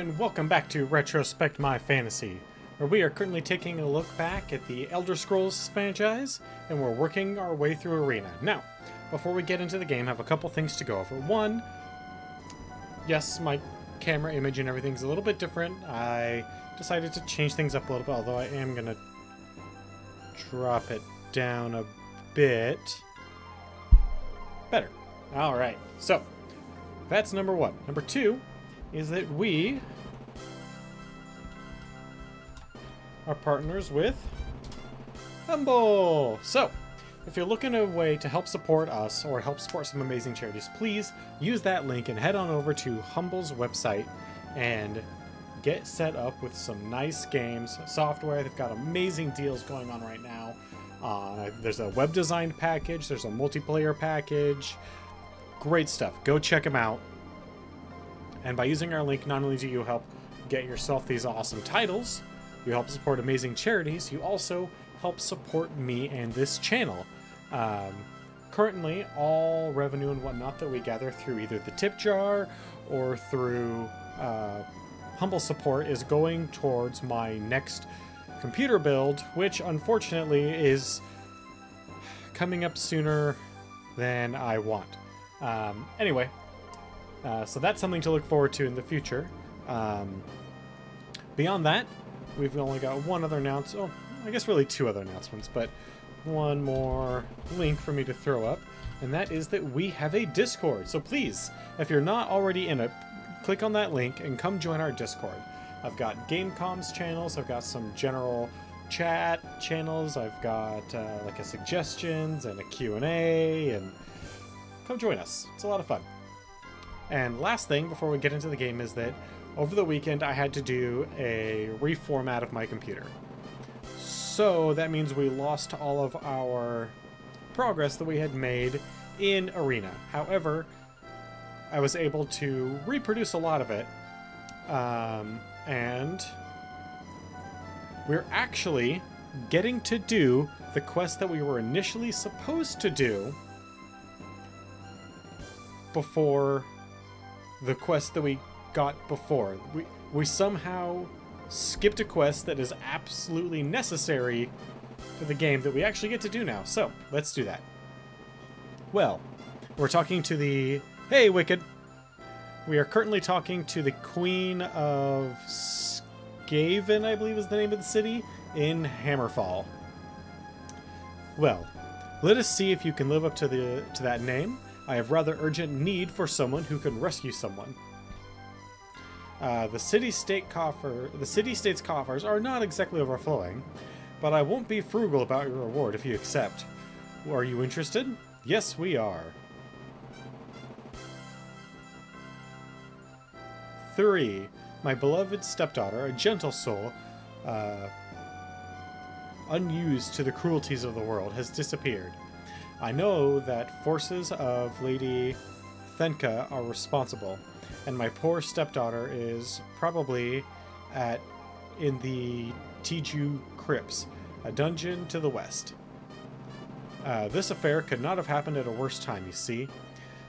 and welcome back to Retrospect My Fantasy, where we are currently taking a look back at the Elder Scrolls franchise, and we're working our way through Arena. Now, before we get into the game, I have a couple things to go over. One, yes, my camera image and everything's a little bit different. I decided to change things up a little bit, although I am going to drop it down a bit. Better. Alright, so that's number one. Number two is that we are partners with Humble. So, if you're looking at a way to help support us or help support some amazing charities, please use that link and head on over to Humble's website and get set up with some nice games, software. They've got amazing deals going on right now. There's a web design package, there's a multiplayer package. Great stuff. Go check them out. And by using our link, not only do you help get yourself these awesome titles, you help support amazing charities, you also help support me and this channel. Currently, all revenue and whatnot that we gather through either the tip jar or through Humble support is going towards my next computer build, which unfortunately is coming up sooner than I want. Anyway, so that's something to look forward to in the future. Beyond that, we've only got one other announcement. Oh, I guess really two other announcements, but one more link for me to throw up, and that is that we have a Discord. So please, if you're not already in it, click on that link and come join our Discord. I've got game comms channels, I've got some general chat channels, I've got like a suggestions and a Q&A, and come join us. It's a lot of fun. And last thing before we get into the game is that over the weekend I had to do a reformat of my computer. So that means we lost all of our progress that we had made in Arena. However, I was able to reproduce a lot of it. And we're actually getting to do the quest that we were initially supposed to do before the quest that we got before. We somehow skipped a quest that is absolutely necessary for the game that we actually get to do now. So, let's do that. Well, we're talking to the... Hey, Wicked! We are currently talking to the Queen of Skaven, I believe is the name of the city, in Hammerfall. Well, let us see if you can live up to that name. I have rather urgent need for someone who can rescue someone. The city-state's coffers are not exactly overflowing, but I won't be frugal about your reward if you accept. Are you interested? Yes, we are. 3. My beloved stepdaughter, a gentle soul, unused to the cruelties of the world, has disappeared. I know that forces of Lady Thenka are responsible, and my poor stepdaughter is probably in the Tiju Crypts, a dungeon to the west. This affair could not have happened at a worse time, you see.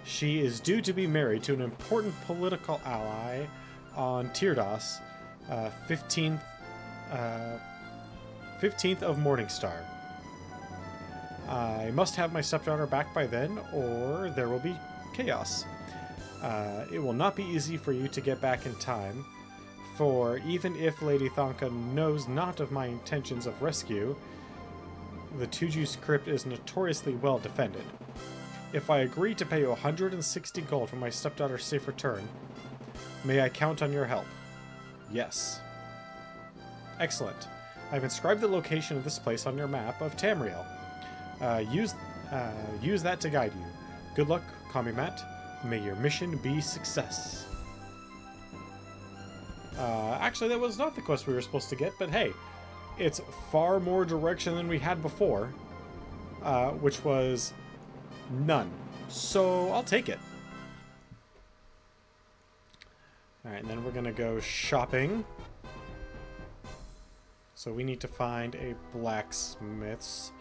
She is due to be married to an important political ally on Tyrdos, 15th of Morningstar. I must have my stepdaughter back by then, or there will be chaos. It will not be easy for you to get back in time, for even if Lady Thanka knows not of my intentions of rescue, the Tuju's crypt is notoriously well defended. If I agree to pay you 160 gold for my stepdaughter's safe return, may I count on your help? Yes. Excellent. I've inscribed the location of this place on your map of Tamriel. Use that to guide you. Good luck, Kamimat. May your mission be success. Actually, that was not the quest we were supposed to get, but hey, it's far more direction than we had before, which was none. So I'll take it. Alright, and then we're gonna go shopping. So we need to find a blacksmith's,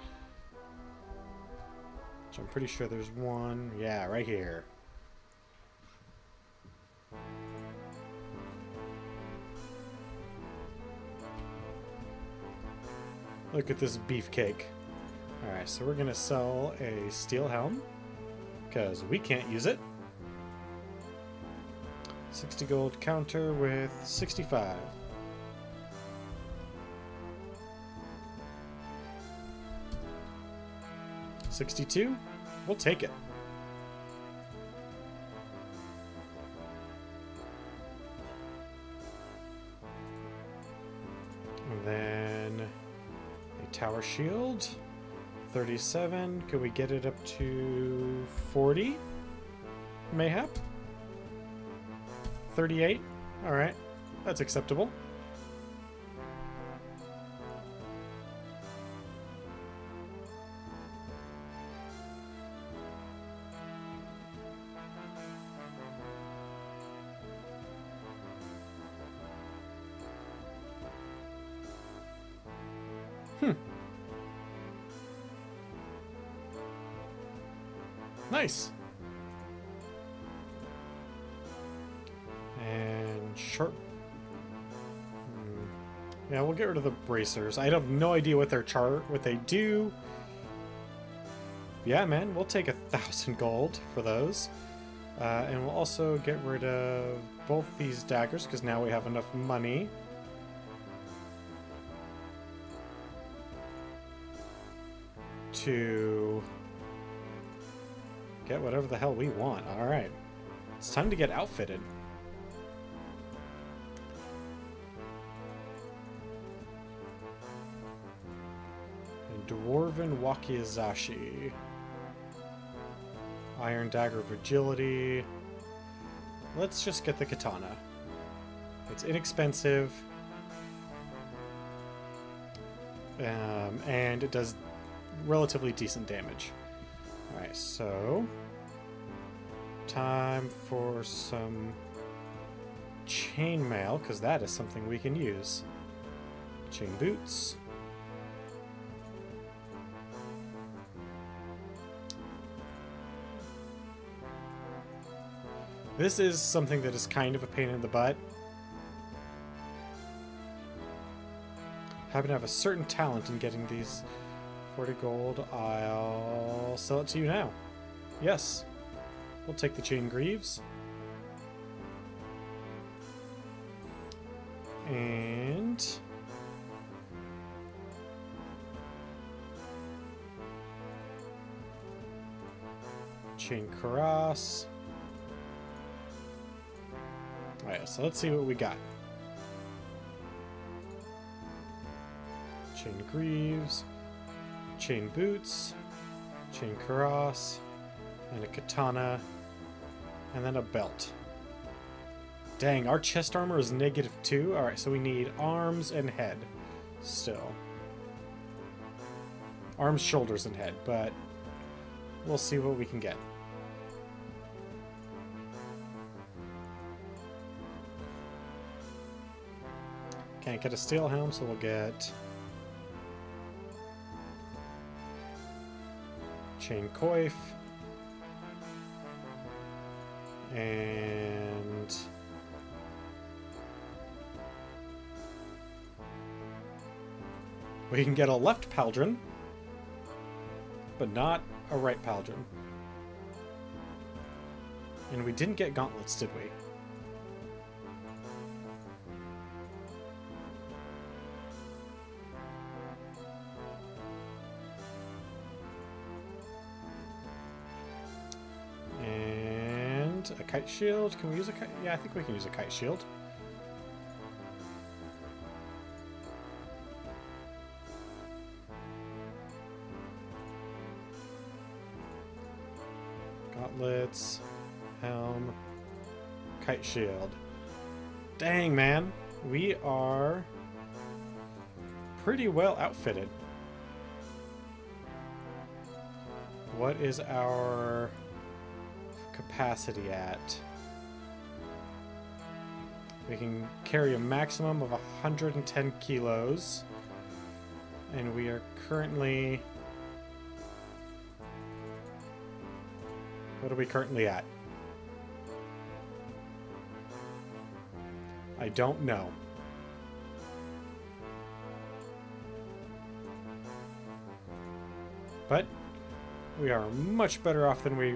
which I'm pretty sure there's one. Yeah, right here. Look at this beefcake. Alright, so we're gonna sell a steel helm, because we can't use it. 60 gold counter with 65. $62? We'll take it. And then a tower shield. 37. Can we get it up to 40? Mayhap? 38? Alright. That's acceptable. Nice. And sharp. Yeah, we'll get rid of the bracers. I have no idea what what they do. Yeah, man, we'll take 1,000 gold for those. And we'll also get rid of both these daggers, because now we have enough money. To get whatever the hell we want. Alright. It's time to get outfitted. And Dwarven Wakizashi. Iron Dagger of Agility. Let's just get the katana. It's inexpensive. And it does relatively decent damage. Alright, so time for some chainmail, because that is something we can use. Chain boots. This is something that is kind of a pain in the butt. Happen to have a certain talent in getting these. 40 gold, I'll sell it to you now. Yes. We'll take the chain greaves. And chain cuirass. Alright, so let's see what we got. Chain greaves. Chain boots, chain cuirass, and a katana, and then a belt. Dang, our chest armor is -2. Alright, so we need arms and head still. Arms, shoulders, and head, but we'll see what we can get. Can't get a steel helm, so we'll get chain coif, and we can get a left pauldron, but not a right pauldron. And we didn't get gauntlets, did we? A kite shield. Can we use a kite? Yeah, I think we can use a kite shield. Gauntlets, helm, kite shield. Dang, man. We are pretty well outfitted. What is our capacity at? We can carry a maximum of 110 kilos, and we are currently... What are we currently at? I don't know. But we are much better off than we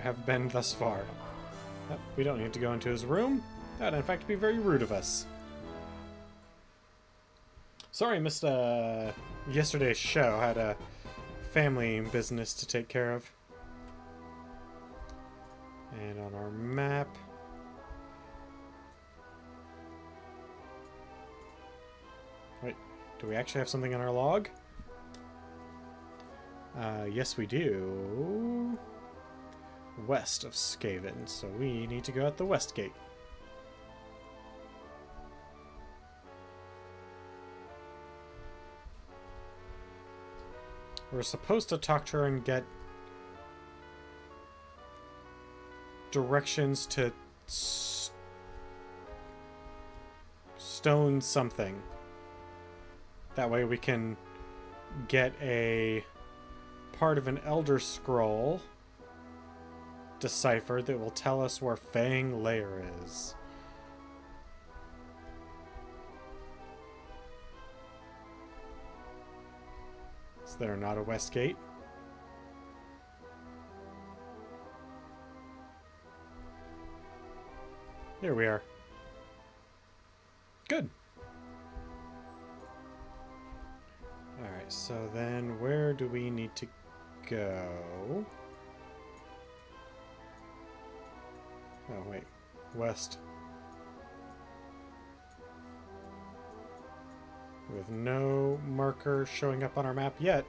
have been thus far. We don't need to go into his room. That would in fact be very rude of us. Sorry I missed yesterday's show. I had a family business to take care of. And on our map... Wait, do we actually have something on our log? Yes we do. West of Skaven, so we need to go at the west gate. We're supposed to talk to her and get directions to stone something. That way we can get a part of an Elder Scroll deciphered that will tell us where Fang Lair is. Is there not a west gate? There we are. Good. Alright, so then where do we need to go? Oh, wait. West. With no marker showing up on our map yet.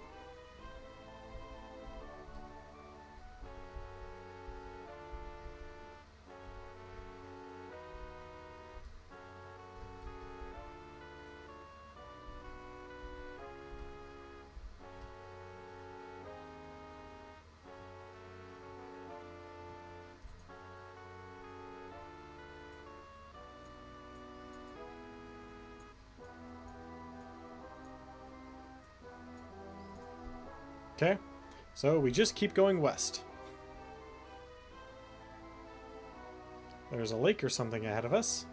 Okay, so we just keep going west. There's a lake or something ahead of us.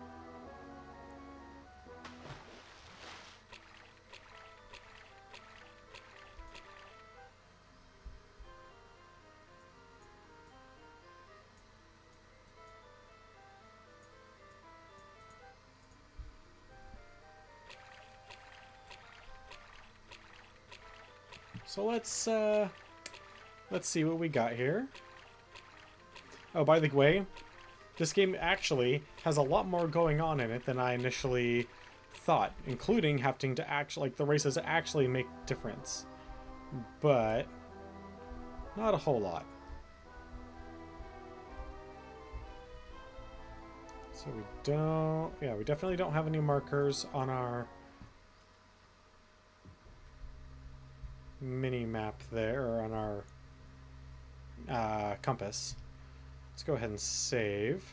So let's see what we got here. Oh, by the way, this game actually has a lot more going on in it than I initially thought, including having to actually, like, the races actually make difference. But not a whole lot. So we don't, yeah, we definitely don't have any markers on our mini map there, or on our compass. Let's go ahead and save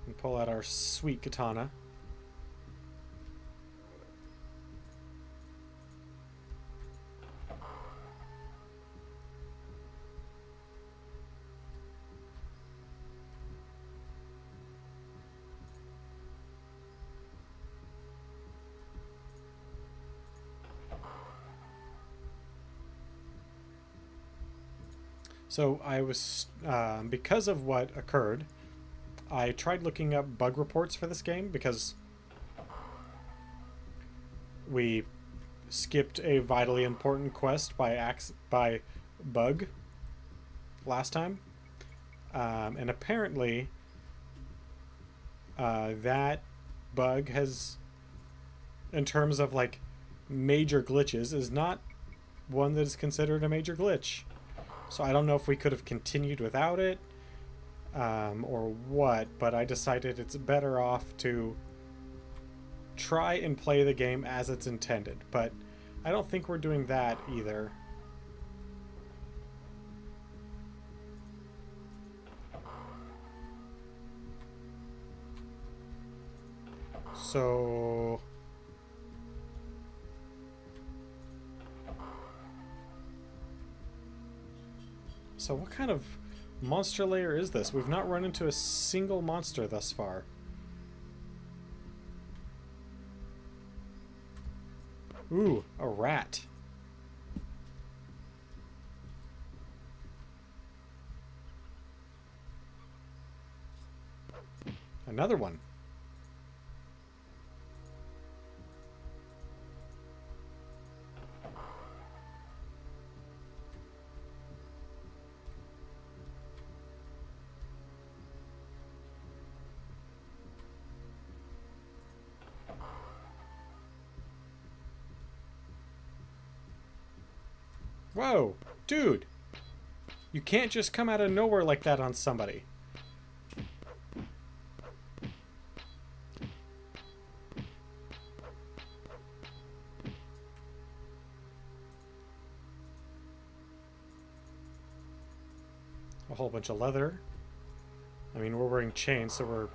and pull out our sweet katana. So I was, because of what occurred, I tried looking up bug reports for this game because we skipped a vitally important quest by bug last time. And apparently that bug has, in terms of like major glitches, is not one that is considered a major glitch. So I don't know if we could have continued without it, or what, but I decided it's better off to try and play the game as it's intended. But I don't think we're doing that either. So what kind of monster lair is this? We've not run into a single monster thus far. Ooh, a rat. Another one. Whoa, dude. You can't just come out of nowhere like that on somebody. A whole bunch of leather. I mean, we're wearing chains, so we're,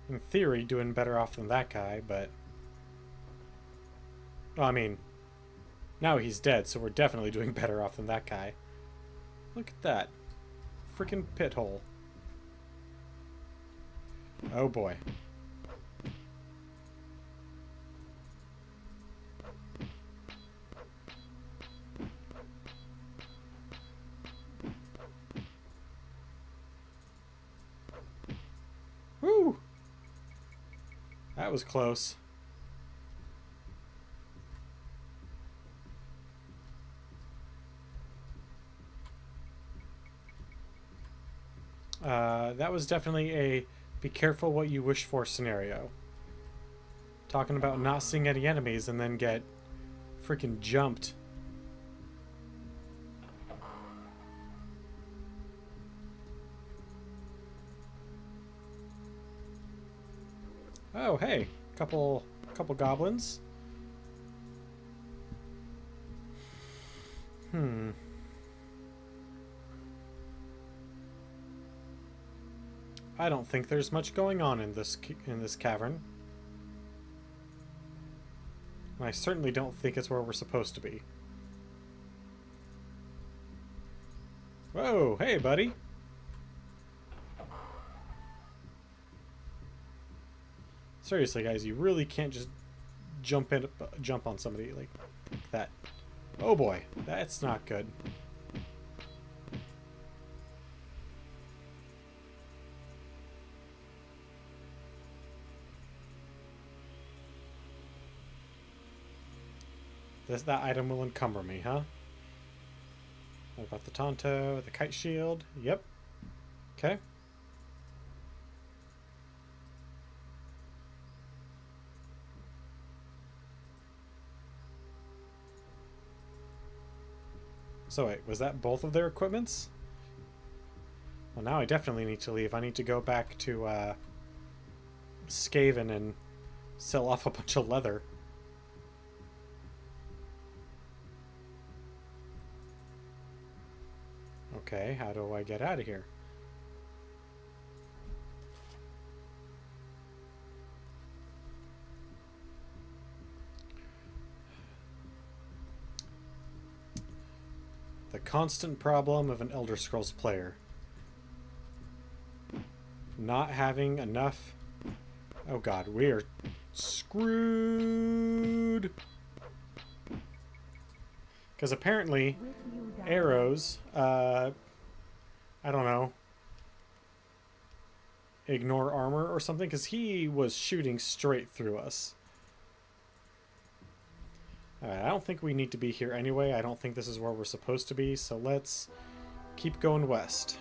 in theory, doing better off than that guy, but... Well, I mean, now he's dead, so we're definitely doing better off than that guy. Look at that. Freaking pit hole. Oh boy. Woo! That was close. That was definitely a be careful what you wish for scenario. Talking about not seeing any enemies and then get freaking jumped. Oh, hey, couple goblins. I don't think there's much going on in this cavern. And I certainly don't think it's where we're supposed to be. Whoa, hey, buddy. Seriously, guys, you really can't just jump on somebody like that. Oh boy, that's not good. That item will encumber me, huh? What about the Tonto, the kite shield? Yep. Okay. So wait, was that both of their equipments? Well, now I definitely need to leave. I need to go back to Skaven and sell off a bunch of leather. Okay, how do I get out of here? The constant problem of an Elder Scrolls player. Not having enough... Oh god, we are screwed! Because apparently, arrows, I don't know, ignore armor or something, because he was shooting straight through us. Alright, I don't think we need to be here anyway. I don't think this is where we're supposed to be, so let's keep going west.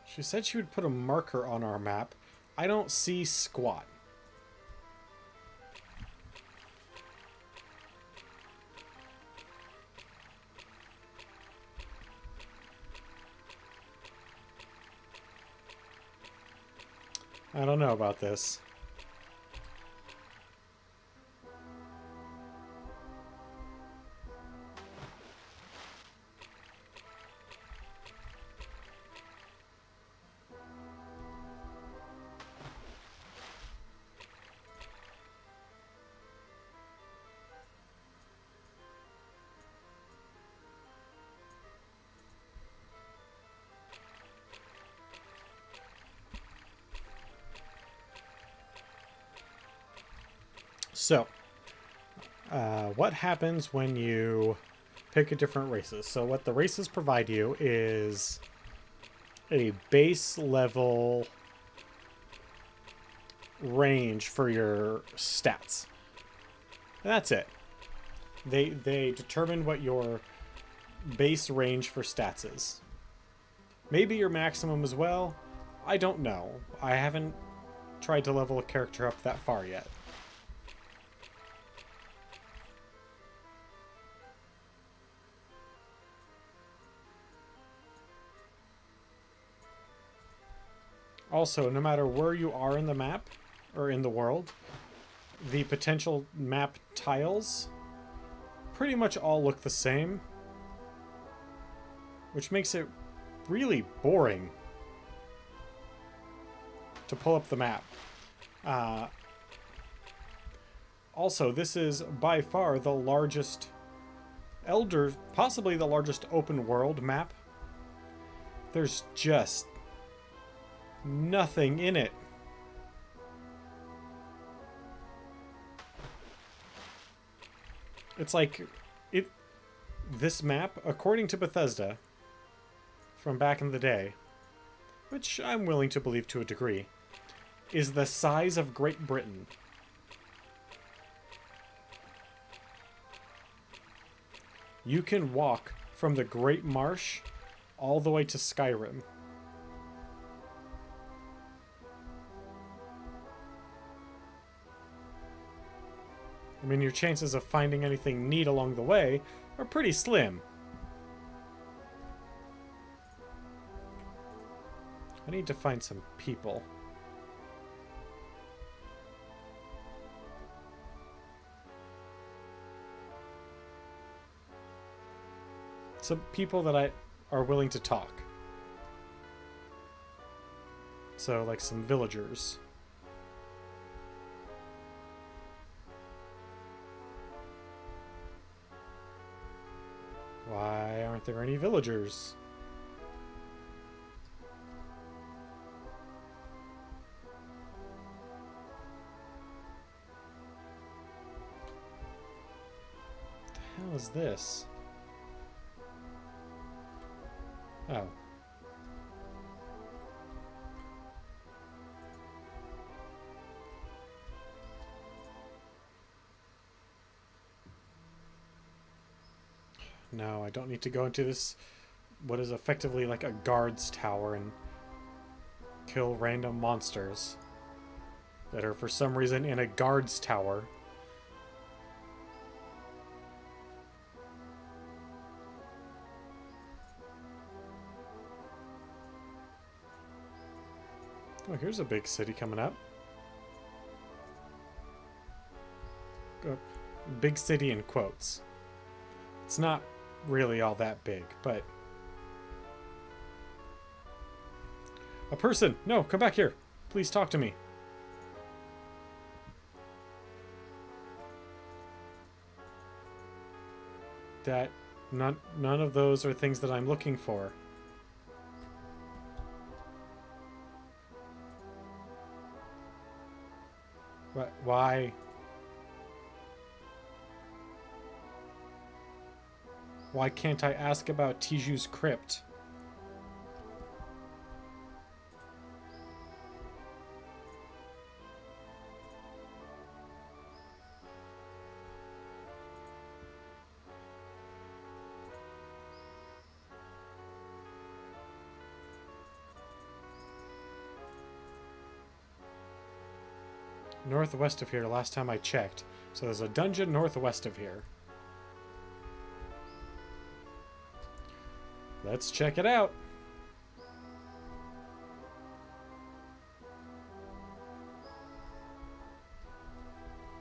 She said she would put a marker on our map. I don't see squat. I don't know about this. So, what happens when you pick a different races? So what the races provide you is a base level range for your stats. And that's it. They determine what your base range for stats is. Maybe your maximum as well. I don't know. I haven't tried to level a character up that far yet. Also, no matter where you are in the map, or in the world, the potential map tiles pretty much all look the same, which makes it really boring to pull up the map. Also, this is by far the largest possibly the largest open world map. There's just nothing in it. It's like this map, according to Bethesda, from back in the day, which I'm willing to believe to a degree, is the size of Great Britain. You can walk from the Great Marsh all the way to Skyrim. I mean, your chances of finding anything neat along the way are pretty slim. I need to find some people. Some people that are willing to talk. So, like some villagers. Why aren't there any villagers? What the hell is this? Oh. No, I don't need to go into this, what is effectively like a guard's tower, and kill random monsters that are for some reason in a guard's tower. Oh, here's a big city coming up. Big city in quotes. It's not really all that big, but... A person! No, come back here! Please talk to me. None of those are things that I'm looking for. What? Why? Why can't I ask about Tiju's crypt? Northwest of here, last time I checked. So there's a dungeon northwest of here. Let's check it out.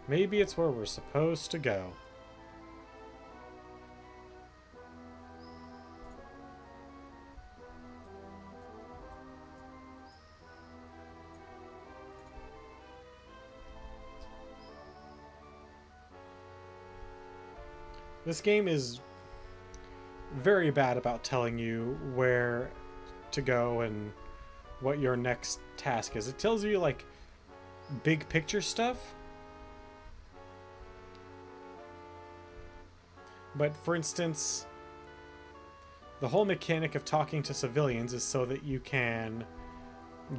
Maybe it's where we're supposed to go. This game is very bad about telling you where to go and what your next task is. It tells you, like, big picture stuff, But for instance, the whole mechanic of talking to civilians is so that you can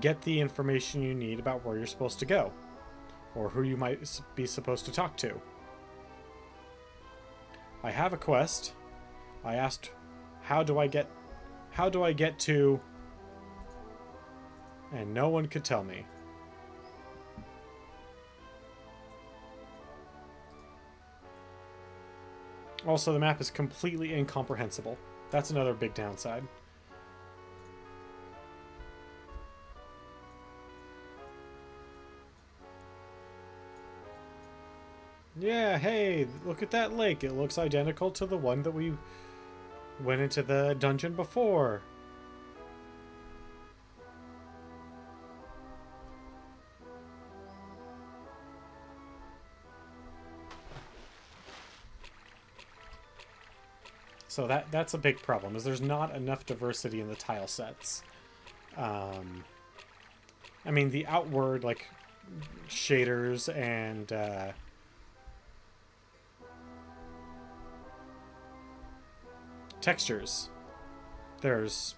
get the information you need about where you're supposed to go, or who you might be supposed to talk to. I have a quest. I asked, how do I get to... And no one could tell me. Also, the map is completely incomprehensible. That's another big downside. Yeah, hey, look at that lake. It looks identical to the one that we went into the dungeon before. So that's a big problem, is there's not enough diversity in the tile sets. I mean, the outward, like, shaders and textures, there's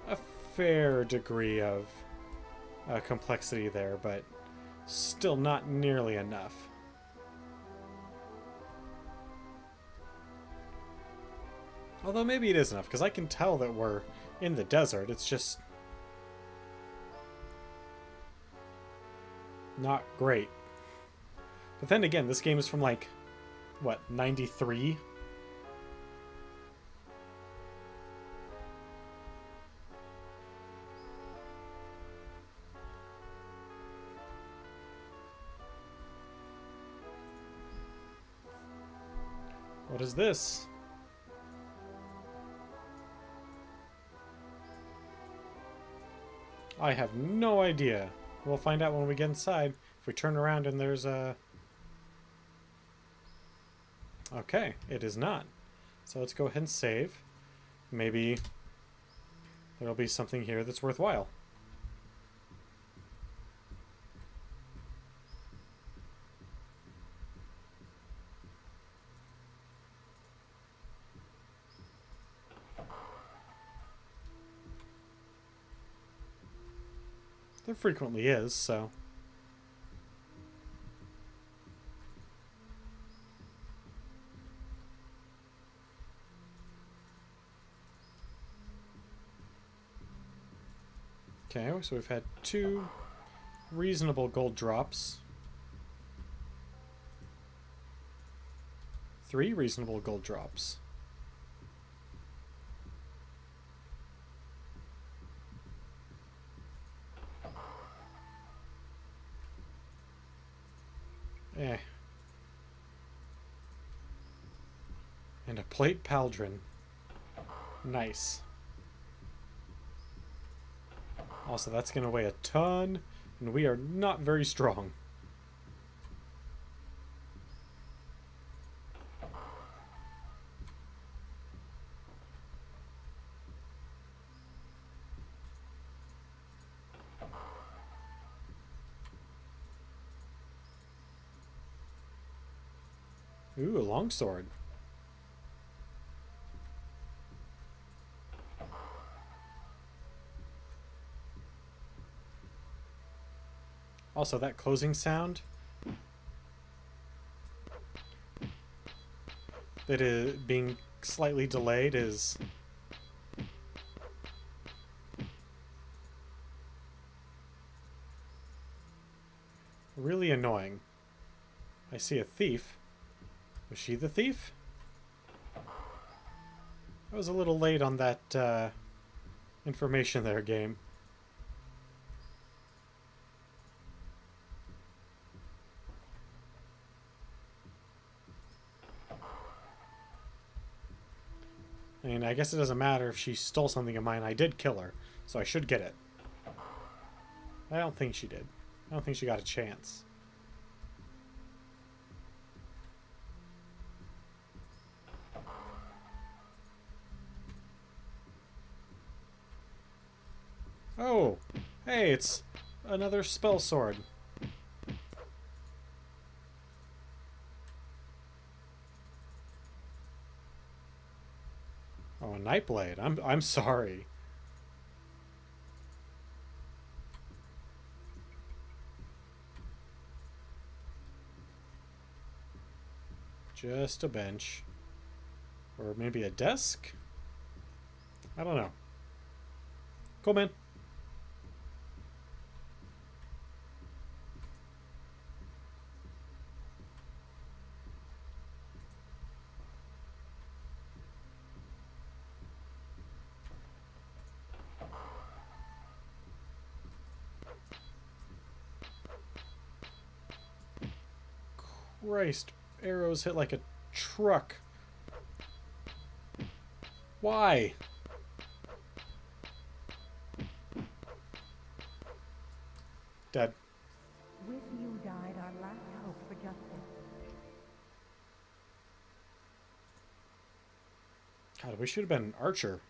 a fair degree of complexity there, but still not nearly enough. Although maybe it is enough, because I can tell that we're in the desert. It's just not great. But then again, this game is from, like, what, 93? What is this? I have no idea. We'll find out when we get inside. If we turn around and there's a... Okay, it is not. So let's go ahead and save. Maybe there'll be something here that's worthwhile. There frequently is, so... Okay, so we've had 2 reasonable gold drops. 3 reasonable gold drops. Eh. And a plate pauldron. Nice. Also, that's going to weigh a ton, and we are not very strong. Ooh, a longsword. Also, that closing sound, that is being slightly delayed, is really annoying. I see a thief. Was she the thief? I was a little late on that information there, game. I mean, I guess it doesn't matter if she stole something of mine. I did kill her, so I should get it. I don't think she did. I don't think she got a chance. Oh, hey, it's another spell sword. Nightblade. I'm sorry. Just a bench. Or maybe a desk? I don't know. Cool, man. Christ, arrows hit like a truck. Why? Dead. With you died our last hope for justice. God, we should have been an archer.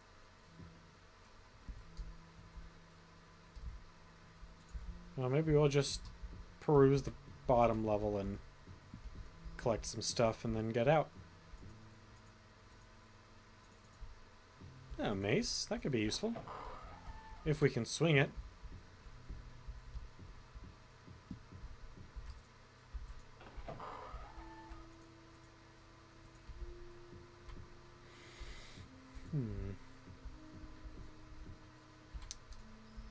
Well, maybe we'll just peruse the bottom level and collect some stuff and then get out. Yeah, mace. That could be useful. If we can swing it.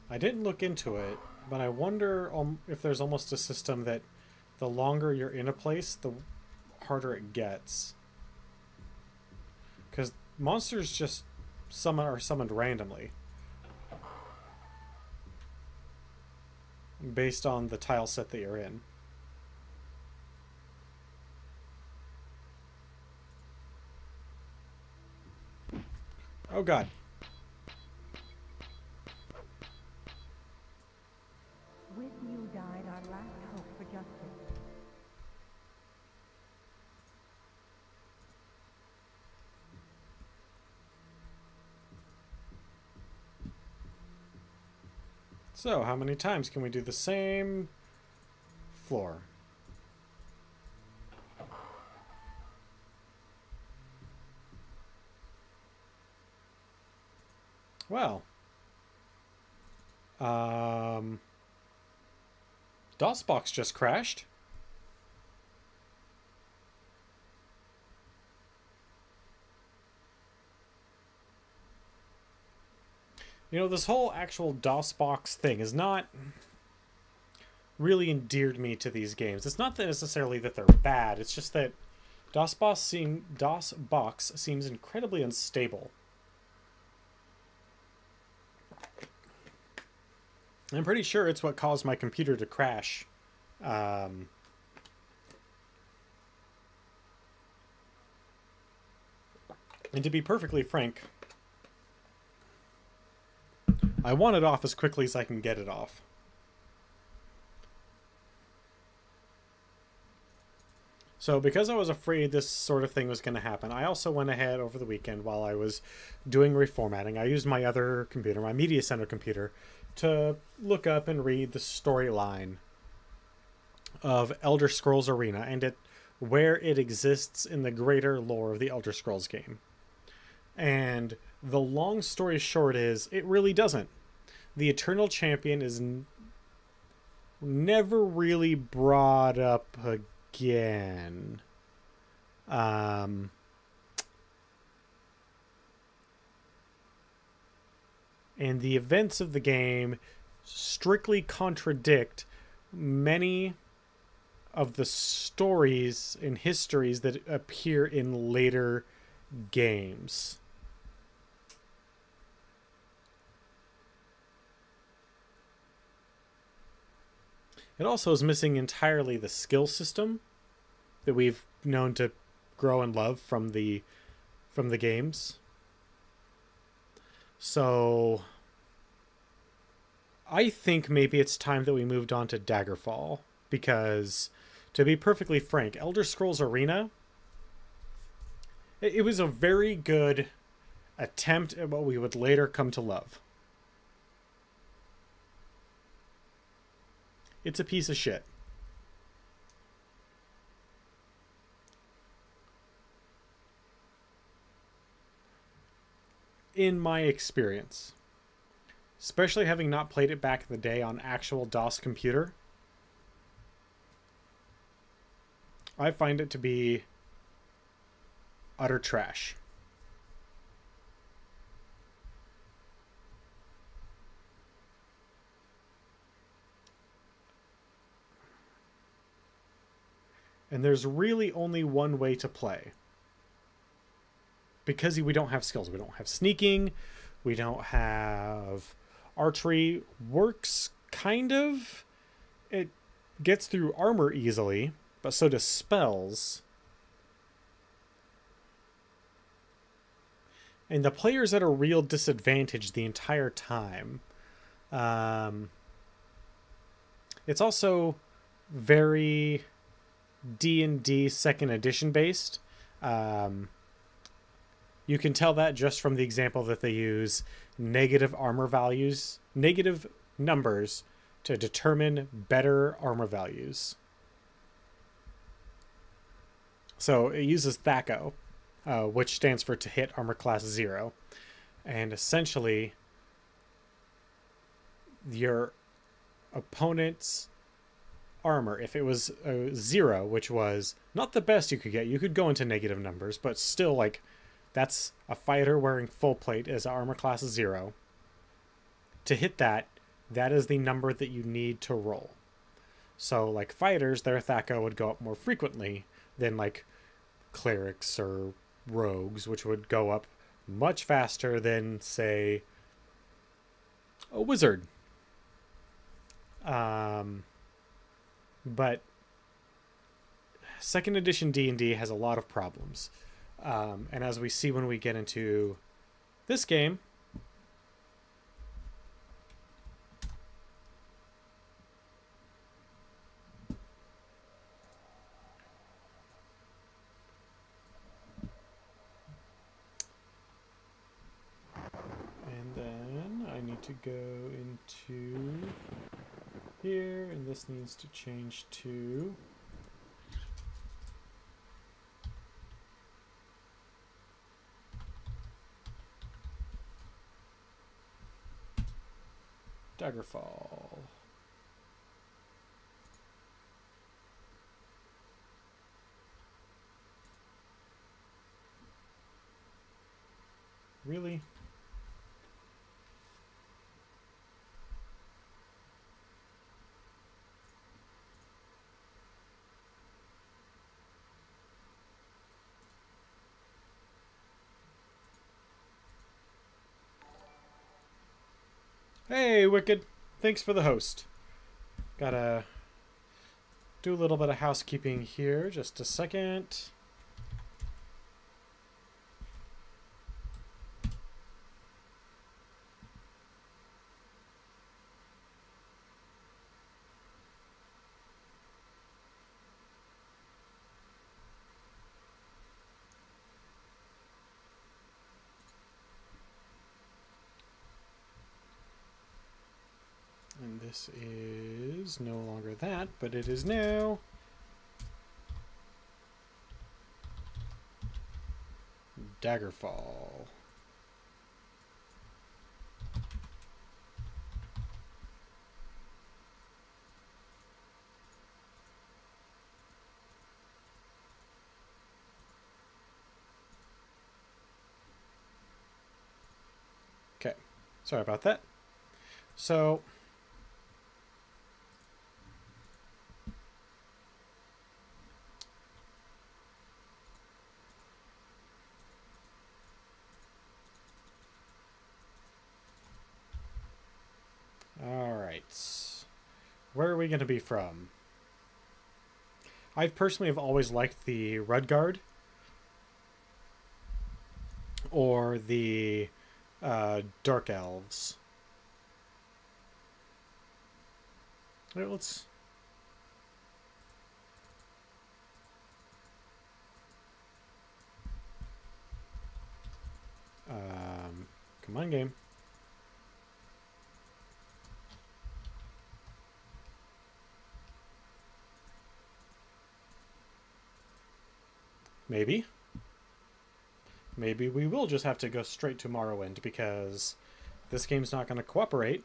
I didn't look into it, but I wonder if there's almost a system that the longer you're in a place, the harder it gets. Because monsters just are summoned randomly. Based on the tile set that you're in. Oh god. With you died our last hope for justice. So, how many times can we do the same floor? Well. DOSBox just crashed. You know, this whole actual DOSBox thing is not really endeared me to these games. It's not that necessarily that they're bad, it's just that DOSBox seems incredibly unstable. I'm pretty sure it's what caused my computer to crash. And to be perfectly frank, I want it off as quickly as I can get it off. So because I was afraid this sort of thing was going to happen, I also went ahead over the weekend while I was doing reformatting. I used my other computer, my Media Center computer, to look up and read the storyline of Elder Scrolls Arena and where it exists in the greater lore of the Elder Scrolls game. And the long story short is, it really doesn't. The Eternal Champion is never really brought up again. And the events of the game strictly contradict many of the stories and histories that appear in later games. It also is missing entirely the skill system that we've known to grow and love from the games. So I think maybe it's time that we moved on to Daggerfall, because to be perfectly frank, Elder Scrolls Arena, it was a very good attempt at what we would later come to love. It's a piece of shit. in my experience, especially having not played it back in the day on actual DOS computer, I find it to be utter trash. And there's really only one way to play. Because we don't have skills. We don't have sneaking. We don't have archery. Works, kind of. It gets through armor easily, but so does spells. And the player's at a real disadvantage the entire time. It's also very D&D 2nd edition based. You can tell that just from the example that they use negative armor values, negative numbers to determine better armor values. So it uses THAC0, which stands for to hit armor class 0. And essentially, your opponent's armor, if it was a 0, which was not the best you could get, you could go into negative numbers, but still, like, that's a fighter wearing full plate as armor class 0. To hit that, that is the number that you need to roll. So, like, fighters, their THAC0 would go up more frequently than, like, clerics or rogues, which would go up much faster than, say, a wizard. But 2nd edition D&D has a lot of problems. And as we see when we get into this game, and then I need to go into here, and this needs to change to daggerfall. Really? Hey, Wicked. Thanks for the host. Gotta do a little bit of housekeeping here. Just a second. And this is no longer that, but it is now daggerfall. Okay, sorry about that. So where are we going to be from? I personally have always liked the Rudguard or the Dark Elves. All right, let's... come on, game. Maybe. maybe we will just have to go straight to Morrowind because this game's not going to cooperate.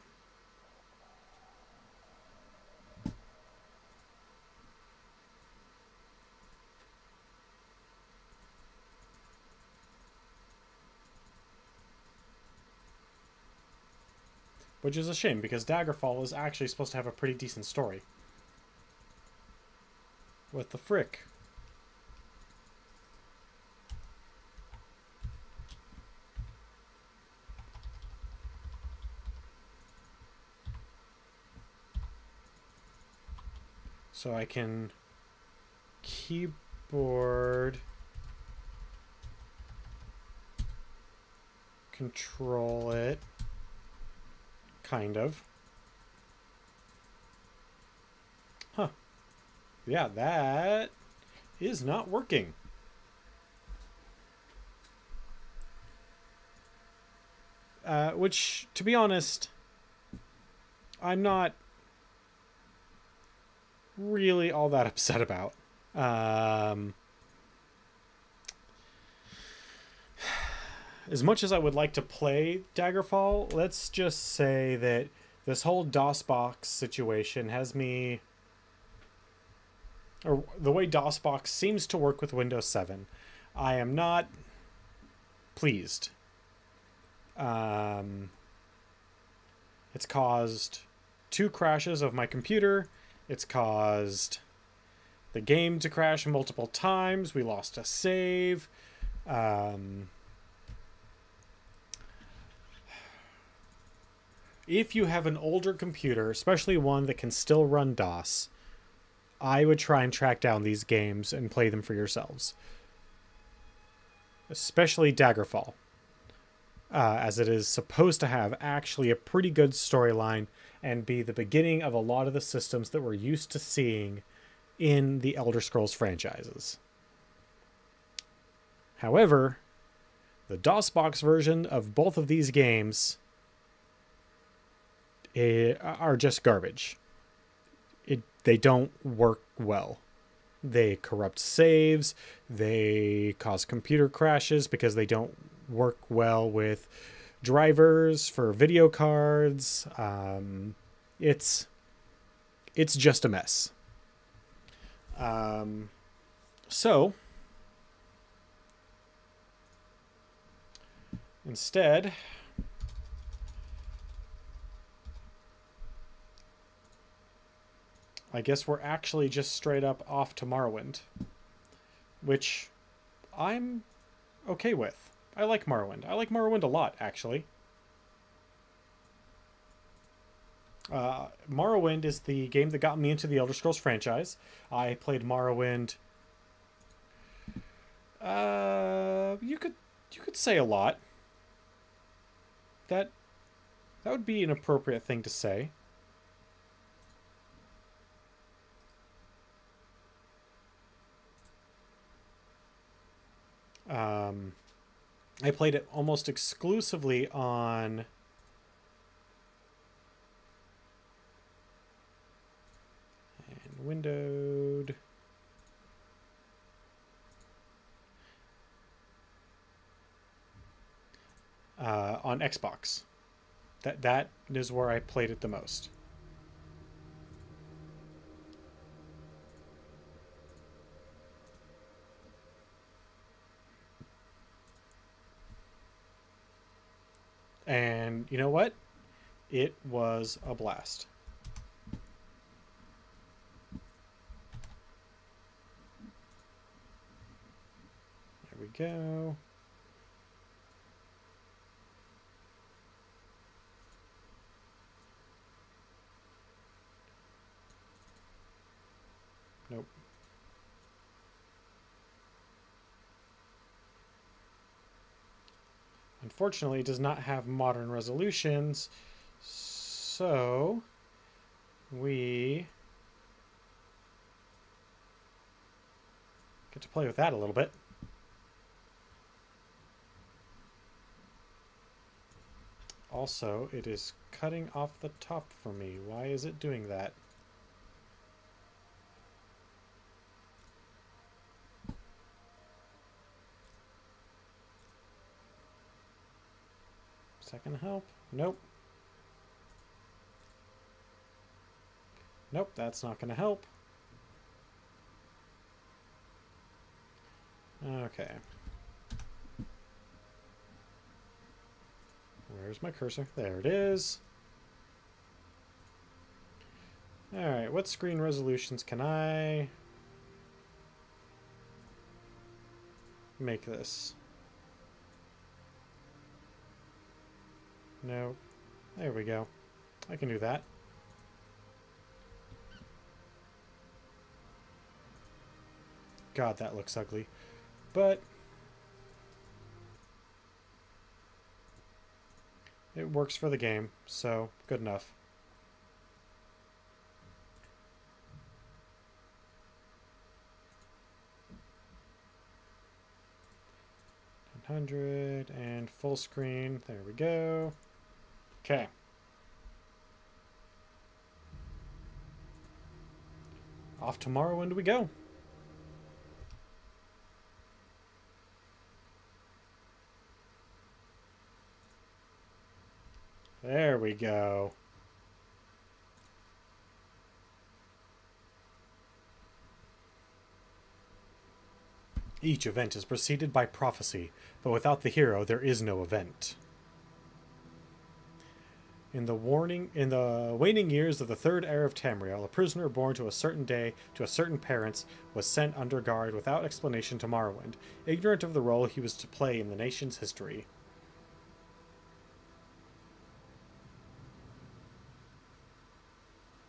Which is a shame, because Daggerfall is actually supposed to have a pretty decent story. What the frick? So I can keyboard control it. Kind of. Huh. Yeah, that is not working. Which, to be honest, I'm not really all that upset about. As much as I would like to play Daggerfall, let's just say that this whole DOSBox situation has me... Or the way DOSBox seems to work with Windows 7, I am not pleased. It's caused 2 crashes of my computer. It's caused the game to crash multiple times. We lost a save. If you have an older computer, especially one that can still run DOS, I would try and track down these games and play them for yourselves. Especially Daggerfall, as it is supposed to have actually a pretty good storyline and be the beginning of a lot of the systems that we're used to seeing in the Elder Scrolls franchises. However, the DOSBox version of both of these games are just garbage. They don't work well. They corrupt saves. They cause computer crashes because they don't work well with drivers for video cards. It's just a mess. So instead, I guess we're actually just straight up off to Morrowind, which I'm okay with. I like Morrowind. I like Morrowind a lot, actually. Morrowind is the game that got me into the Elder Scrolls franchise. I played Morrowind. You could say a lot. That would be an appropriate thing to say. I played it almost exclusively on windowed. On Xbox. That is where I played it the most. And you know what? It was a blast. There we go. Nope. Unfortunately, it does not have modern resolutions, so we get to play with that a little bit. Also, it is cutting off the top for me. Why is it doing that? Is that gonna help? Nope. Nope, that's not gonna help. Okay. Where's my cursor? There it is. Alright, what screen resolutions can I make this? No. There we go. I can do that. God, that looks ugly. But it works for the game, so good enough. And full screen. There we go. Okay. Off to Morrowind we go. There we go. Each event is preceded by prophecy, but without the hero, there is no event. In the waning years of the third era of Tamriel, a prisoner born to a certain day to a certain parents was sent under guard without explanation to Morrowind, ignorant of the role he was to play in the nation's history.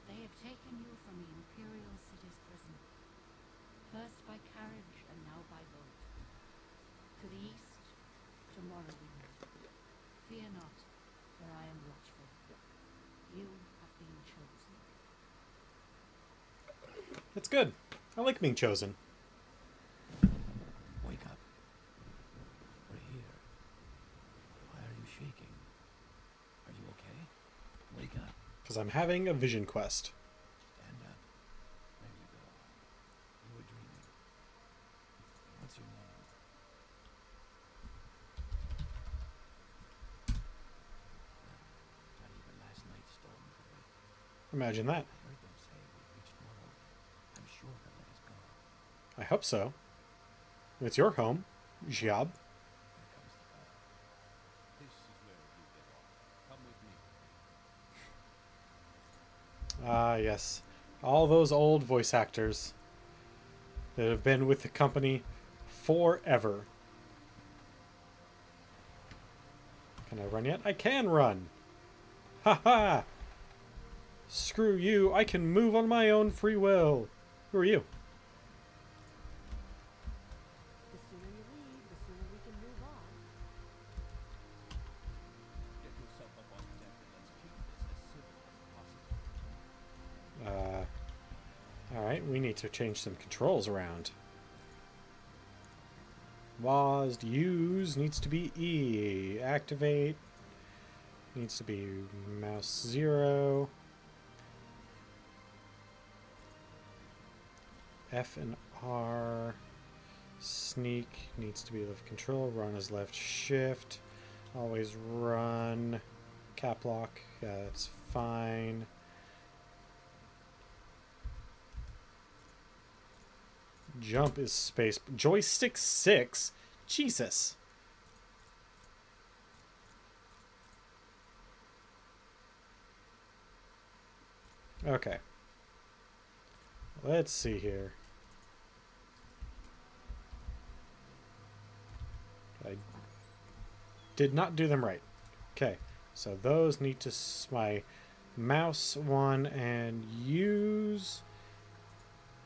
They have taken you from the Imperial City's prison, first by carriage and now by boat. To the east, to Morrowind. Fear not, for I am watchful. You have been chosen. It's good. I like being chosen. Wake up. We're here. Why are you shaking? Are you okay? Wake up. Because I'm having a vision quest. Stand up. There you go. You were dreaming. What's your name? Not even last night's storm could wake. Imagine that. I heard them say we've reached Morrowind. I'm sure they'll let us go. I hope so. It's your home, Giab. Here comes the bell. This is where you get off. Come with me. Ah, yes. All those old voice actors that have been with the company forever. Can I run yet? I can run! Ha ha! Screw you, I can move on my own free will. Who are you? The sooner you leave, the sooner we can move on. Get yourself up on deck and let's keep this as civil as possible. Alright, we need to change some controls around. WASD use needs to be E. Activate needs to be mouse 0. F and R. Sneak needs to be left control. Run is left shift. Always run. Cap lock. Yeah, that's fine. Jump is space. Joystick 6? Jesus. Okay. Let's see here. I did not do them right. Okay. So those need to... my mouse 1 and use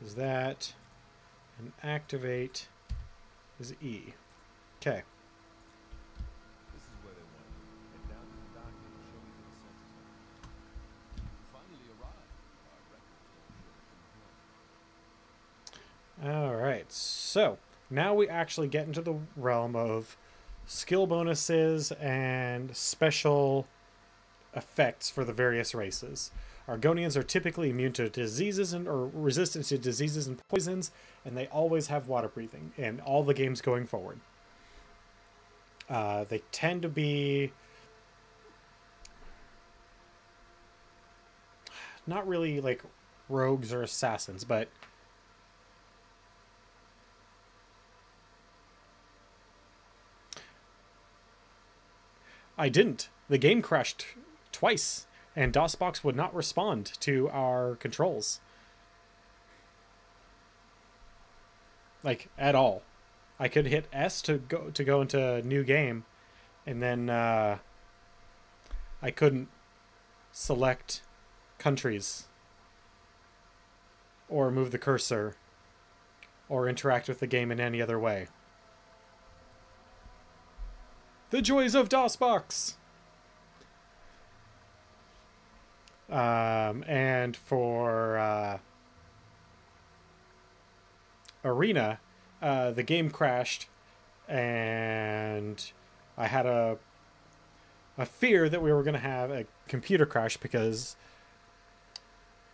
is that... and activate is E. Okay. This is where they want you. Head down to the dock and show me to the census center. You finally arrived. Our records don't show that you were. Alright, so now we actually get into the realm of skill bonuses and special effects for the various races. Argonians are typically immune to diseases or resistant to diseases and poisons, and they always have water breathing in all the games going forward. They tend to be not really like rogues or assassins, but I didn't. The game crashed twice, and DOSBox would not respond to our controls. Like, at all. I could hit S to go into new game, and then I couldn't select countries or move the cursor or interact with the game in any other way. The joys of DOSBox! And for Arena, the game crashed, and I had a fear that we were going to have a computer crash, because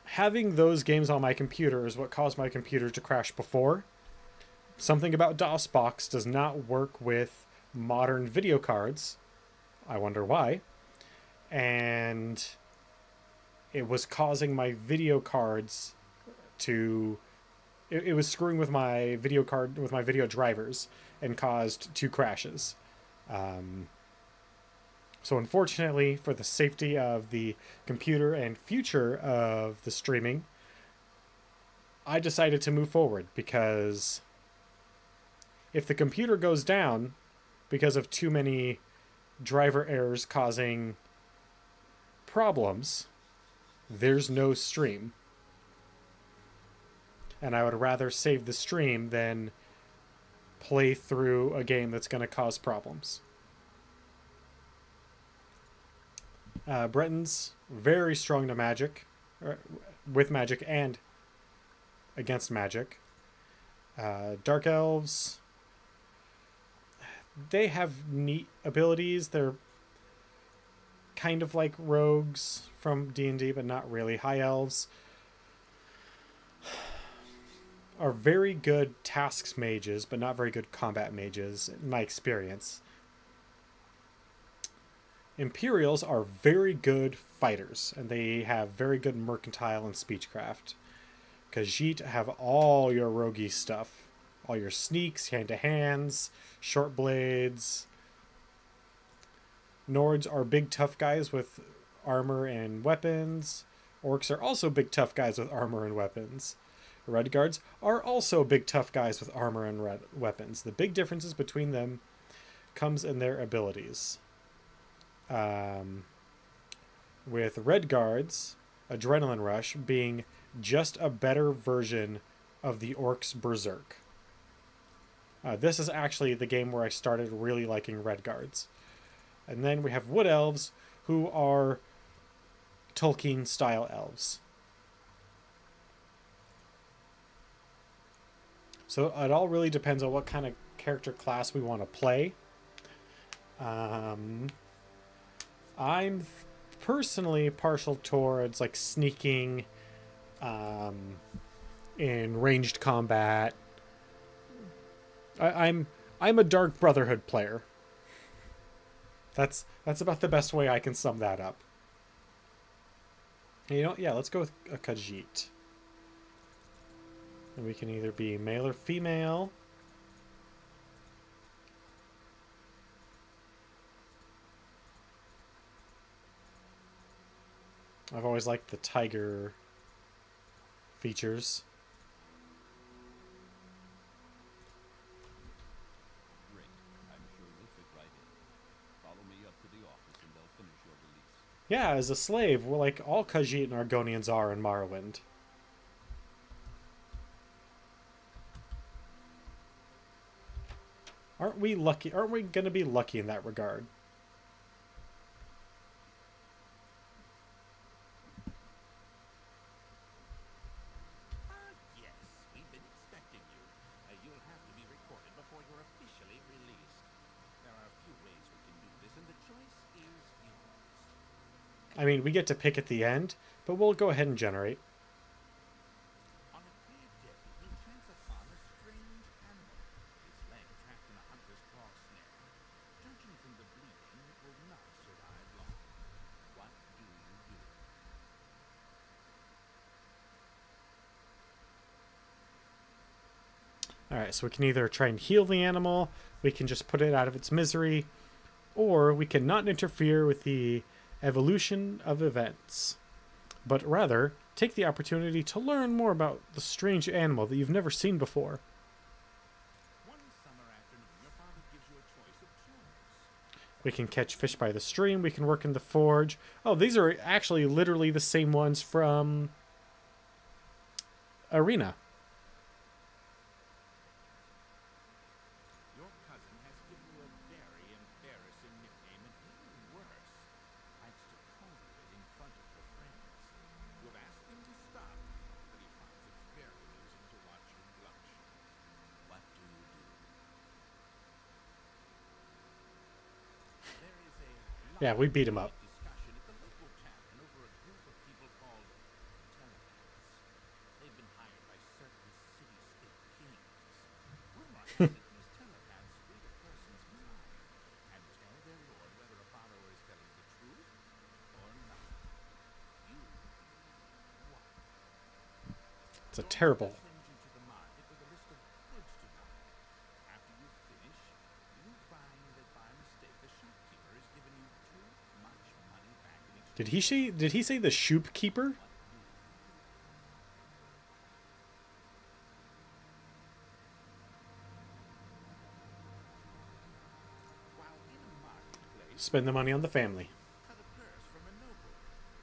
having those games on my computer is what caused my computer to crash before. Something about DOSBox does not work with modern video cards. I wonder why. And it was causing my video cards to... It was screwing with my video card, with my video drivers, and caused 2 crashes. So unfortunately, for the safety of the computer and future of the streaming, I decided to move forward, because if the computer goes down because of too many driver errors causing problems, there's no stream. And I would rather save the stream than play through a game that's going to cause problems. Bretons, very strong to magic, with magic and against magic. Dark elves, they have neat abilities. They're kind of like rogues from D&D, but not really. High elves are very good tasks mages, but not very good combat mages, in my experience. Imperials are very good fighters, and they have very good mercantile and speechcraft. Khajiit have all your roguey stuff. All your sneaks, hand-to-hands, short blades. Nords are big tough guys with armor and weapons. Orcs are also big tough guys with armor and weapons. Redguards are also big tough guys with armor and weapons. The big differences between them comes in their abilities. With Redguards, Adrenaline Rush being just a better version of the Orcs' Berserk. This is actually the game where I started really liking Redguards. And then we have Wood Elves, who are Tolkien-style elves. So it all really depends on what kind of character class we want to play. I'm personally partial towards like sneaking in ranged combat. I'm a Dark Brotherhood player. That's about the best way I can sum that up. You know, yeah, let's go with a Khajiit. And we can either be male or female. I've always liked the tiger features. Great. I'm sure you'll fit right in. Follow me up to the office and they'll finish your release. Yeah, as a slave, we're like all Khajiit and Argonians are in Morrowind. Aren't we lucky? Aren't we going to be lucky in that regard? Yes, we've been expecting you. You'll have to be recorded before you're officially released. There are a few ways we can do this, and the choice is yours. I mean, we get to pick at the end, but we'll go ahead and generate. On a clear day, you'll chance upon a strange animal. Its leg trapped in a hunter's claw snare. Judging from the bleeding, it will not survive long. What do you do? Alright, so we can either try and heal the animal, we can just put it out of its misery, or we can not interfere with the evolution of events, but rather take the opportunity to learn more about the strange animal that you've never seen before. One summer afternoon, your father gives you a choice of chores. We can catch fish by the stream, we can work in the forge. Oh, these are actually literally the same ones from Arena. Your cousin has given you a very embarrassing nickname, and even worse, likes to call you it in front of her friends. You've asked him to stop, but he finds it very amusing to watch you blush. What do you do? There is a Yeah, we beat him up. discussion at the local tavern over a group of people called telepaths. They've been hired by certain city-state kings. Rumor has it these telepaths read a person's mind and tell their lord whether a follower is telling the truth or not. You what? It's a terrible. Send you to the market with a list of goods to buy. After you finish, you find that by mistake the shopkeeper has given you too much money back in exchange. Did he say the shoop keeper? While in a marketplace, Spend the money on the family. cut a purse from a noble.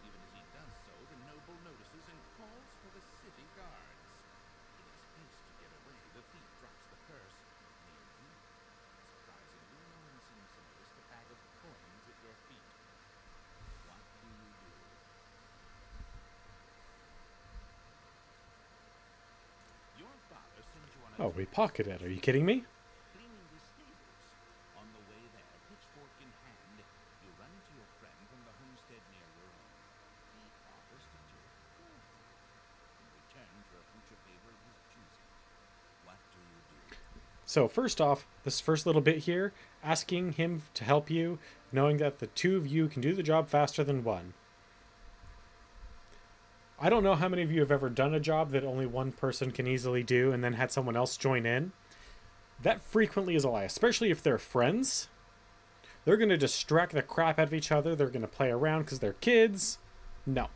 Even as he does so, the noble notices and calls for the city guards. In his haste to get away, the thief drops the purse near you. Surprisingly, no one seems to notice the bag of coins at your feet. What do you do? Your father sends you on a Oh, we pocket it. Are you kidding me? cleaning the stables. On the way there, pitchfork in hand, you run into your friend from the homestead near your own. He offers to do it for you in return for a future favor of his choosing. What do you do? So first off, this first little bit here, asking him to help you, knowing that the two of you can do the job faster than one. I don't know how many of you have ever done a job that only one person can easily do and then had someone else join in. That frequently is a lie, especially if they're friends. They're going to distract the crap out of each other. They're going to play around because they're kids. No.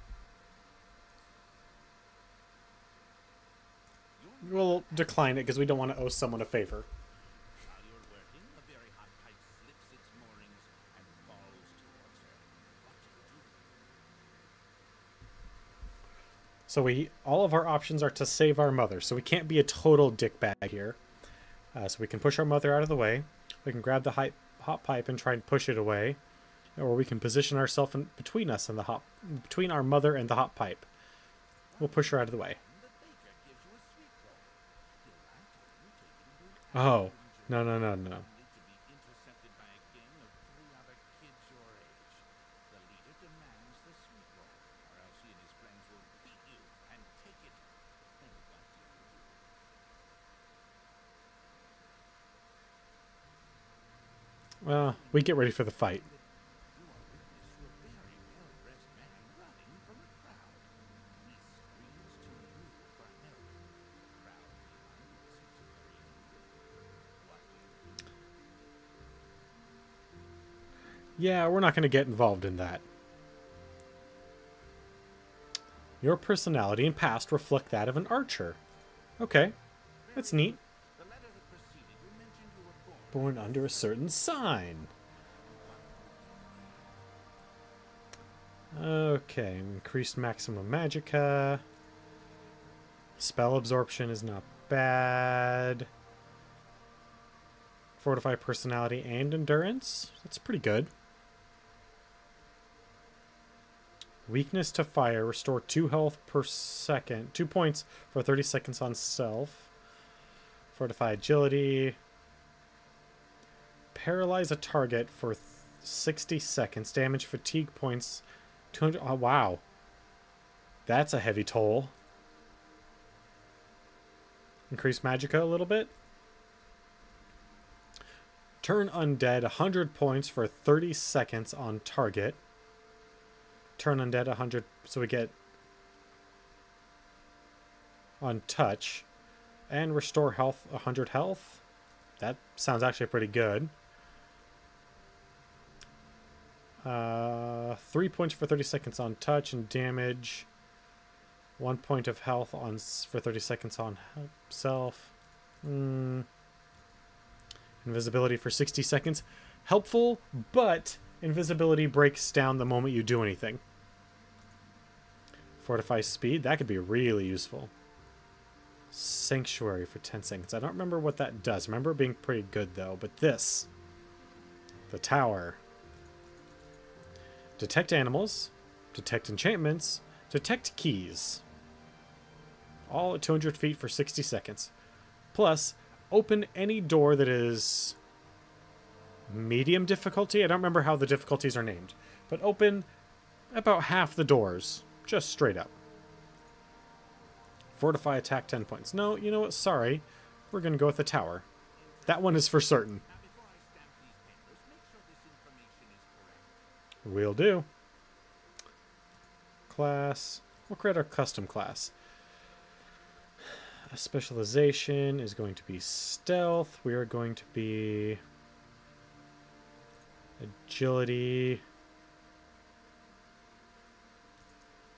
We'll decline it because we don't want to owe someone a favor. While you're working, a very hot kite slips its moorings and falls towards her. What do you do? So all of our options are to save our mother. So we can't be a total dickbag here. So we can push our mother out of the way. We can grab the hot pipe and try and push it away, or we can position ourselves between us and between our mother and the hot pipe. We'll push her out of the way. The baker gives you a sweet roll. Oh, Delighted, you take it and no. only to be intercepted by a gang of 3 other kids your age. The leader demands the sweet roll, or else he and his friends will beat you and take it. Then what do you do? Well, we get ready for the fight. You are witness to a very well-dressed man running from a crowd. He screams to you for help. The crowd behind seems very angry. What do you do? Yeah, we're not going to get involved in that. Your personality and past reflect that of an archer. Okay, that's neat. The letter that preceded you mentioned you were born. Born under a certain sign. Okay, increased maximum magicka. Spell absorption is not bad. Fortify personality and endurance. That's pretty good. Weakness to fire. Restore 2 health per second. 2 points for 30 seconds on self. Fortify agility. Paralyze a target for 60 seconds. Damage fatigue points. 200. Oh, wow. That's a heavy toll. Increase magicka a little bit. Turn undead 100 points for 30 seconds on target. Turn undead 100, so we get on touch. And restore health, 100 health. That sounds actually pretty good. 3 points for 30 seconds on touch and damage. 1 point of health on for 30 seconds on self. Invisibility for 60 seconds. Helpful, but invisibility breaks down the moment you do anything. Fortify speed. That could be really useful. Sanctuary for 10 seconds. I don't remember what that does. I remember it being pretty good, though. But this. The tower. Detect animals. Detect enchantments. Detect keys. All at 200 feet for 60 seconds. Plus, open any door that is medium difficulty. I don't remember how the difficulties are named. But open about half the doors. Just straight up. Fortify attack 10 points. No, you know what? Sorry. We're going to go with the tower. That one is for certain. Now, before I stamp these papers, make sure this information is correct. Will do. Class. We'll create our custom class. A specialization is going to be stealth. We are going to be agility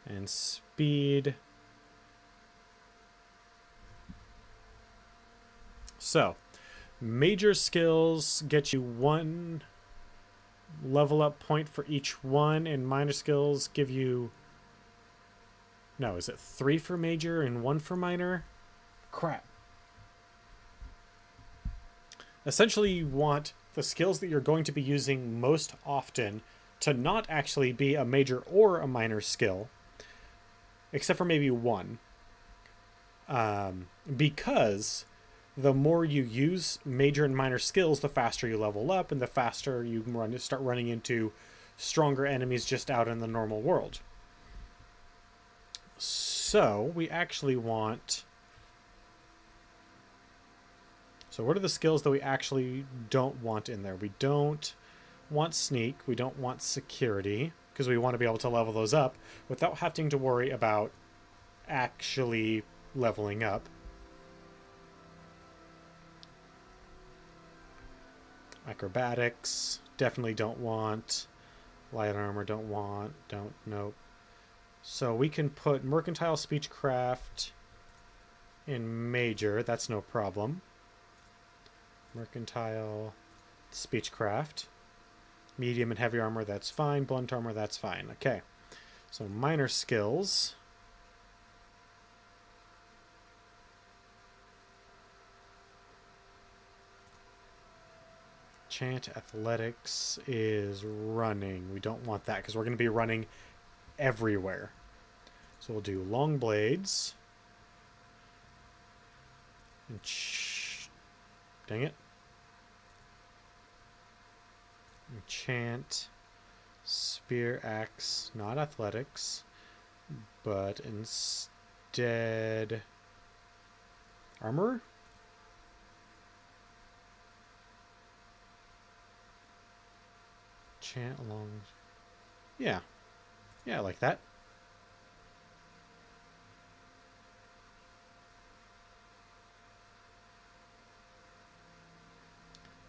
and speed. So, major skills get you 1 level up point for each one, and minor skills give you... No, is it 3 for major and 1 for minor? Crap. Essentially, you want the skills that you're going to be using most often to not actually be a major or a minor skill, except for maybe 1. Because the more you use major and minor skills, the faster you level up, and the faster you start running into stronger enemies just out in the normal world. So, we actually want... So what are the skills that we actually don't want in there? We don't want sneak. We don't want security, because we want to be able to level those up without having to worry about actually leveling up. Acrobatics, definitely don't want. Light armor, don't want. Nope. So we can put mercantile speechcraft in major. That's no problem. Mercantile speechcraft. Medium and heavy armor, that's fine. Blunt armor, that's fine. Okay. So minor skills. Chant athletics is running. We don't want that because we're going to be running everywhere. So we'll do long blades. And dang it. Enchant. Spear axe. Not athletics. But instead... armor? Chant along... Yeah. Yeah, I like that.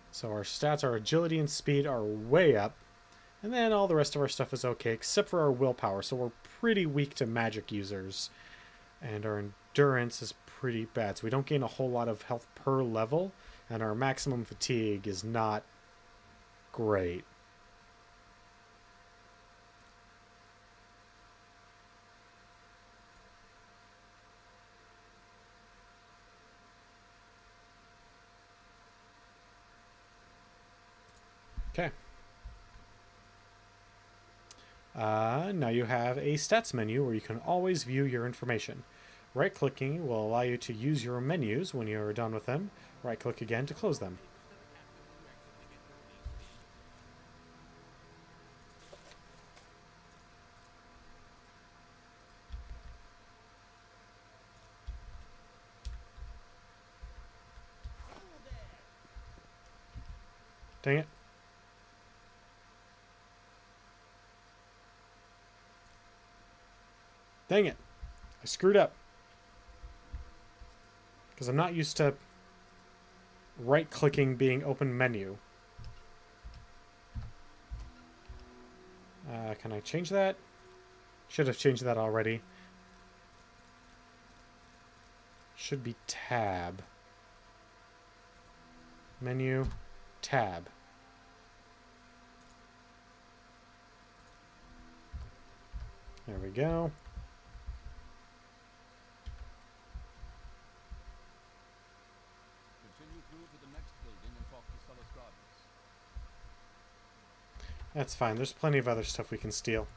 So our stats, our agility and speed are way up. And then all the rest of our stuff is okay, except for our willpower. So we're pretty weak to magic users. And our endurance is pretty bad. So we don't gain a whole lot of health per level. And our maximum fatigue is not great. Okay. Now you have a stats menu where you can always view your information. Right-clicking will allow you to use your menus when you are done with them. Right-click again to close them. Dang it. Dang it. I screwed up. Because I'm not used to right-clicking being open menu. Can I change that? Should have changed that already. Should be tab. Menu, tab. There we go. Continue through to the next building and talk to Celos Gardens. That's fine. There's plenty of other stuff we can steal.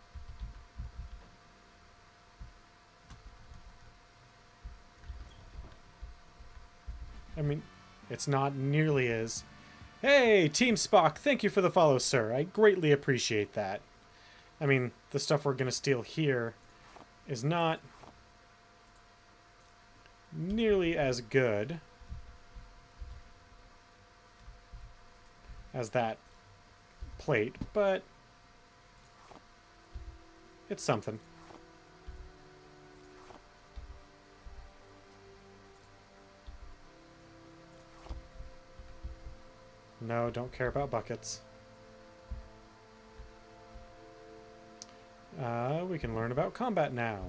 I mean, it's not nearly as... Hey, Team Spock, thank you for the follow, sir. I greatly appreciate that. I mean, the stuff we're going to steal here is not nearly as good as that plate, but it's something. No, don't care about buckets. We can learn about combat now.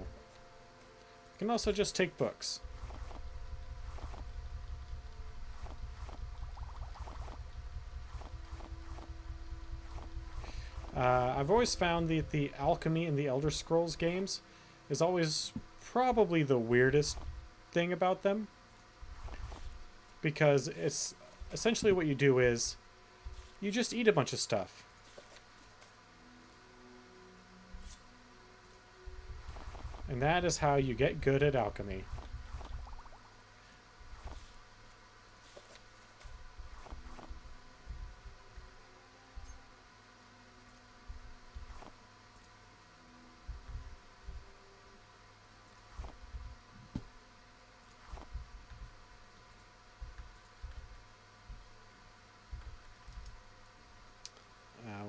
We can also just take books. I've always found that the alchemy in the Elder Scrolls games is always probably the weirdest thing about them. Because it's essentially what you do is you just eat a bunch of stuff. And that is how you get good at alchemy.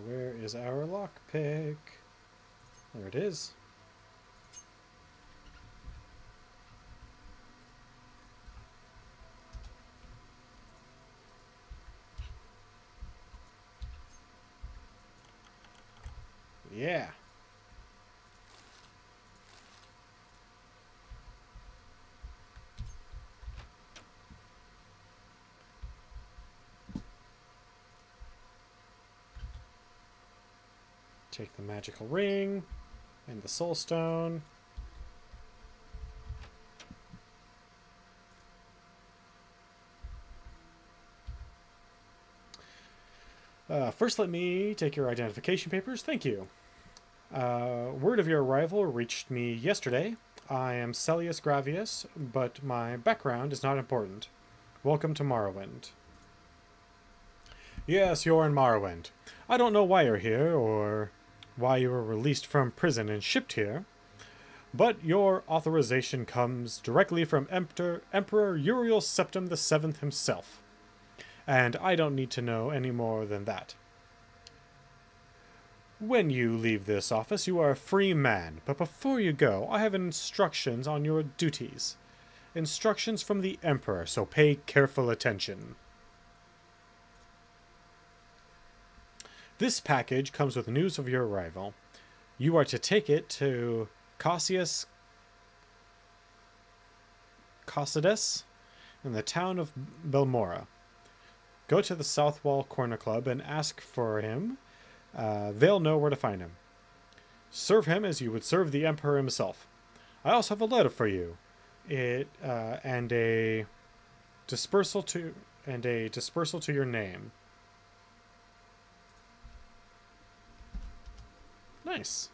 Where is our lockpick? There it is. Yeah. Take the magical ring and the soul stone. First, let me take your identification papers. Thank you. Word of your arrival reached me yesterday. I am Celius Gravius, but my background is not important. Welcome to Morrowind. Yes, you're in Morrowind. I don't know why you're here, or why you were released from prison and shipped here, but your authorization comes directly from Emperor Uriel Septim VII himself, and I don't need to know any more than that. When you leave this office, you are a free man, but before you go, I have instructions on your duties. Instructions from the Emperor, so pay careful attention. This package comes with news of your arrival. You are to take it to Cassius Causidas in the town of Belmora. Go to the South Wall Corner Club and ask for him. They'll know where to find him. Serve him as you would serve the Emperor himself. I also have a letter for you. And a dispersal to your name. Nice.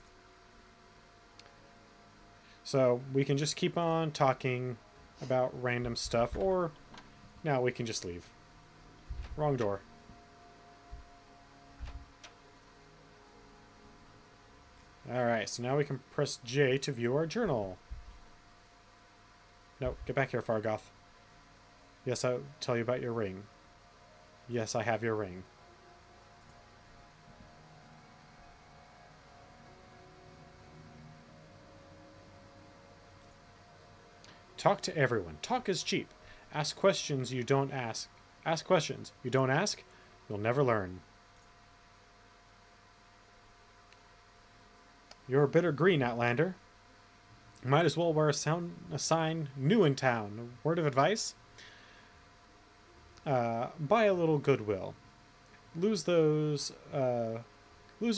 So we can just keep on talking about random stuff, or now we can just leave. Wrong door. Alright, so now we can press J to view our journal. No, get back here, Fargoth. Yes, I'll tell you about your ring. Yes, I have your ring. Talk to everyone. Talk is cheap. Ask questions you don't ask. Ask questions you don't ask, you'll never learn. You're a bitter green, Outlander. Might as well wear a sign new in town. A word of advice? Buy a little goodwill. Lose a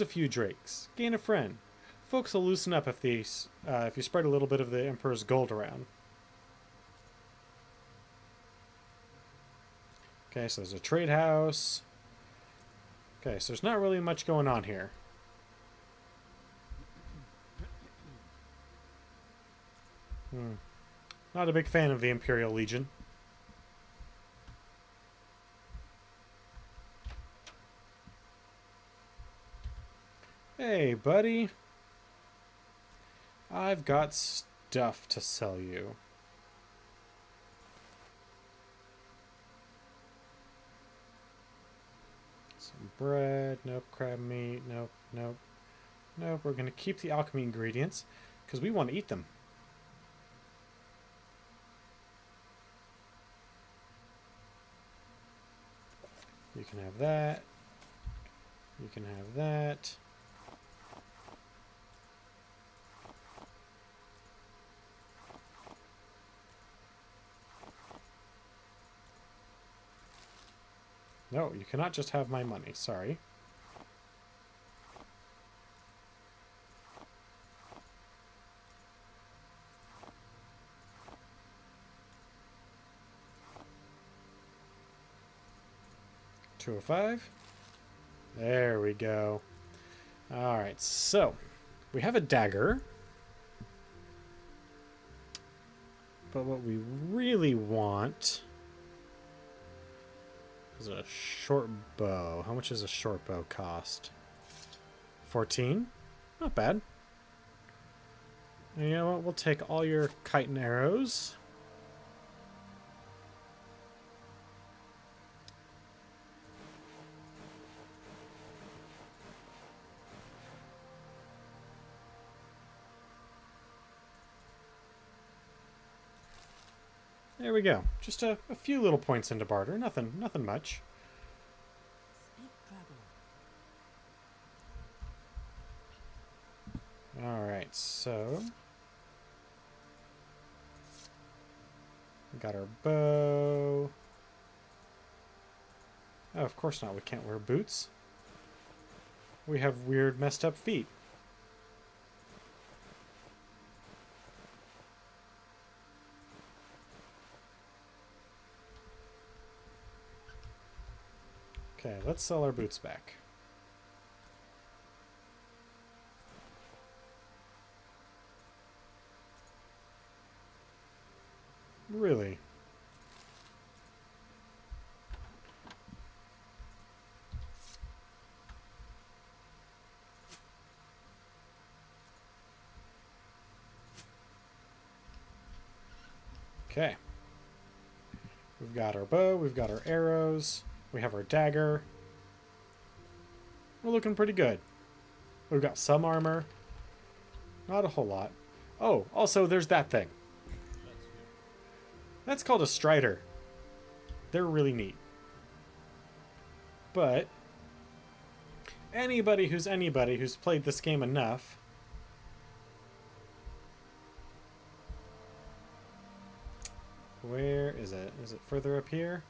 few drakes. Gain a friend. Folks will loosen up if you spread a little bit of the Emperor's gold around. Okay, so there's a trade house. Okay, so there's not really much going on here. Not a big fan of the Imperial Legion. Hey, buddy. I've got stuff to sell you. Some bread. Nope. Crab meat. Nope. Nope. Nope. We're going to keep the alchemy ingredients because we want to eat them. You can have that. You can have that. No, you cannot just have my money. Sorry. $205. There we go. Alright, so we have a dagger. But what we really want is a short bow. How much does a short bow cost? 14? Not bad. And you know what? We'll take all your chitin arrows. There we go. Just a few little points into barter. Nothing much. Speak, traveler. Alright, so we got our bow. Oh, of course not. We can't wear boots. We have weird, messed up feet. Okay, let's sell our boots back. Really? Okay. We've got our bow, we've got our arrows, we have our dagger. We're looking pretty good. We've got some armor. Not a whole lot. Oh, also there's that thing. That's called a strider. They're really neat. But anybody who's played this game enough Where is it? Is it further up here?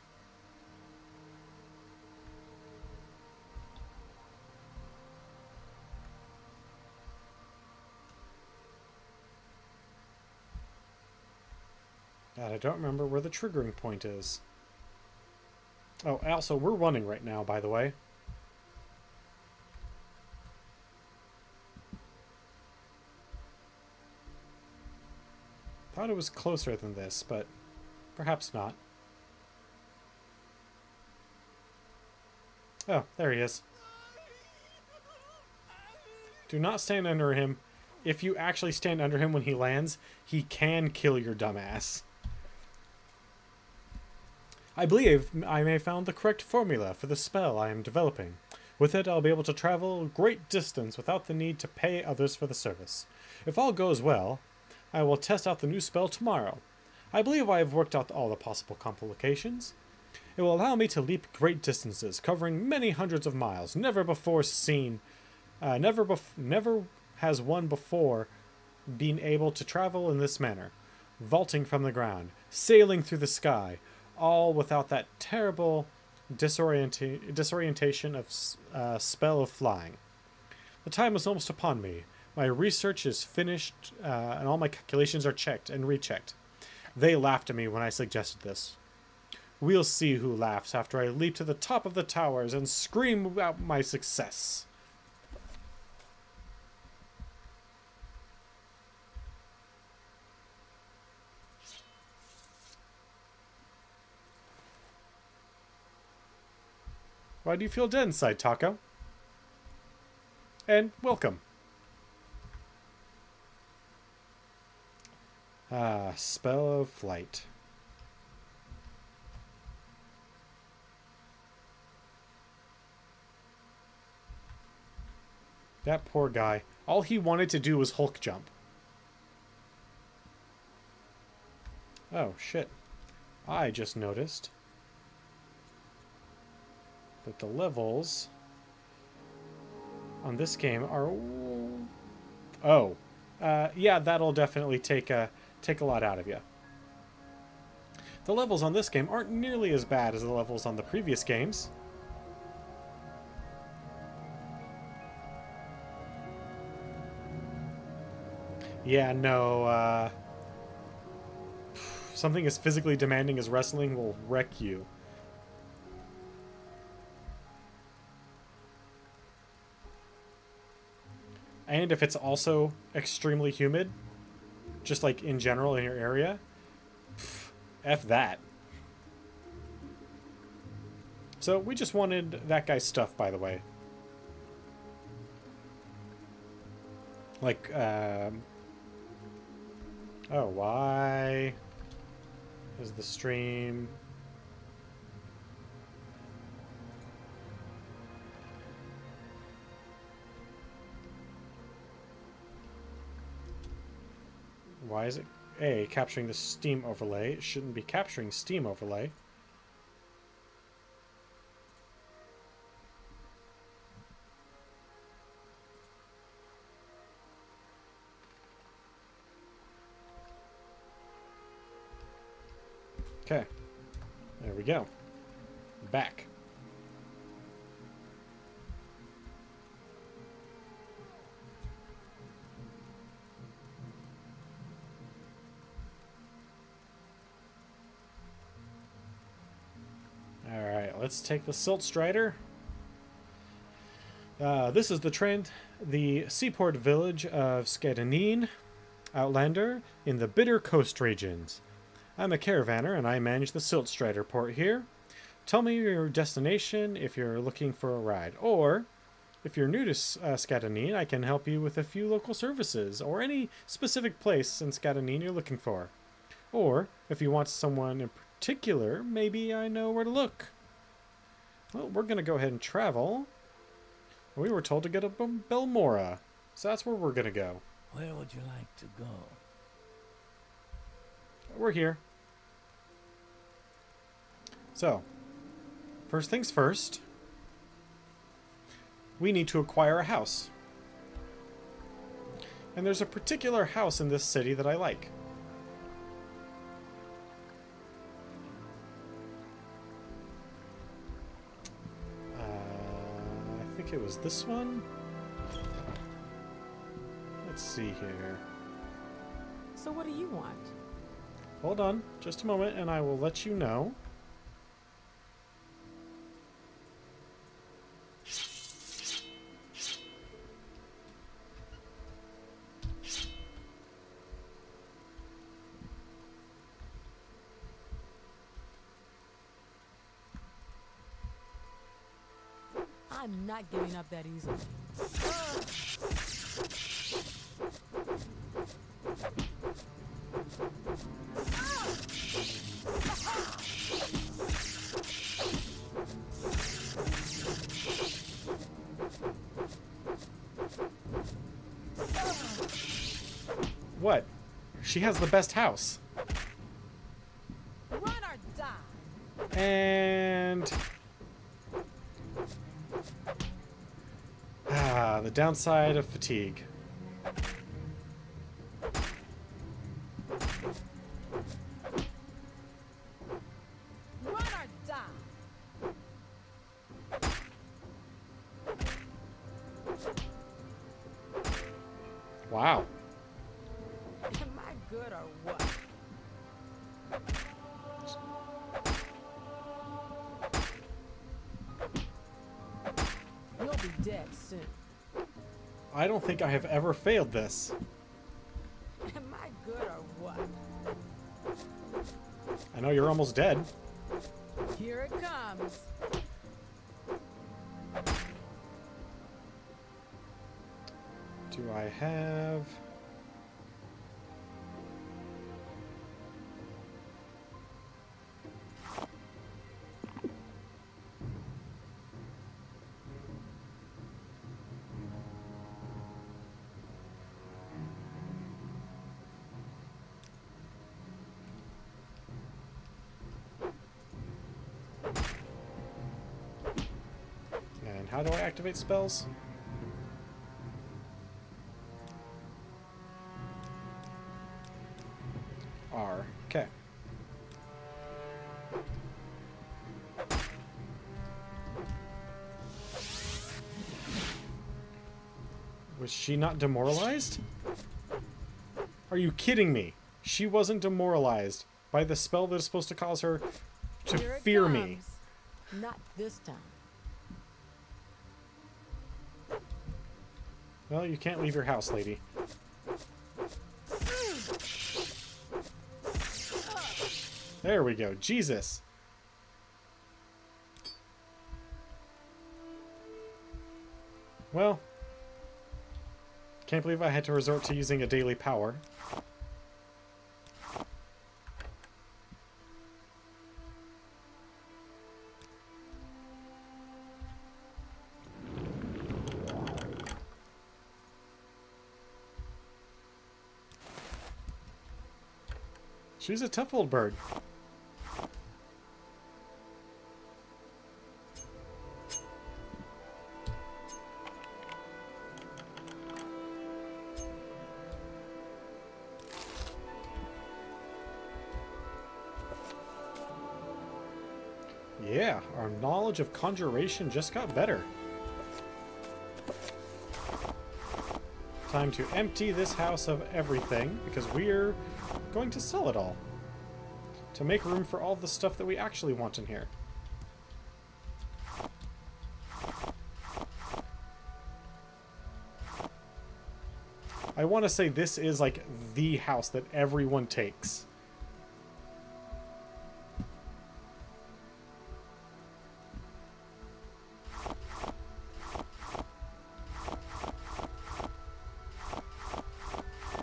God, I don't remember where the triggering point is. Oh, also, we're running right now, by the way. Thought it was closer than this, but perhaps not. Oh, there he is. Do not stand under him. If you actually stand under him when he lands, he can kill your dumbass. I believe I may have found the correct formula for the spell I am developing. With it, I'll be able to travel a great distance without the need to pay others for the service. If all goes well, I will test out the new spell tomorrow. I believe I have worked out all the possible complications. It will allow me to leap great distances, covering many hundreds of miles, never before seen. Never has one before been able to travel in this manner, vaulting from the ground, sailing through the sky, all without that terrible disorientation of spell of flying. The time is almost upon me. My research is finished, and all my calculations are checked and rechecked. They laughed at me when I suggested this. We'll see who laughs after I leap to the top of the towers and scream about my success. Why do you feel dead inside, Taco? And welcome. Spell of flight. That poor guy. All he wanted to do was Hulk jump. Oh, shit. I just noticed that the levels on this game are... Oh. Yeah, that'll definitely take a lot out of you. The levels on this game aren't nearly as bad as the levels on the previous games. Yeah, no, something as physically demanding as wrestling will wreck you. And if it's also extremely humid, just like in general in your area, F that. So we just wanted that guy's stuff, by the way. Like, oh, why is the stream... Why is it, A, capturing the Steam overlay? It shouldn't be capturing Steam overlay. Okay. There we go. Back. Alright, let's take the Silt Strider. This is the seaport village of Skedanine, Outlander, in the Bitter Coast regions. I'm a caravaner and I manage the Silt Strider port here. Tell me your destination if you're looking for a ride, or if you're new to Skedanine, I can help you with a few local services or any specific place in Skedanine you're looking for. Or if you want someone in particular, maybe I know where to look. Well, we're going to go ahead and travel. We were told to go to Belmora, so that's where we're going to go. Where would you like to go? We're here. So, first things first, we need to acquire a house. And there's a particular house in this city that I like. I think it was this one. Let's see here. So what do you want? Hold on just a moment and I will let you know. I'm not giving up that easily. What? She has the best house. And... the downside of fatigue. Run or die. Wow. Am I good or what? You'll be dead soon. I don't think I have ever failed this. Am I good or what? I know you're almost dead. Here it comes. Do I have... And how do I activate spells? R. Okay. Was she not demoralized? Are you kidding me? She wasn't demoralized by the spell that is supposed to cause her to Here it fear me. comes. Not this time. Well, you can't leave your house, lady. There we go. Jesus. Well, can't believe I had to resort to using a daily power. She's a tough old bird. Yeah, our knowledge of conjuration just got better. Time to empty this house of everything, because we're going to sell it all. To make room for all the stuff that we actually want in here. I want to say this is like the house that everyone takes.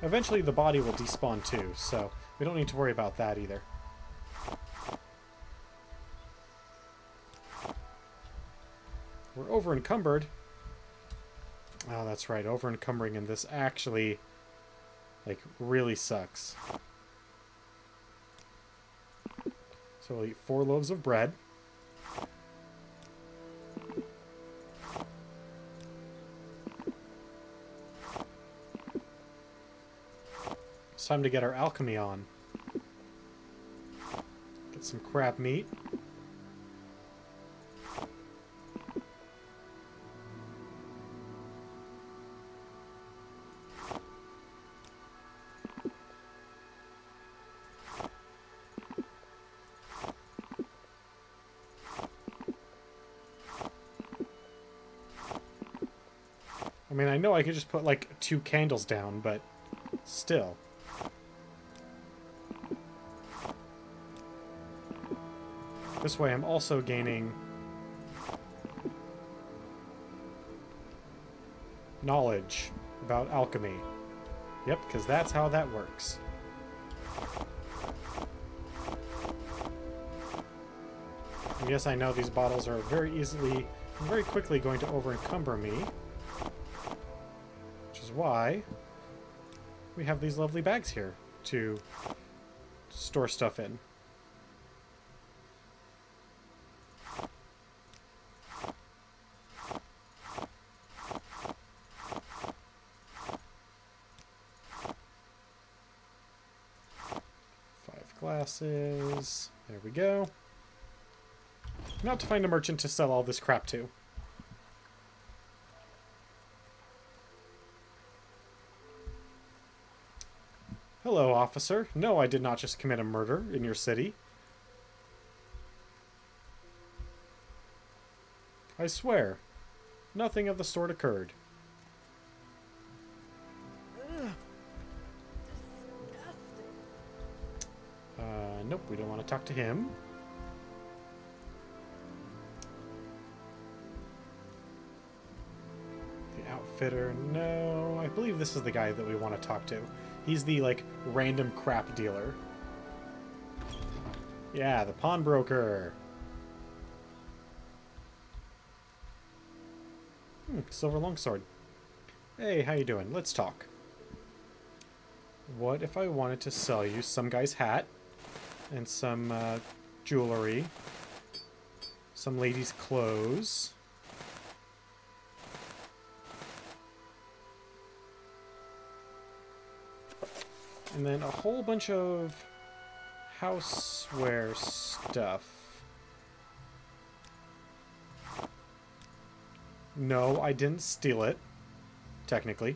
Eventually the body will despawn too, so we don't need to worry about that either. We're over encumbered. Oh, that's right, over encumbering in this actually, like, really sucks. So we'll eat 4 loaves of bread. It's time to get our alchemy on. Get some crab meat. I mean, I know I could just put like 2 candles down, but still. This way I'm also gaining knowledge about alchemy. Yep, because that's how that works. And yes, I know these bottles are very easily and very quickly going to over-encumber me. Which is why we have these lovely bags here to store stuff in. Glasses. There we go. Now to find a merchant to sell all this crap to. Hello, officer. No, I did not just commit a murder in your city. I swear, nothing of the sort occurred. Nope, we don't want to talk to him. The outfitter, no. I believe this is the guy that we want to talk to. He's the, like, random crap dealer. Yeah, the pawnbroker. Silver longsword. Hey, how you doing? Let's talk. What if I wanted to sell you some guy's hat and some jewelry, some ladies' clothes, and then a whole bunch of houseware stuff? No, I didn't steal it, technically.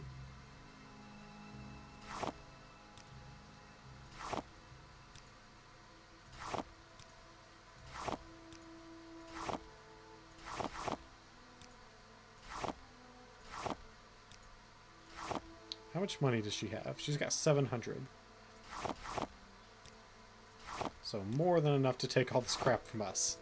How much money does she have? She's got 700. So more than enough to take all this crap from us.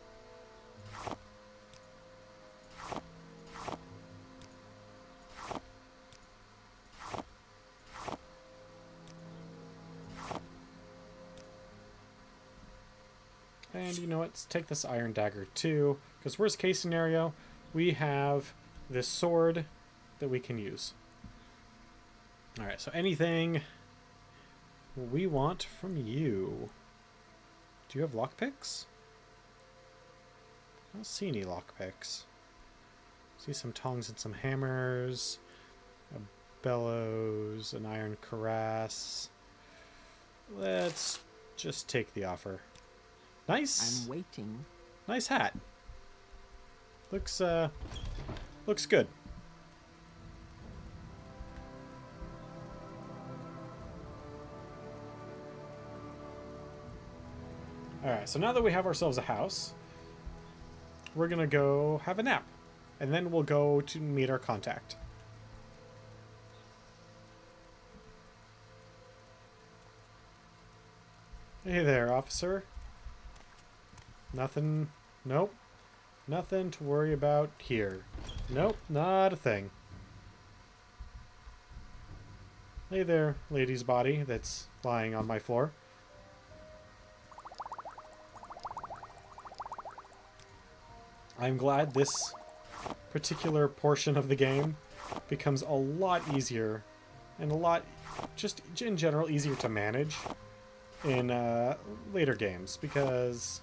And you know what? Let's take this iron dagger too, because worst case scenario, we have this sword that we can use. Alright, so anything we want from you. Do you have lockpicks? I don't see any lockpicks. See some tongs and some hammers, a bellows, an iron cuirass. Let's just take the offer. Nice. I'm waiting. Nice hat. Looks good. Alright, so now that we have ourselves a house, we're gonna go have a nap. And then we'll go to meet our contact. Hey there, officer. Nothing. Nope. Nothing to worry about here. Nope, not a thing. Hey there, lady's body that's lying on my floor. I'm glad this particular portion of the game becomes a lot easier and a lot, just in general, easier to manage in later games, because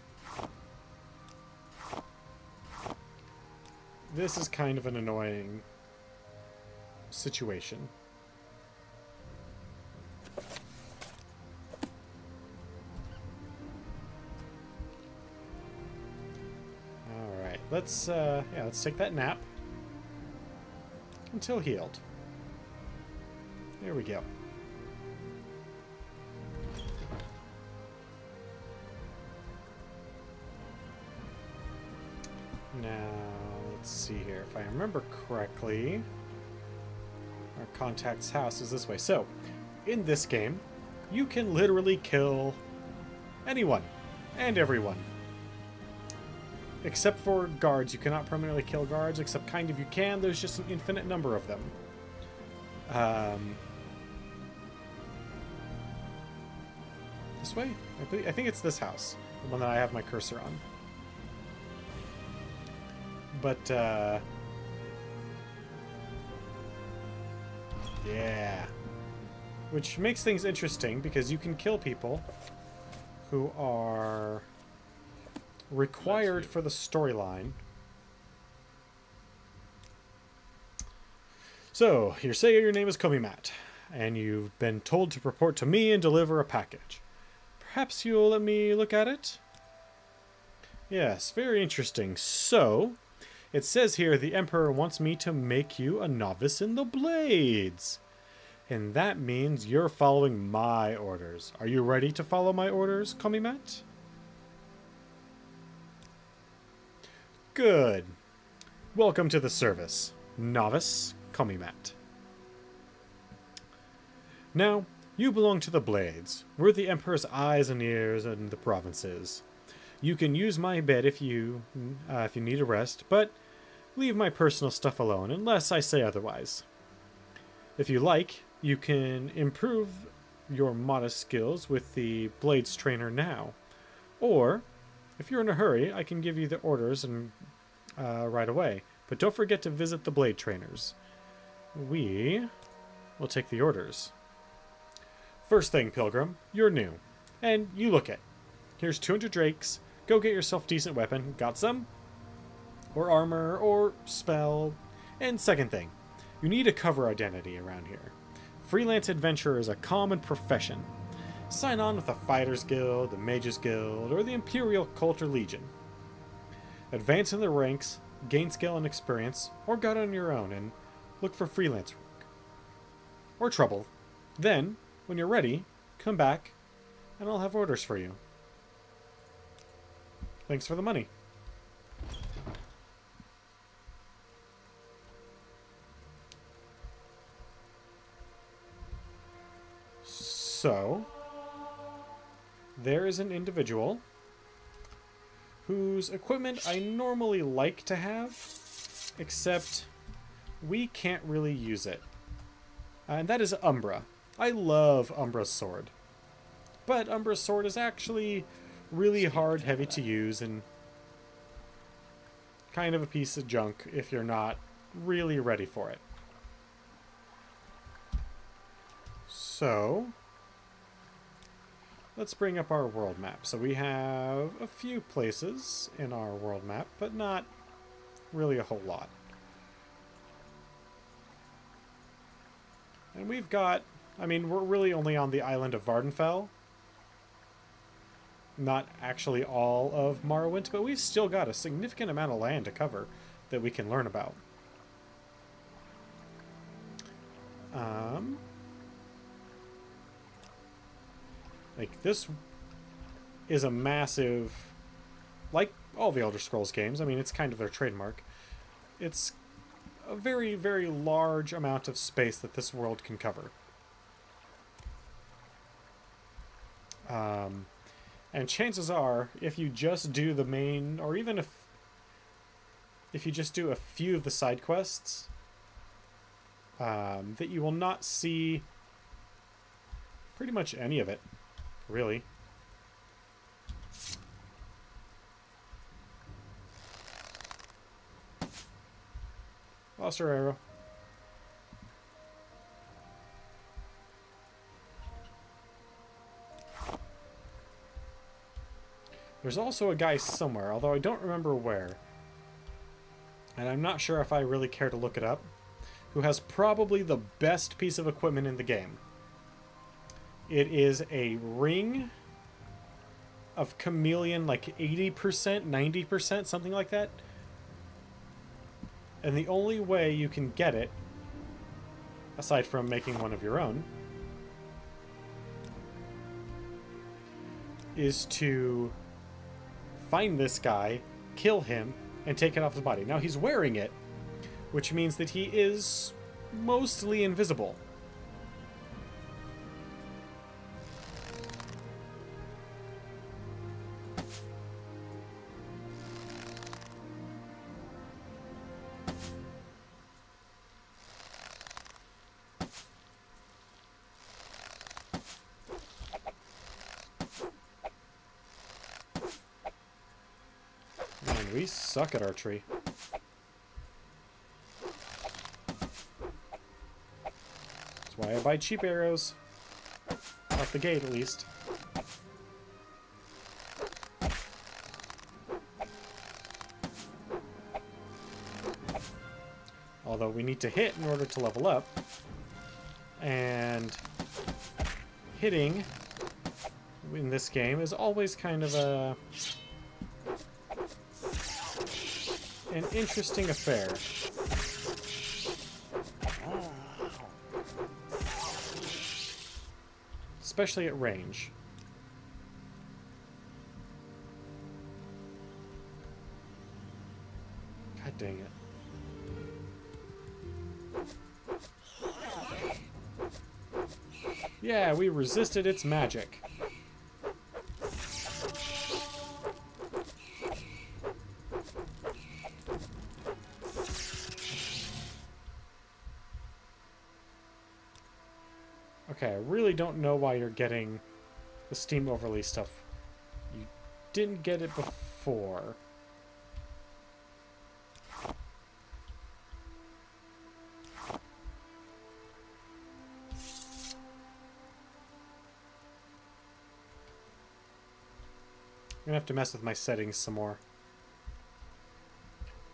this is kind of an annoying situation. Alright, let's take that nap until healed. There we go. Now, let's see here. If I remember correctly, our contact's house is this way. So, in this game, you can literally kill anyone and everyone. Except for guards. You cannot permanently kill guards, except kind of you can. There's just an infinite number of them. This way? I think it's this house. The one that I have my cursor on. But, yeah. Which makes things interesting, because you can kill people who are required for the storyline. So, you say your name is Komimat, and you've been told to report to me and deliver a package. Perhaps you'll let me look at it? Yes, very interesting. So, it says here the Emperor wants me to make you a novice in the blades. And that means you're following my orders. Are you ready to follow my orders, Komimat? Good. Welcome to the service, Novice Komimat. Now, you belong to the Blades. We're the Emperor's eyes and ears in the provinces. You can use my bed if you need a rest, but leave my personal stuff alone unless I say otherwise. If you like, you can improve your modest skills with the Blades trainer now. Or, if you're in a hurry, I can give you the orders and right away. But don't forget to visit the Blade trainers. We will take the orders. First thing, Pilgrim, you're new. And you look it. Here's 200 drakes. Go get yourself a decent weapon. Got some? Or armor, or spell. And second thing, you need a cover identity around here. Freelance adventurer is a common profession. Sign on with the Fighters Guild, the Mages Guild, or the Imperial Culture Legion. Advance in the ranks, gain skill and experience, or go out on your own and look for freelance work. Or trouble. Then, when you're ready, come back, and I'll have orders for you. Thanks for the money. So, there is an individual whose equipment I normally like to have, except we can't really use it. And that is Umbra. I love Umbra's sword. But Umbra's sword is actually really hard, heavy to use, and kind of a piece of junk if you're not really ready for it. So, let's bring up our world map. So we have a few places in our world map, but not really a whole lot. And we've got, I mean, we're really only on the island of Vardenfell. Not actually all of Morrowind, but we've still got a significant amount of land to cover that we can learn about. Like, this is a massive, like all the Elder Scrolls games, I mean, it's kind of their trademark. It's a very, very large amount of space that this world can cover. And chances are, if you just do the main, or even if you just do a few of the side quests, that you will not see pretty much any of it, really. Lost her arrow. There's also a guy somewhere, although I don't remember where. And I'm not sure if I really care to look it up, who has probably the best piece of equipment in the game. It is a ring of chameleon, like 80%, 90%, something like that. And the only way you can get it, aside from making one of your own, is to find this guy, kill him, and take it off his body. Now he's wearing it, which means that he is mostly invisible. We suck at archery. That's why I buy cheap arrows. Off the gate, at least. Although we need to hit in order to level up. And hitting in this game is always kind of an interesting affair. Especially at range. God dang it. Yeah, we resisted its magic. Okay, I really don't know why you're getting the Steam Overlay stuff. You didn't get it before. I'm gonna have to mess with my settings some more.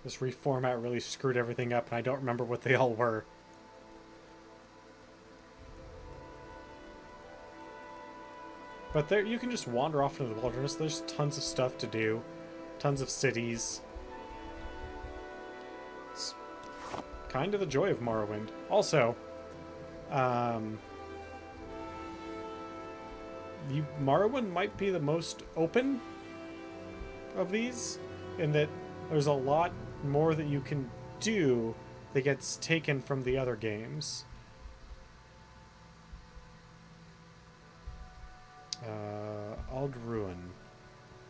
This reformat really screwed everything up, and I don't remember what they all were. But there, you can just wander off into the wilderness. There's tons of stuff to do. Tons of cities. It's kind of the joy of Morrowind. Also, Morrowind might be the most open of these, in that there's a lot more that you can do that gets taken from the other games. Ald Ruin,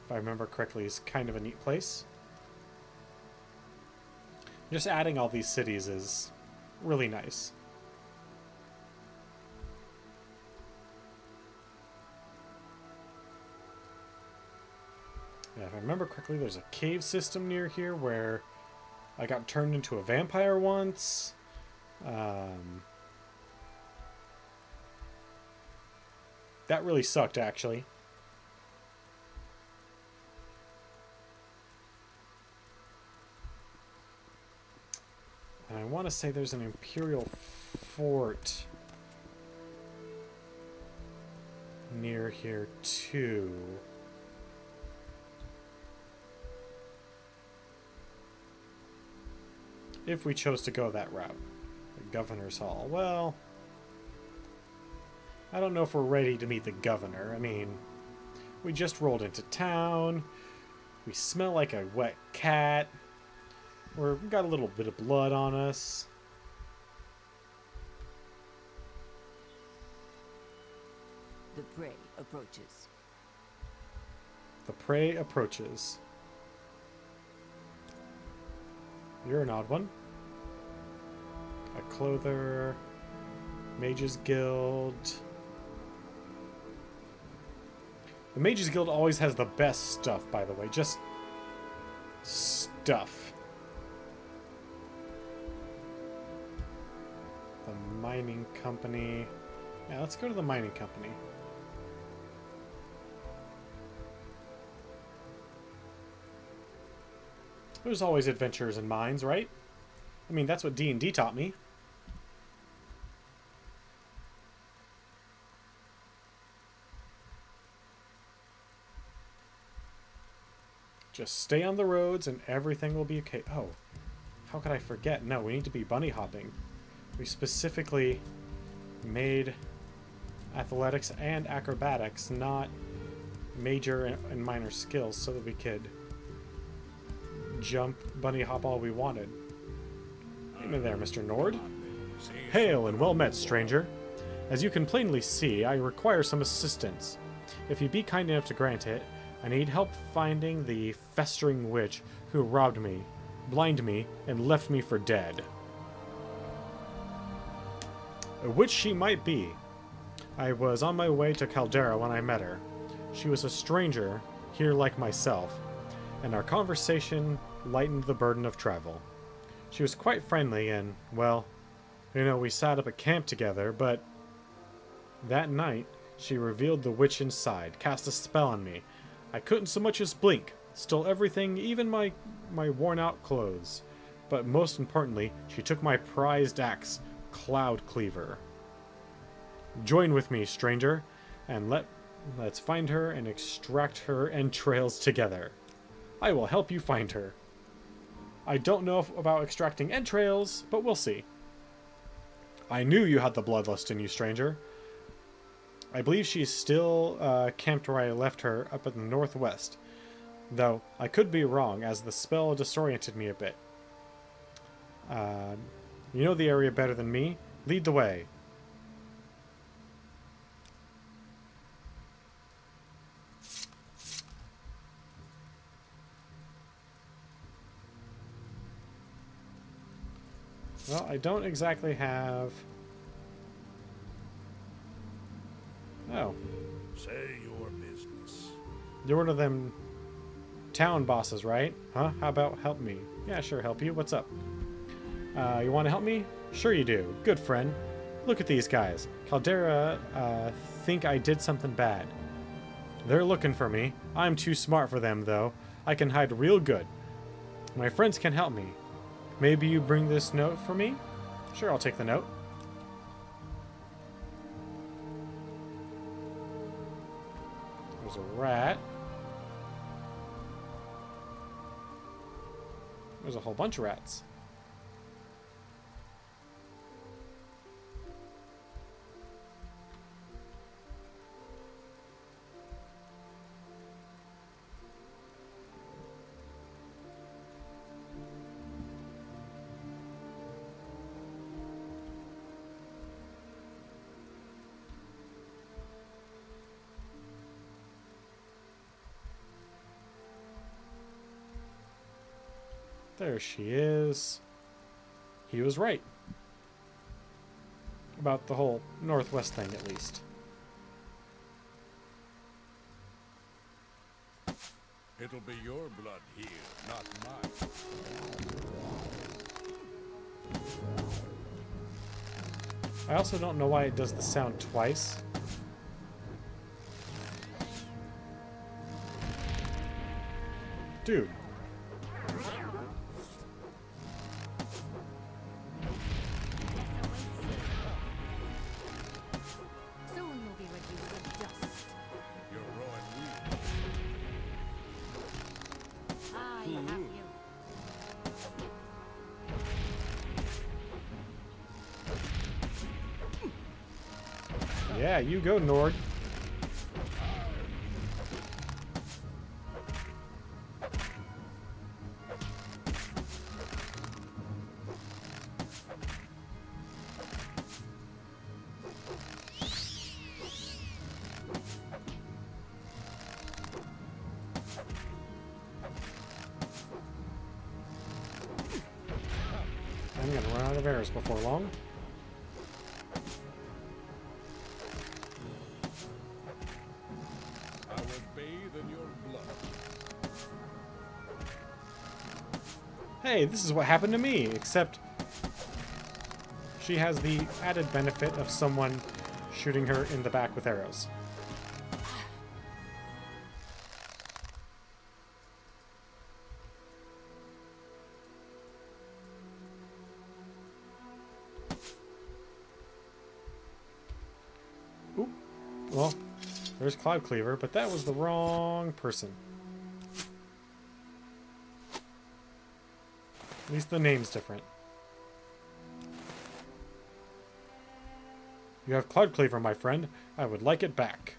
if I remember correctly, is kind of a neat place. Just adding all these cities is really nice. Yeah, if I remember correctly, there's a cave system near here where I got turned into a vampire once. That really sucked, actually. And I want to say there's an Imperial fort near here, too. If we chose to go that route. The Governor's Hall. Well, I don't know if we're ready to meet the Governor. I mean, we just rolled into town. We smell like a wet cat. We've got a little bit of blood on us. The prey approaches. The prey approaches. You're an odd one. A clother. Mages Guild. The Mages Guild always has the best stuff, by the way. Just stuff. The mining company. Yeah, let's go to the mining company. There's always adventures in mines, right? I mean, that's what D&D taught me. Just stay on the roads and everything will be okay. Oh, how could I forget? No, we need to be bunny hopping. We specifically made athletics and acrobatics, not major and minor skills, so that we could jump, bunny hop all we wanted. Hey there, Mr. Nord. Hail and well met, stranger. As you can plainly see, I require some assistance. If you be kind enough to grant it, I need help finding the festering witch who robbed me, blinded me, and left me for dead. A witch she might be. I was on my way to Caldera when I met her. She was a stranger, here like myself, and our conversation lightened the burden of travel. She was quite friendly and, well, you know, we sat up at camp together, but that night she revealed the witch inside, cast a spell on me. I couldn't so much as blink, stole everything, even my worn-out clothes. But most importantly, she took my prized axe, Cloud Cleaver. Join with me, stranger, and let Let's find her and extract her entrails together. I will help you find her. I don't know about extracting entrails, but we'll see. I knew you had the bloodlust in you, stranger. I believe she's still camped where I left her up in the northwest. Though, I could be wrong, as the spell disoriented me a bit. You know the area better than me. Lead the way. Well, I don't exactly have... Oh. Say your business. You're one of them town bosses, right? Huh? How about help me? Yeah, sure, help you. What's up? You want to help me? Sure you do. Good friend. Look at these guys. Caldera think I did something bad. They're looking for me. I'm too smart for them, though. I can hide real good. My friends can help me. Maybe you bring this note for me? Sure, I'll take the note. There's a rat. There's a whole bunch of rats. There she is. He was right. About the whole northwest thing, at least. It'll be your blood here, not mine. I also don't know why it does the sound twice. Dude. Soon you'll be reduced to dust. You're growing weak. I have you. Yeah, you go, Nord. I'm gonna run out of arrows before long. I will bathe in your blood. Hey, this is what happened to me, except she has the added benefit of someone shooting her in the back with arrows. Oop. Well, there's Cloud Cleaver, but that was the wrong person. At least the name's different. You have Cloud Cleaver, my friend. I would like it back.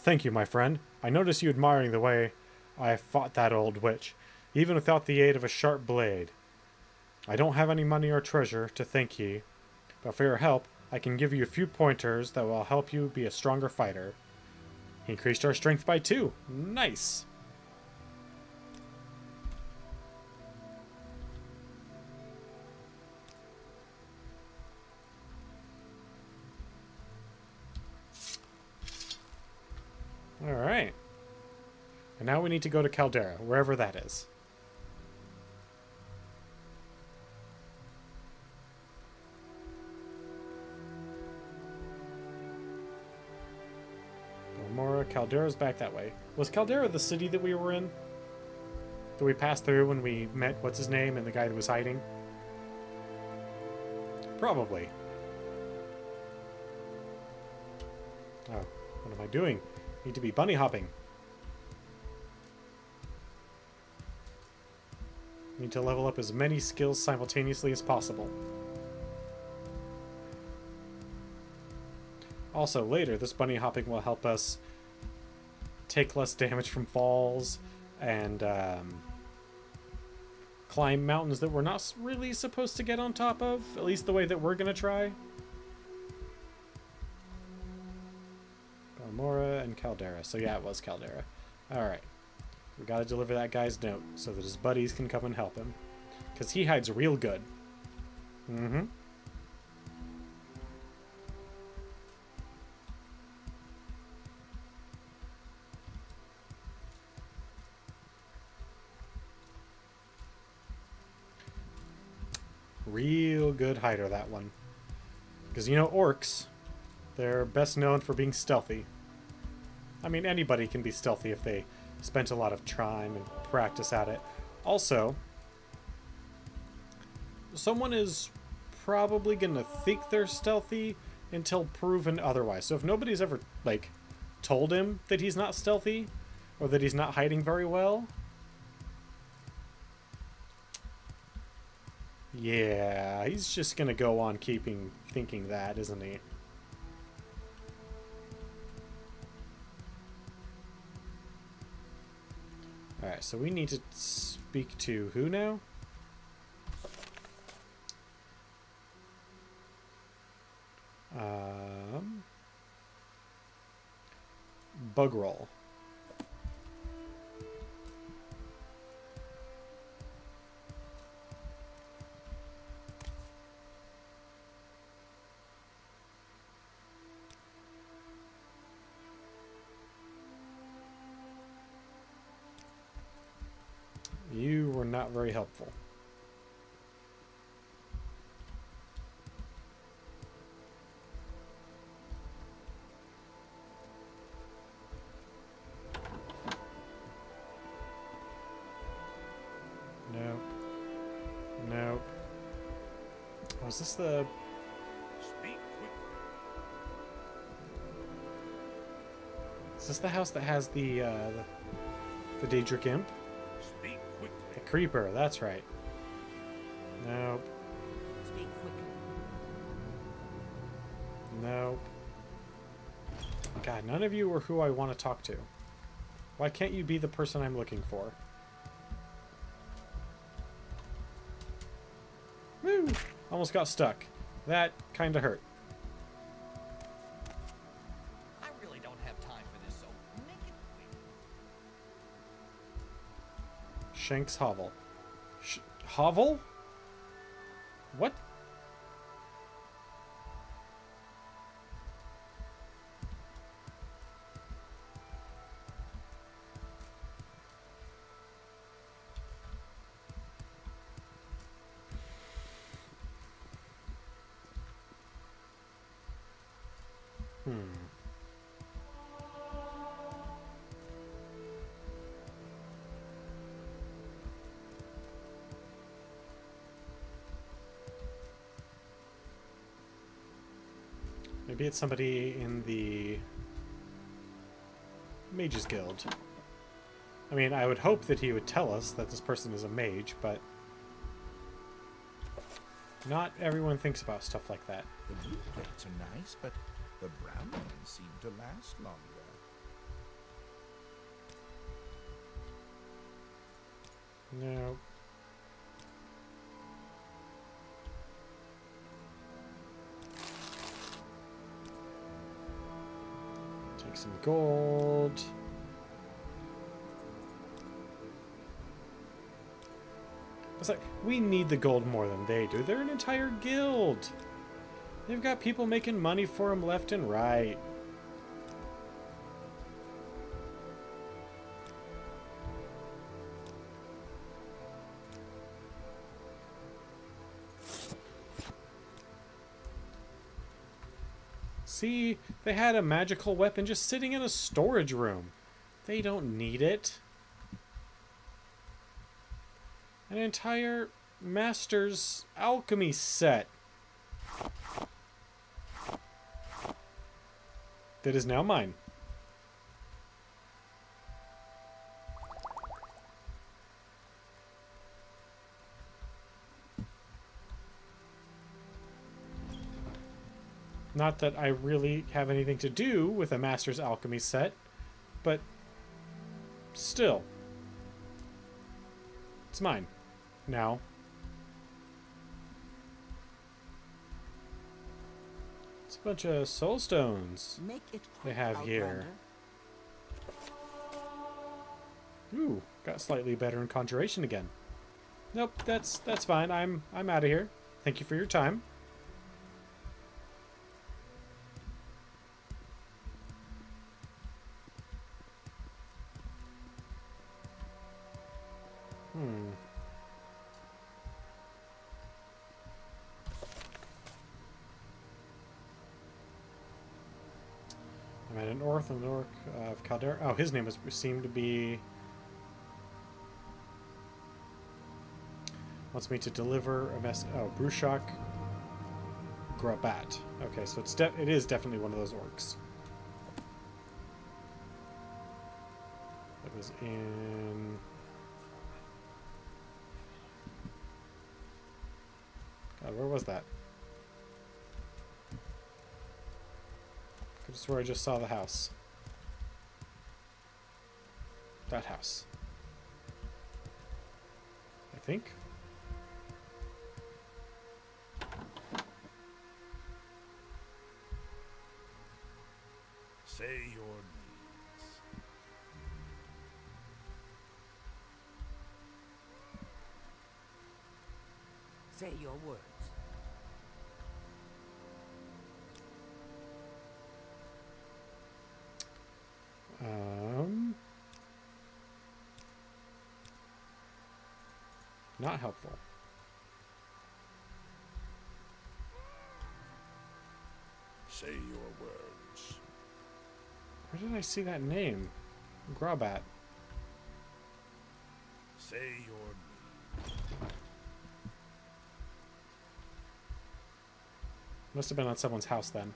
Thank you, my friend. I noticed you admiring the way I fought that old witch, even without the aid of a sharp blade. I don't have any money or treasure to thank ye, but for your help, I can give you a few pointers that will help you be a stronger fighter. He increased our strength by 2. Nice! Alright. And now we need to go to Caldera, wherever that is. Mora, Caldera's back that way. Was Caldera the city that we were in? That we passed through when we met what's his name and the guy that was hiding? Probably. Oh, what am I doing? Need to be bunny hopping. Need to level up as many skills simultaneously as possible. Also, later, this bunny hopping will help us take less damage from falls and climb mountains that we're not really supposed to get on top of, at least the way that we're going to try. Balmora and Caldera. So yeah, it was Caldera. Alright. We gotta deliver that guy's note so that his buddies can come and help him. Because he hides real good. Mm-hmm. Real good hider, that one. Because, you know, orcs, they're best known for being stealthy. I mean, anybody can be stealthy if they spent a lot of time and practice at it. Also, someone is probably going to think they're stealthy until proven otherwise. So if nobody's ever, like, told him that he's not stealthy or that he's not hiding very well, yeah, he's just going to go on thinking that, isn't he? Alright, so we need to speak to who now? Bugroll. You were not very helpful. Nope. Nope. Oh, is this the... Speak quick. Is this the house that has the Daedric Imp? Speak quickly. The Creeper, that's right. Nope. Speak quickly. Nope. God, none of you are who I want to talk to. Why can't you be the person I'm looking for? Woo! Almost got stuck. That kind of hurt. I really don't have time for this, so make it quick. Shanks Hovel. Hovel? What? Maybe it's somebody in the Mages Guild. I mean, I would hope that he would tell us that this person is a mage, but not everyone thinks about stuff like that. The blue plates are nice, but the brown ones seem to last longer. No. Take some gold. It's like, we need the gold more than they do. They're an entire guild. They've got people making money for them left and right. See, they had a magical weapon just sitting in a storage room. They don't need it. An entire Master's Alchemy set. That is now mine. Not that I really have anything to do with a Master's Alchemy set, but still. It's mine. Now. It's a bunch of soul stones Make it they quick, have here. Ooh, got slightly better in conjuration again. Nope, that's fine. I'm out of here. Thank you for your time. I'm at an orc of Caldera. Oh, his name seemed to be... Wants me to deliver a mess. Oh, Brushak Grabat. Okay, so it is definitely one of those orcs. That was in... God, where was that? I swear I just saw the house. That house. I think. Say your needs. Say your words. Not helpful. Say your words. Where did I see that name? Grabat. Say your needs. Must have been on someone's house then.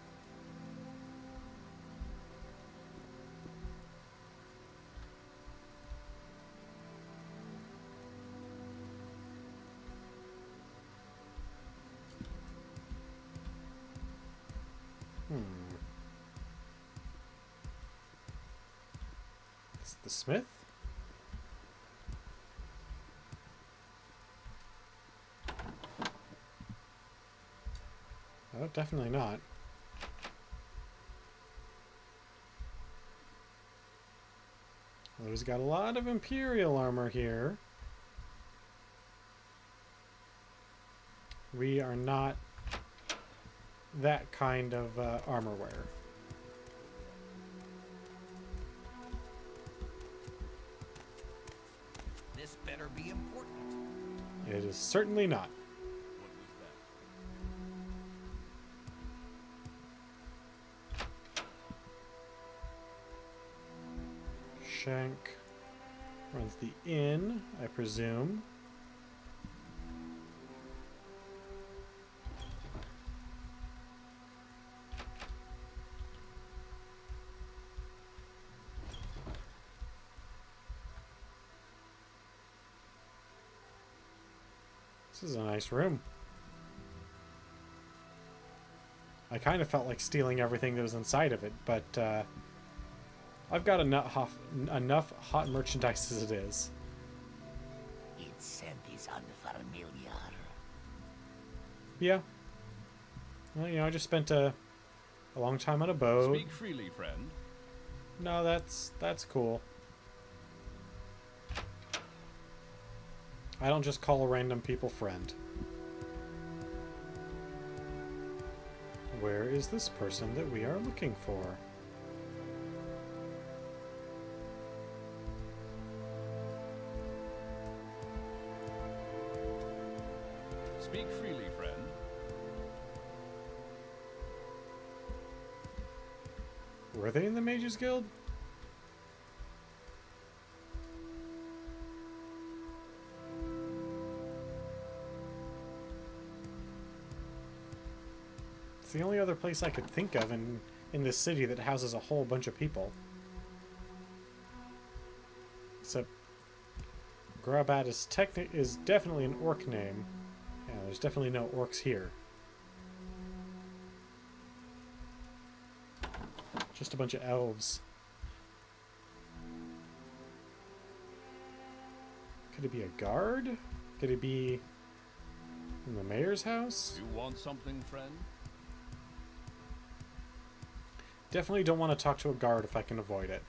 Is it the smith? Oh, definitely not. Well, he's got a lot of Imperial armor here. We are not that kind of armor wearer. This better be important. It is certainly not. What was that? Shank runs the inn, I presume. This is a nice room. I kind of felt like stealing everything that was inside of it, but I've got enough hot merchandise as it is. Its scent is unfamiliar. Yeah. Well, you know, I just spent a long time on a boat. Speak freely, friend. No, that's cool. I don't just call random people friend. Where is this person that we are looking for? Speak freely, friend. Were they in the Mages Guild? It's the only other place I could think of in this city that houses a whole bunch of people. Except Grabat is definitely an orc name. Yeah, there's definitely no orcs here. Just a bunch of elves. Could it be a guard? Could it be in the mayor's house? You want something, friend? Definitely don't want to talk to a guard if I can avoid it.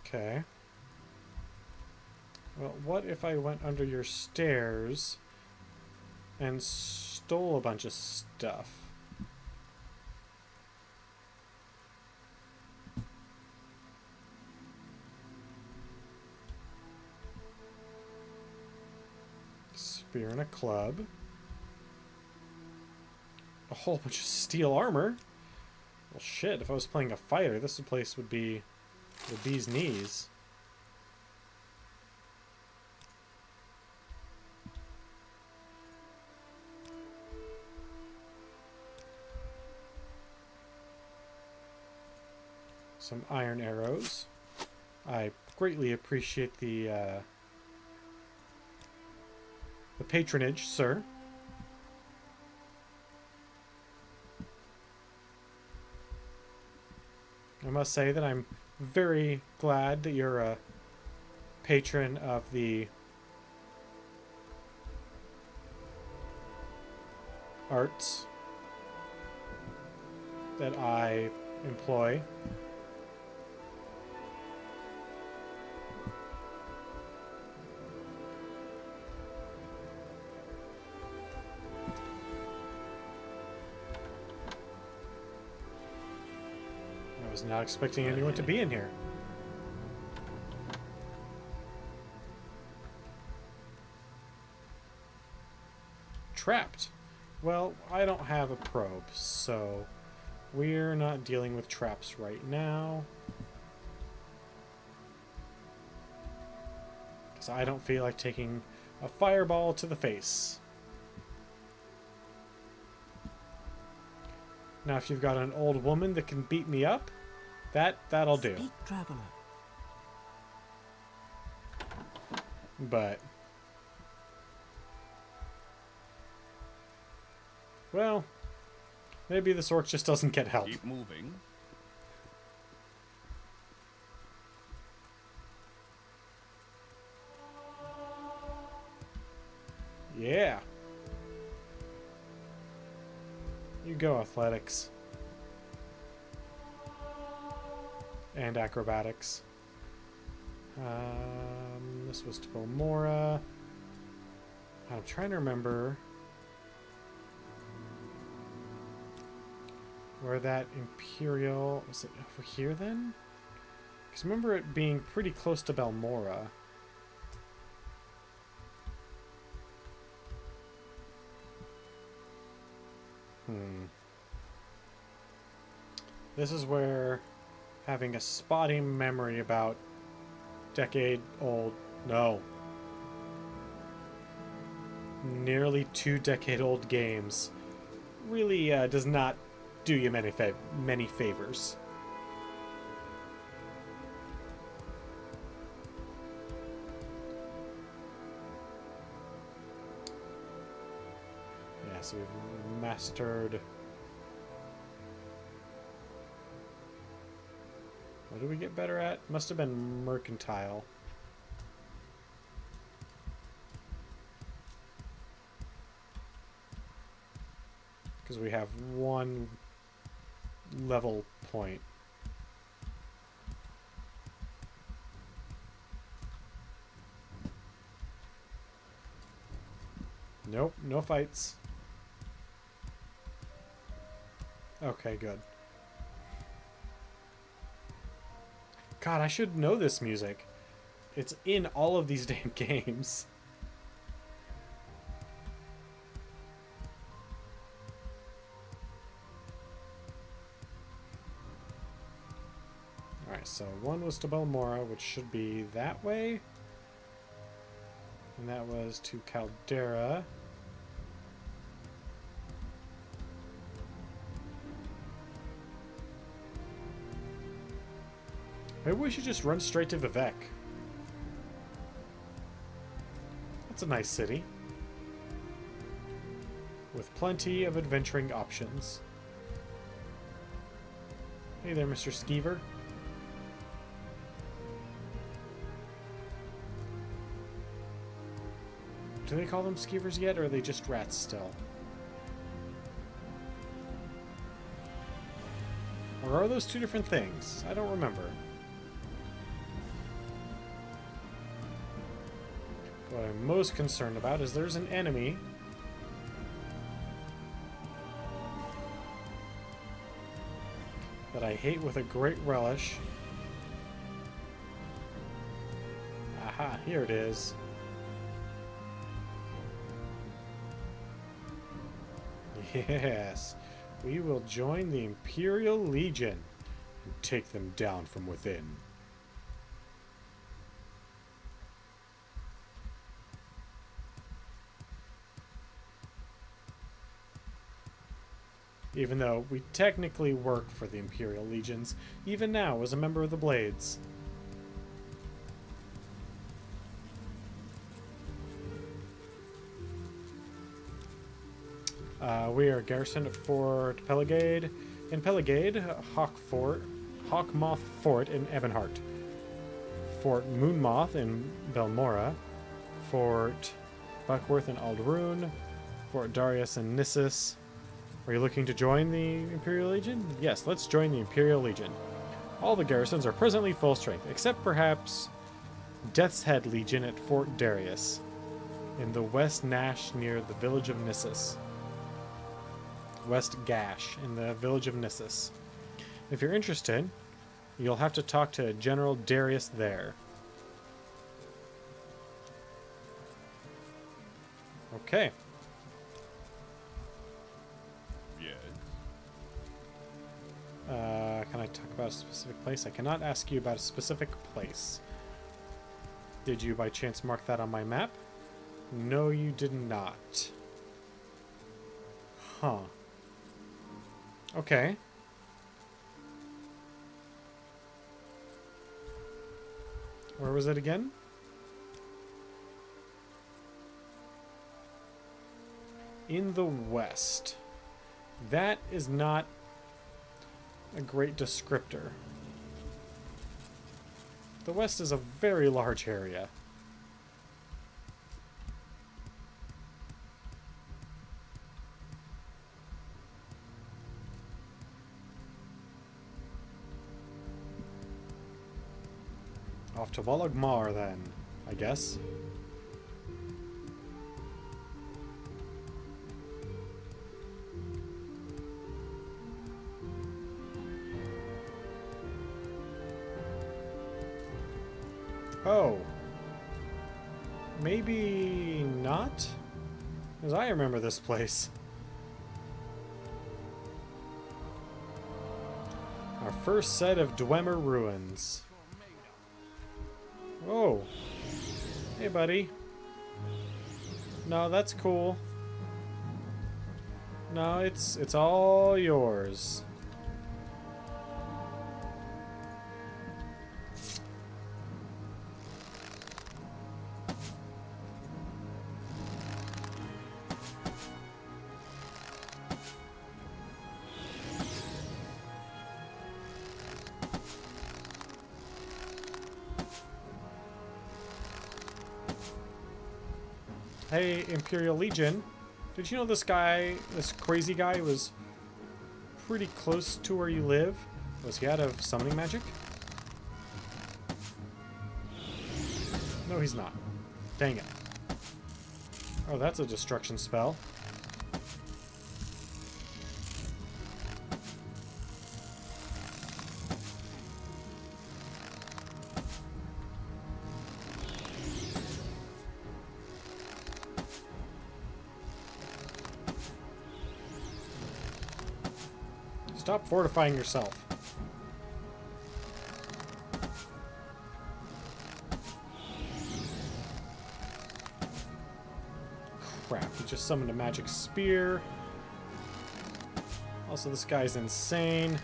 Okay. Well, what if I went under your stairs and stole a bunch of stuff? Spear and a club. A whole bunch of steel armor. Well, shit, if I was playing a fighter, this place would be the bee's knees. Some iron arrows. I greatly appreciate the patronage, sir. I must say that I'm very glad that you're a patron of the arts that I employ. I was not expecting anyone to be in here. Trapped. Well, I don't have a probe, so we're not dealing with traps right now. Because I don't feel like taking a fireball to the face. Now, if you've got an old woman that can beat me up, that'll do. Speak, traveler. But well, maybe this orc just doesn't get help. Keep moving. Yeah. You go, athletics. And acrobatics. This was to Bomora. I'm trying to remember where that Imperial... Was it over here then? Because remember it being pretty close to Balmora. This is where having a spotty memory about nearly 2-decade-old games really does not do you many favors. Yeah, so we've mastered... What did we get better at? Must have been mercantile. Because we have one level point. Nope, no fights. Okay, good. God, I should know this music. It's in all of these damn games. Alright, so one was to Balmora, which should be that way. And that was to Caldera. Maybe we should just run straight to Vivek. That's a nice city. With plenty of adventuring options. Hey there, Mr. Skeever. Do they call them skeevers yet, or are they just rats still? Or are those two different things? I don't remember. What I'm most concerned about is there's an enemy that I hate with a great relish. Aha, here it is. Yes, we will join the Imperial Legion and take them down from within. Even though we technically work for the Imperial Legions, even now as a member of the Blades. We are garrisoned at Fort Pelagade. In Pelagade, Hawkmoth Fort in Ebonheart. Fort Moonmoth in Belmora. Fort Buckworth in Alderoon. Fort Darius in Nissus. Are you looking to join the Imperial Legion? Yes, let's join the Imperial Legion. All the garrisons are presently full strength, except perhaps Death's Head Legion at Fort Darius, in the West Nash near the village of Nissus. West Gash, in the village of Nissus. If you're interested, you'll have to talk to General Darius there. Okay. Can I talk about a specific place? I cannot ask you about a specific place. Did you by chance mark that on my map? No, you did not. Huh. Okay. Where was it again? In the west. That is not a great descriptor. The west is a very large area. Off to Vologmar then, I guess. Oh. Maybe not? Because I remember this place. Our first set of Dwemer ruins. Oh. Hey, buddy. No, that's cool. No, it's all yours. Hey, Imperial Legion. Did you know this guy, this crazy guy, was pretty close to where you live? Was he out of summoning magic? No, he's not. Dang it. Oh, that's a destruction spell. Stop fortifying yourself. Crap, he just summoned a magic spear. Also, this guy's insane.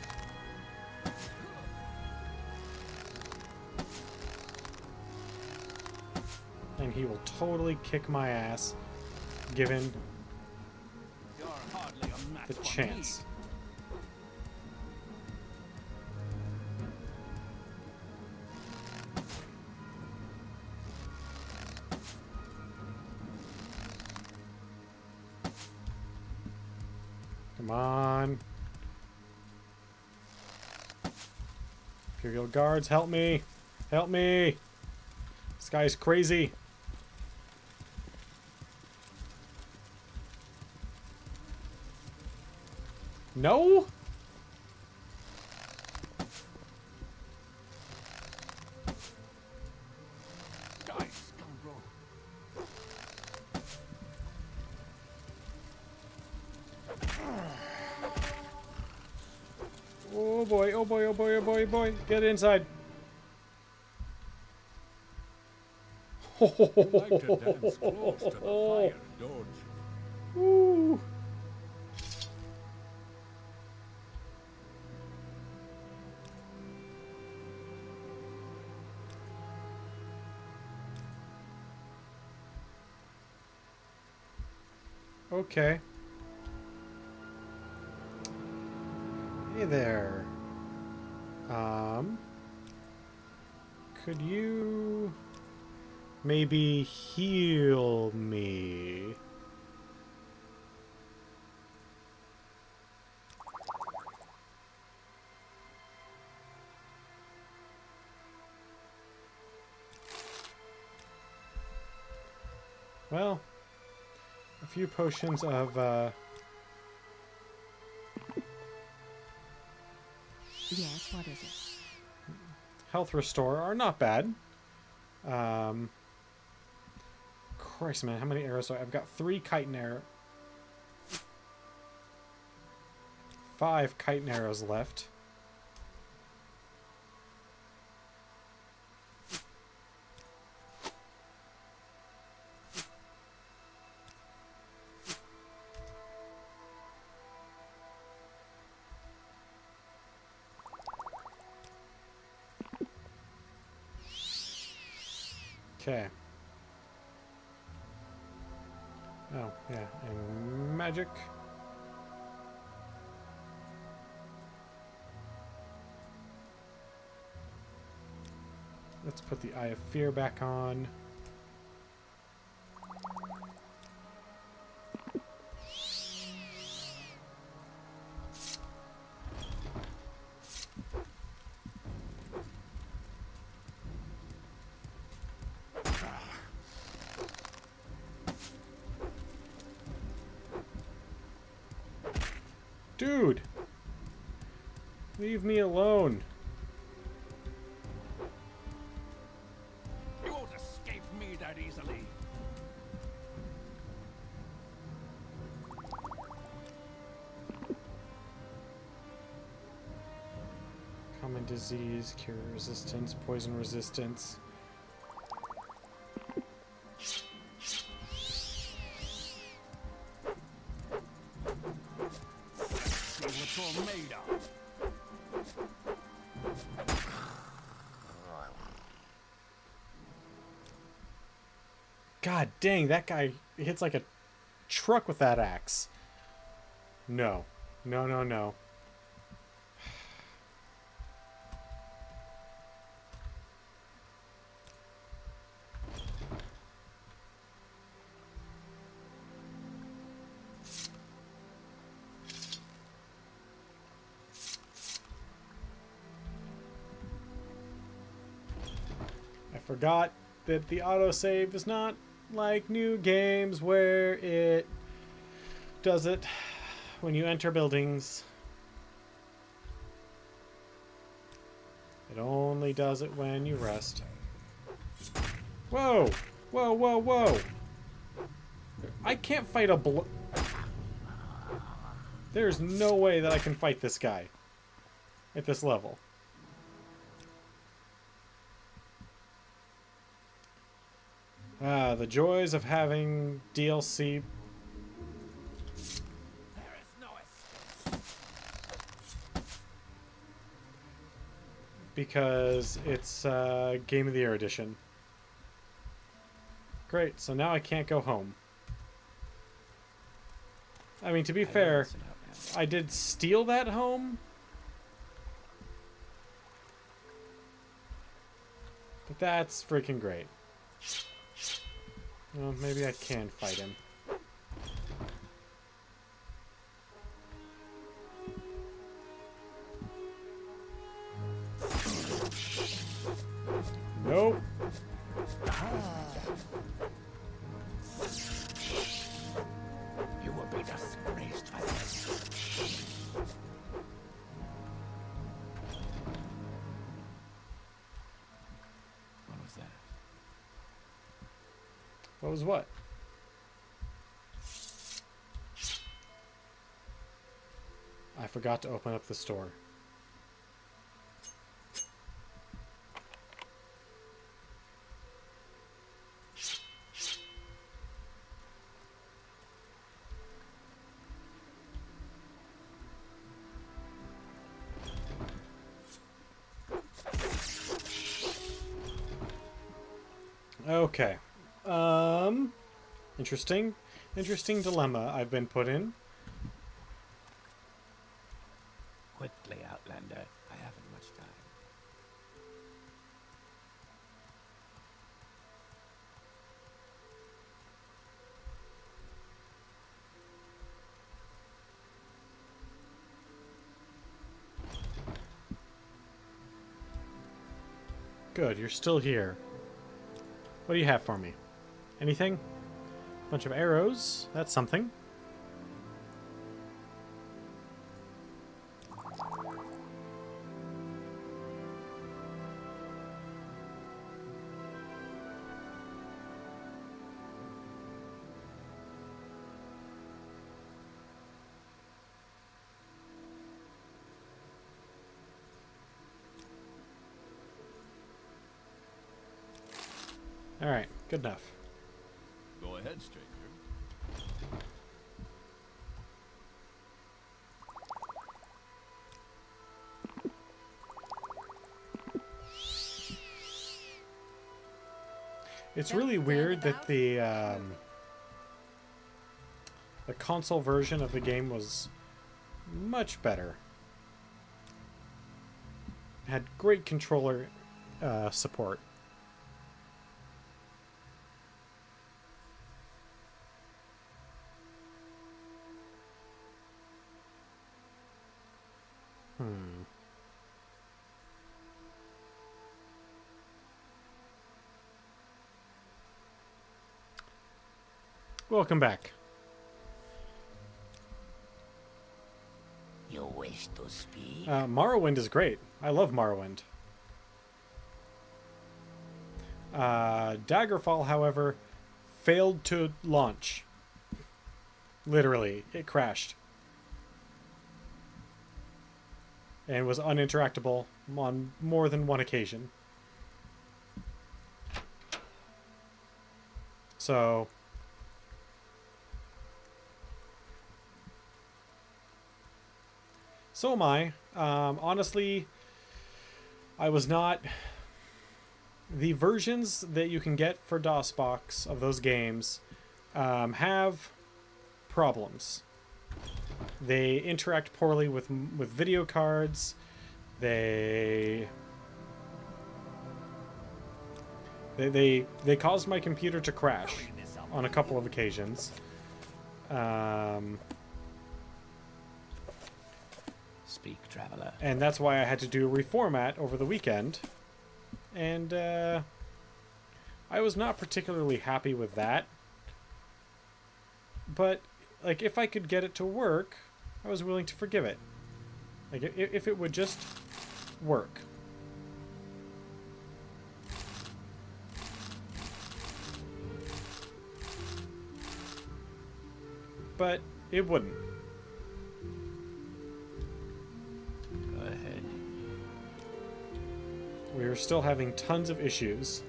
And he will totally kick my ass, given You're hardly a match the for chance. me. Come on. Imperial guards, help me. Help me. This guy's crazy. No? Die, scoundrel. Oh boy, oh boy, oh boy, oh boy, oh boy. Get inside. You like to dance close to the fire, don't you? Woo. Okay. Hey there. Could you maybe heal me? Well, a few potions of Yes, what is it? health restore are not bad. Christ, man, how many arrows do I have? I've got 3 chitin arrows. 5 chitin arrows left. Okay. Oh, yeah, and magic. Let's put the Eye of Fear back on. Dude! Leave me alone. You won't escape me that easily. Common disease, cure resistance, poison resistance. See what you're made of. God dang, that guy hits like a truck with that axe. No. No, no, no. I forgot that the autosave is not like new games where it does it when you enter buildings. It only does it when you rest. Whoa! Whoa, whoa, whoa! I can't fight a There's no way that I can fight this guy at this level. Ah, the joys of having DLC. There is no escape. Because it's Game of the Year edition. Great, so now I can't go home. I mean, to be fair, Listen up, man. I did steal that home. But that's freaking great. Well, maybe I can fight him. Nope. You will be disgraced for this. What was that? What was what? I forgot to open up the store. Okay. Interesting dilemma I've been put in. Quickly, Outlander. I haven't much time. Good, you're still here. What do you have for me? Anything? Bunch of arrows. That's something. All right, good enough. Go ahead, stranger. It's really weird that the console version of the game was much better. It had great controller support. Welcome back. You wish to speak? Morrowind is great. I love Morrowind. Daggerfall, however, failed to launch. Literally, it crashed. And was uninteractable on more than one occasion. So... so am I. Honestly, I was not... The versions that you can get for DOSBox of those games have problems. They interact poorly with video cards. They caused my computer to crash on a couple of occasions. Speak, traveler. And that's why I had to do a reformat over the weekend. And I was not particularly happy with that. But, like, if I could get it to work, I was willing to forgive it. Like, if it would just work. But it wouldn't. We're still having tons of issues.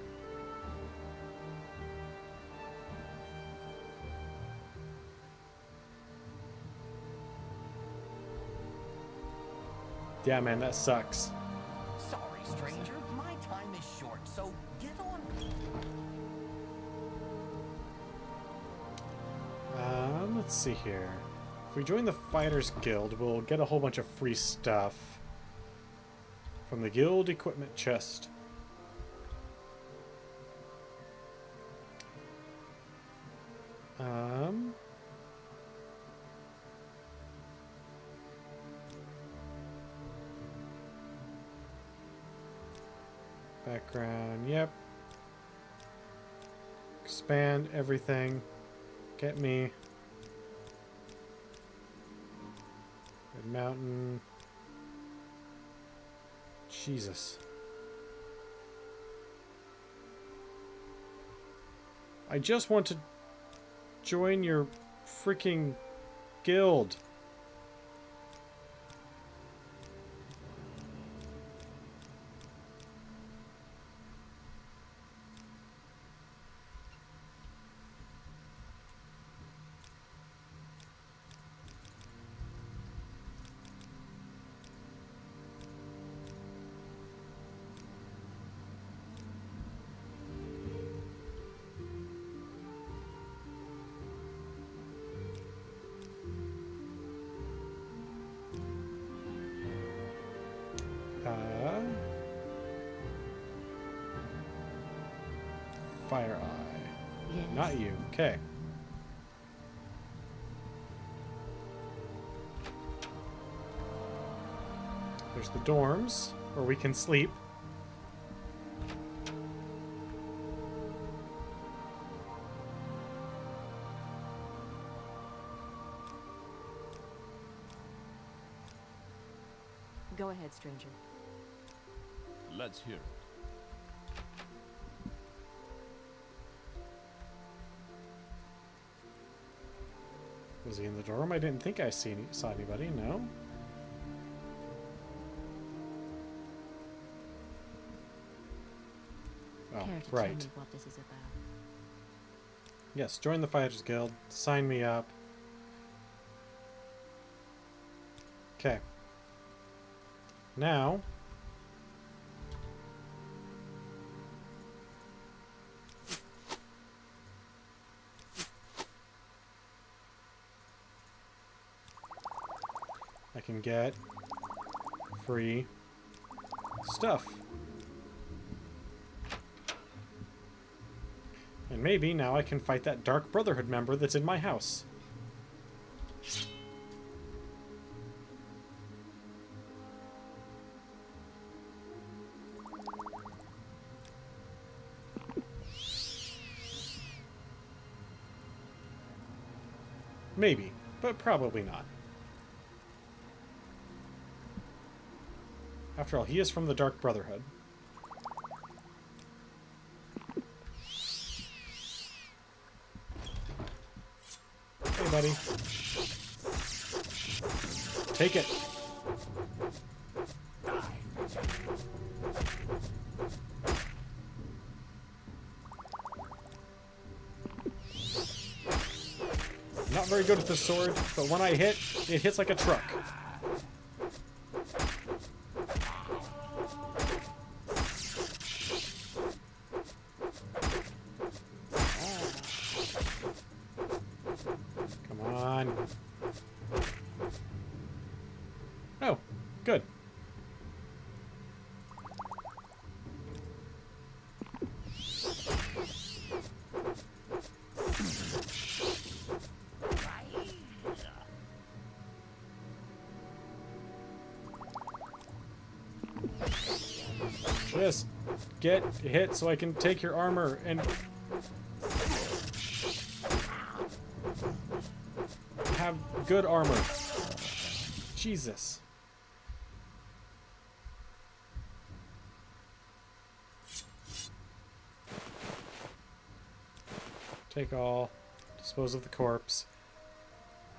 Yeah, man, that sucks. Sorry, stranger. My time is short, so get on. Let's see here. If we join the Fighters Guild, we'll get a whole bunch of free stuff from the guild equipment chest. Background, yep. Expand everything. Get me. Red Mountain. Jesus. I just want to join your freaking guild. Fire Eye. Yes. Not you. Okay. There's the dorms, where we can sleep. Go ahead, stranger. Let's hear it. Was he in the dorm? I didn't think I saw anybody. No. Oh, Care to right. tell me what this is about? Yes, join the Fighters Guild. Sign me up. Okay. Now... I can get free stuff. And maybe now I can fight that Dark Brotherhood member that's in my house. Maybe, but probably not. After all, he is from the Dark Brotherhood. Hey, buddy. Take it. Not very good with the sword, but when I hit, it hits like a truck. Come on. Oh, good. Just get hit so I can take your armor and have good armor. Jesus. Take all. Dispose of the corpse.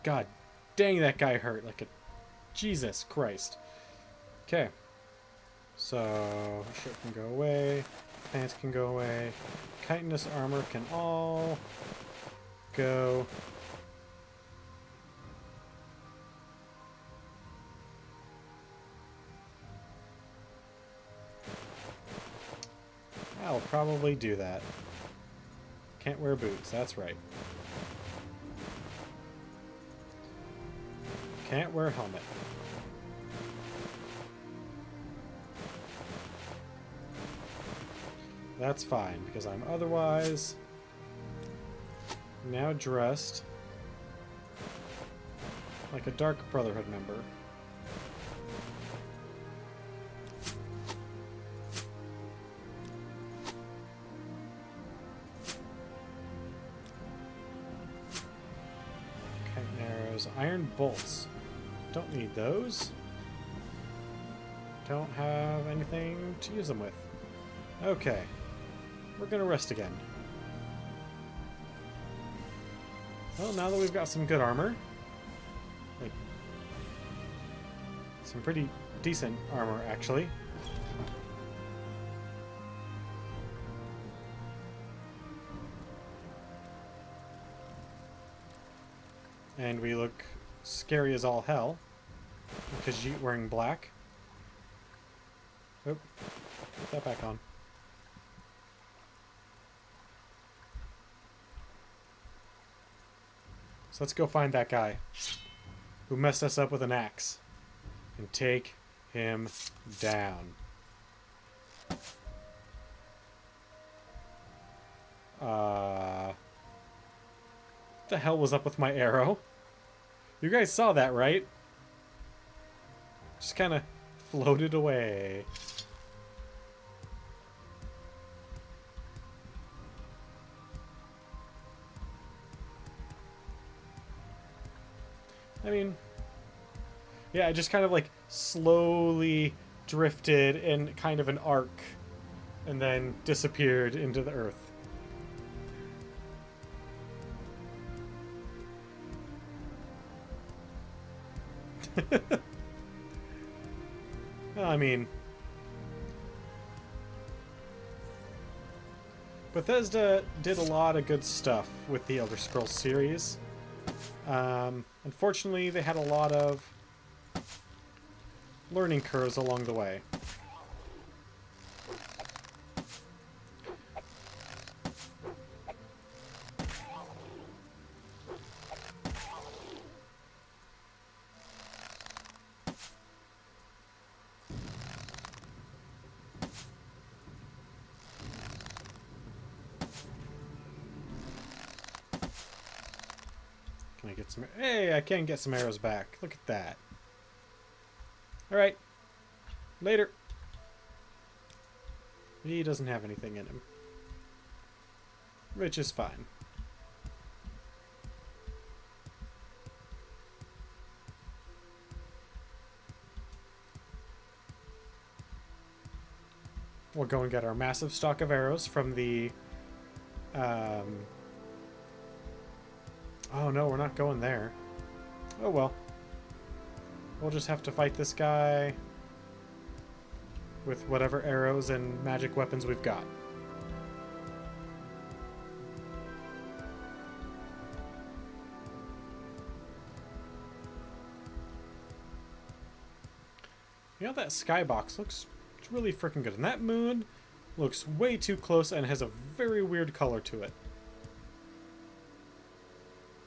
God dang, that guy hurt like a... Jesus Christ. Okay. So, shirt can go away, pants can go away, chitinous armor can all go. I'll probably do that. Can't wear boots, that's right. Can't wear a helmet. That's fine, because I'm otherwise now dressed like a Dark Brotherhood member. Chitin arrows, iron bolts. Don't need those. Don't have anything to use them with. Okay. We're gonna rest again. Well, now that we've got some good armor, like some pretty decent armor actually, and we look scary as all hell because you're wearing black. Oh, put that back on. So let's go find that guy who messed us up with an axe and take him down. What the hell was up with my arrow? You guys saw that, right? Just kind of floated away. I mean, yeah, I just kind of like slowly drifted in kind of an arc and then disappeared into the earth. I mean, Bethesda did a lot of good stuff with the Elder Scrolls series. Unfortunately, they had a lot of learning curves along the way. Can I get some... Hey, I can get some arrows back. Look at that. Alright. Later. He doesn't have anything in him. Which is fine. We'll go and get our massive stock of arrows from the... Oh no, we're not going there. Oh well. We'll just have to fight this guy with whatever arrows and magic weapons we've got. You know, that skybox looks really freaking good. And that moon looks way too close and has a very weird color to it.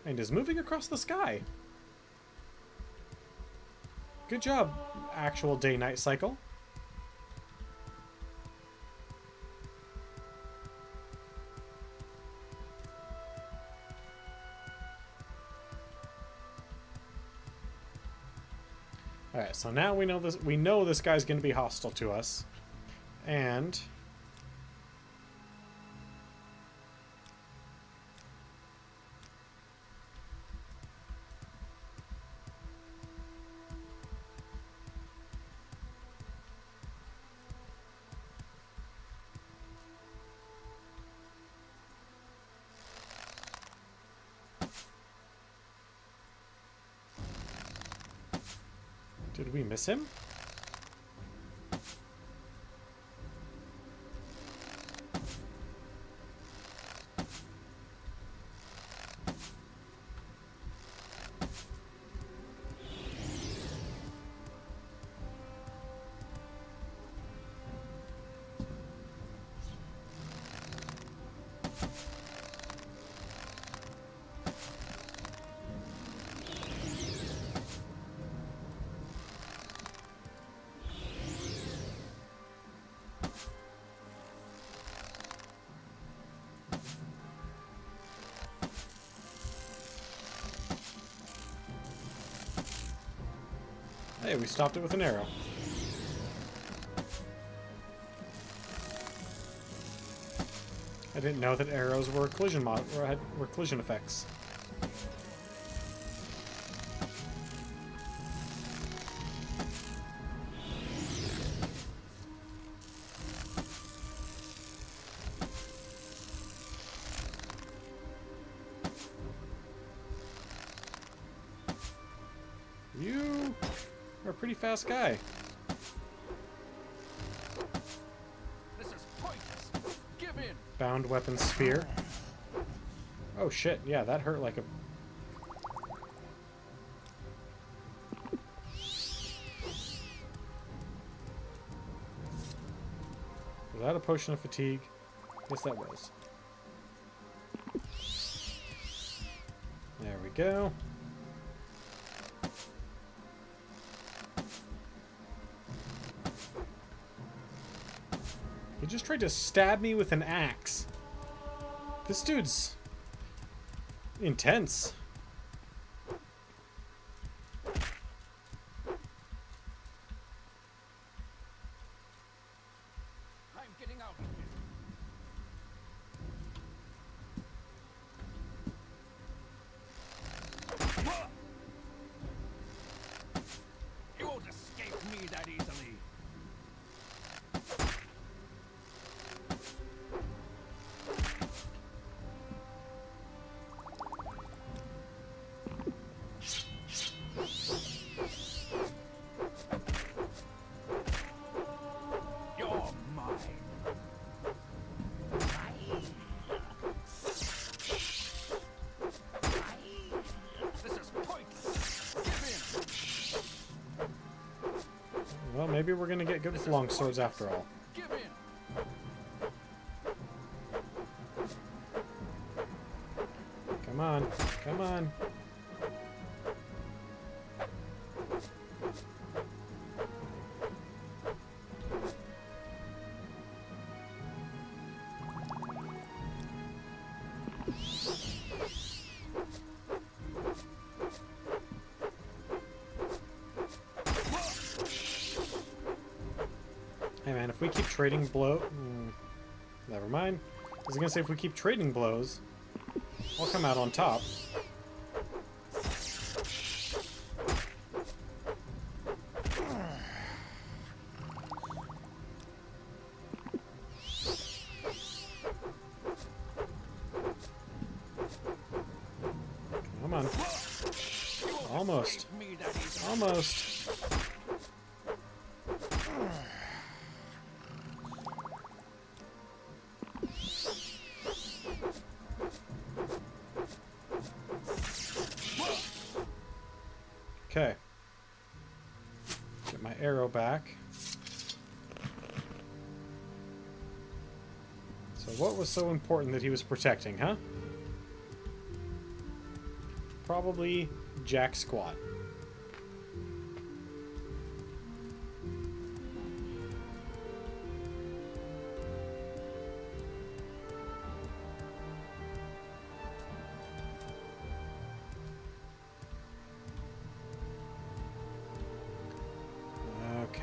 And is moving across the sky. Good job, actual day-night cycle. Alright, so now we know this guy's gonna be hostile to us. And did we miss him? Hey, we stopped it with an arrow. I didn't know that arrows were collision were collision effects. You are a pretty fast guy. This is pointless. Give in. Bound weapon spear. Oh shit, yeah, that hurt like a... Was that a potion of fatigue? Yes, that was. There we go. He just tried to stab me with an axe. This dude's intense. I'm getting out of here. You won't escape me that easily. You're mine. This is pointless. Give in. Well, maybe we're gonna get good with long swords after all. Give in. Come on, come on. Hey man, if we keep trading never mind. I was gonna say if we keep trading blows, I'll come out on top. Come on. Almost. Me that easily. Almost. Okay. Get my arrow back. So what was so important that he was protecting, huh? Probably jack squat. Okay.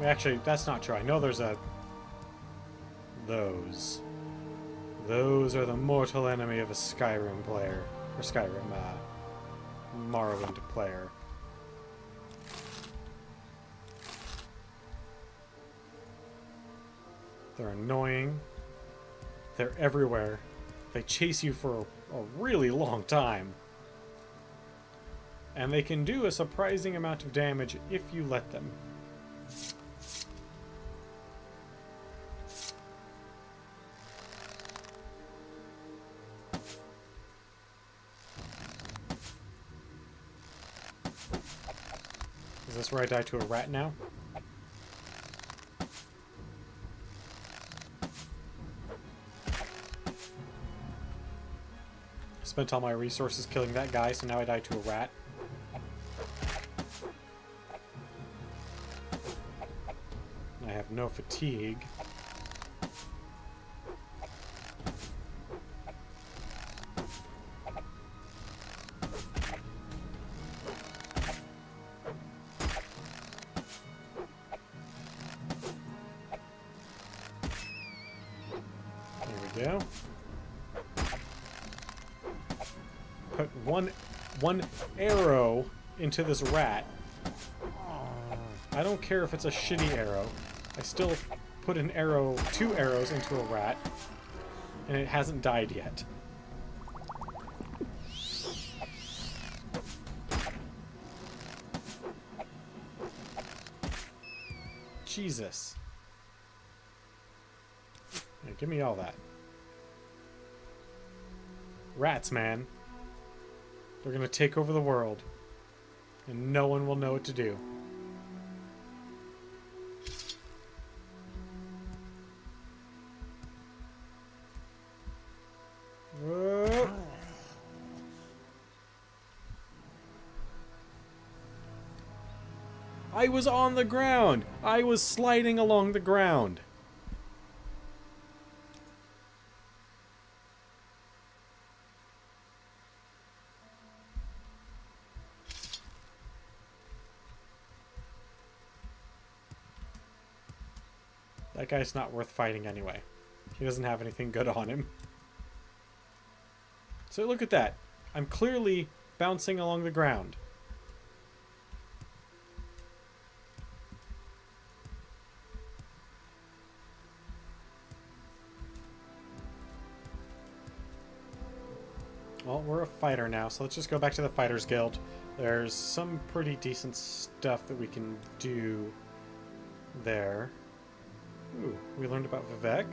Actually, that's not true. I know there's a... Those. Those are the mortal enemy of a Skyrim player. Or Skyrim, Morrowind player. They're annoying. They're everywhere. They chase you for a really long time. And they can do a surprising amount of damage if you let them. Is this where I die to a rat now? Spent all my resources killing that guy, so now I die to a rat. I have no fatigue. go. Put one arrow into this rat. I don't care if it's a shitty arrow. I still put an arrow, 2 arrows into a rat, and it hasn't died yet. Jesus. Yeah, give me all that. Rats, man. They're gonna take over the world. And no one will know what to do. Whoa. I was on the ground! I was sliding along the ground! That guy's not worth fighting anyway. He doesn't have anything good on him. So look at that. I'm clearly bouncing along the ground. Well, we're a fighter now, so let's just go back to the Fighters Guild. There's some pretty decent stuff that we can do there. Ooh, we learned about Vivek.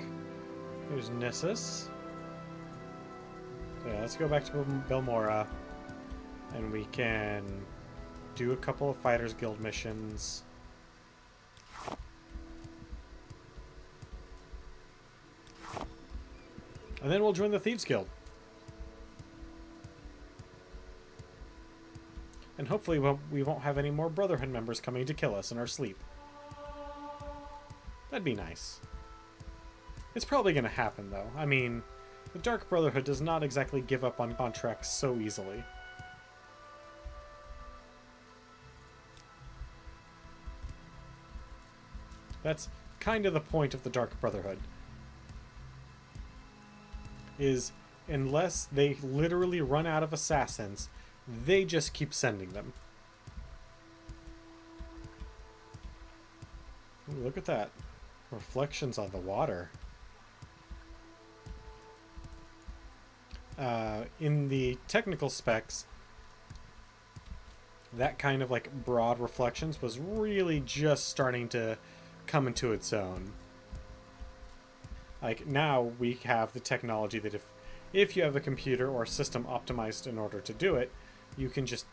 There's Nissus. So yeah, let's go back to Belmora, and we can do a couple of Fighters Guild missions. And then we'll join the Thieves Guild. And hopefully we won't have any more Brotherhood members coming to kill us in our sleep. That'd be nice. It's probably going to happen, though. I mean, the Dark Brotherhood does not exactly give up on contracts so easily. That's kind of the point of the Dark Brotherhood. Is, unless they literally run out of assassins, they just keep sending them. Ooh, look at that. Reflections on the water. In the technical specs, that kind of like broad reflections was really just starting to come into its own. Like now we have the technology that if you have a computer or a system optimized in order to do it, you can just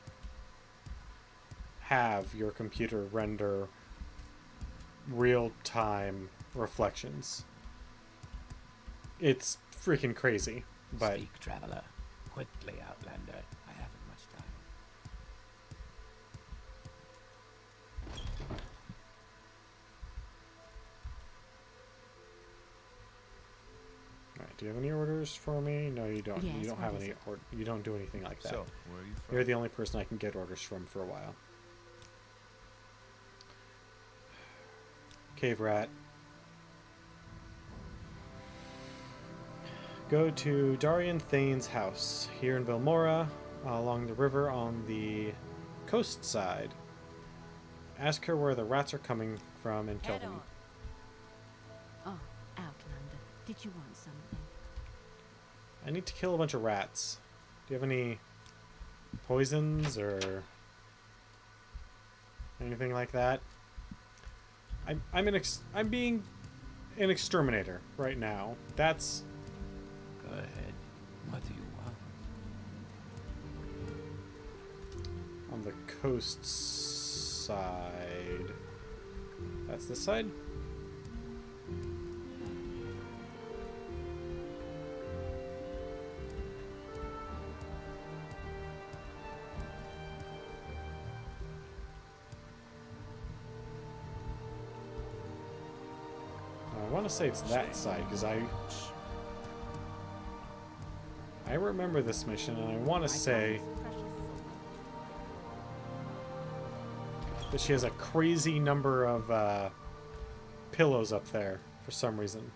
have your computer render real-time reflections. It's freaking crazy, but... Speak, traveler. Quickly, Outlander. I haven't much time. Alright, do you have any orders for me? No, you don't. Yes, You don't what have is any it? you don't do anything like that. So, where are you from? You're the only person I can get orders from for a while. Cave Rat. Go to Darian Thane's house here in Belmora, along the river on the coast side. Ask her where the rats are coming from and kill them. Oh, Outlander, did you want something? I need to kill a bunch of rats. Do you have any poisons or anything like that? I'm being an exterminator right now. That's Go ahead. What do you want? on the coast side. That's this side? I want to say it's that side because I remember this mission and I want to say that she has a crazy number of pillows up there for some reason.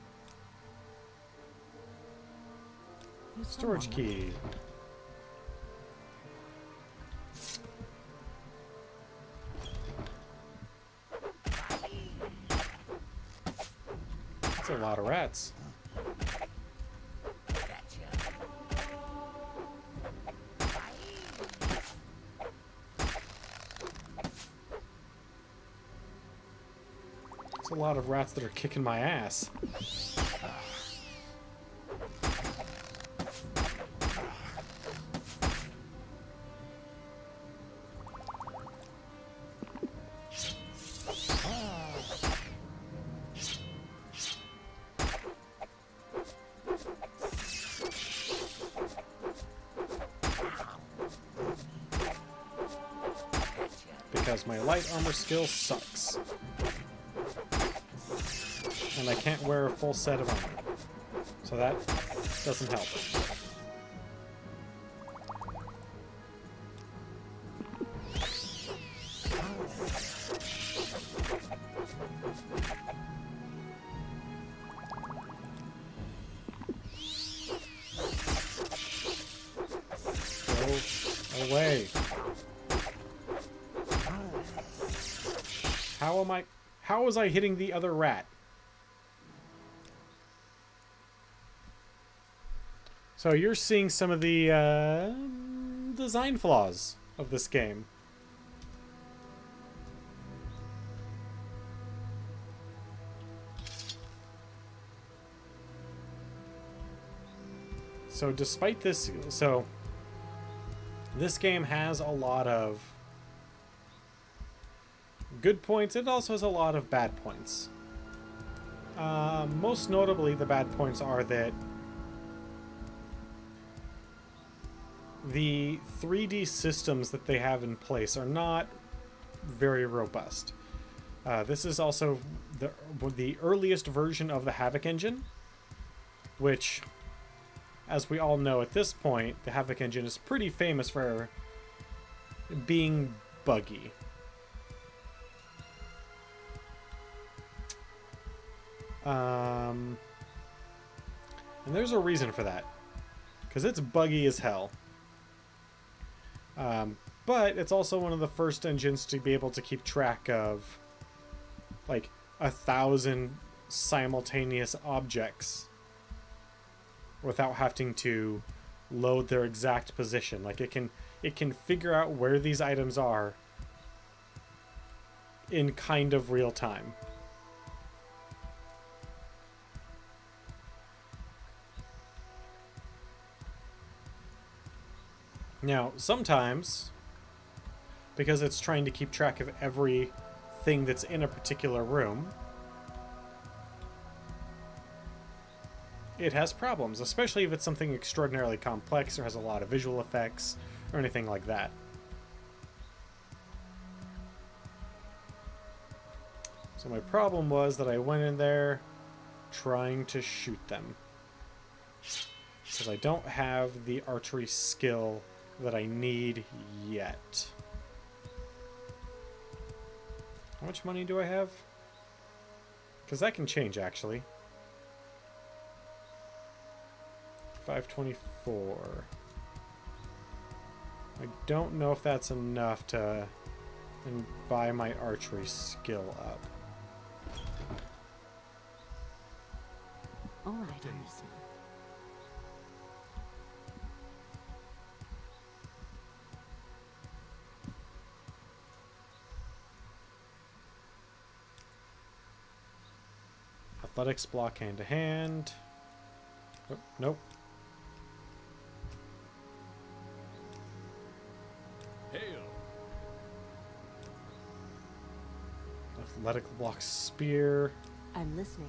Storage key. That's a lot of rats. It's a lot of rats that are kicking my ass. Because my light armor skill sucks. And I can't wear a full set of armor. So that doesn't help. Go away. How was I hitting the other rat? So you're seeing some of the design flaws of this game. So despite this, this game has a lot of good points. It also has a lot of bad points. Most notably, the bad points are that the 3D systems that they have in place are not very robust. This is also the earliest version of the Havoc engine, which, as we all know at this point, the Havoc engine is pretty famous for being buggy. And there's a reason for that, because it's buggy as hell. But it's also one of the first engines to be able to keep track of like 1,000 simultaneous objects without having to load their exact position. Like it can figure out where these items are in kind of real time. Now, sometimes, because it's trying to keep track of everything that's in a particular room, it has problems, especially if it's something extraordinarily complex or has a lot of visual effects or anything like that. So my problem was that I went in there trying to shoot them, because I don't have the archery skill that I need yet. How much money do I have? Because that can change, actually. 524. I don't know if that's enough to buy my archery skill up. All right, Anderson. Athletics block hand to hand. Oh, nope. Hail! Athletic block spear. I'm listening.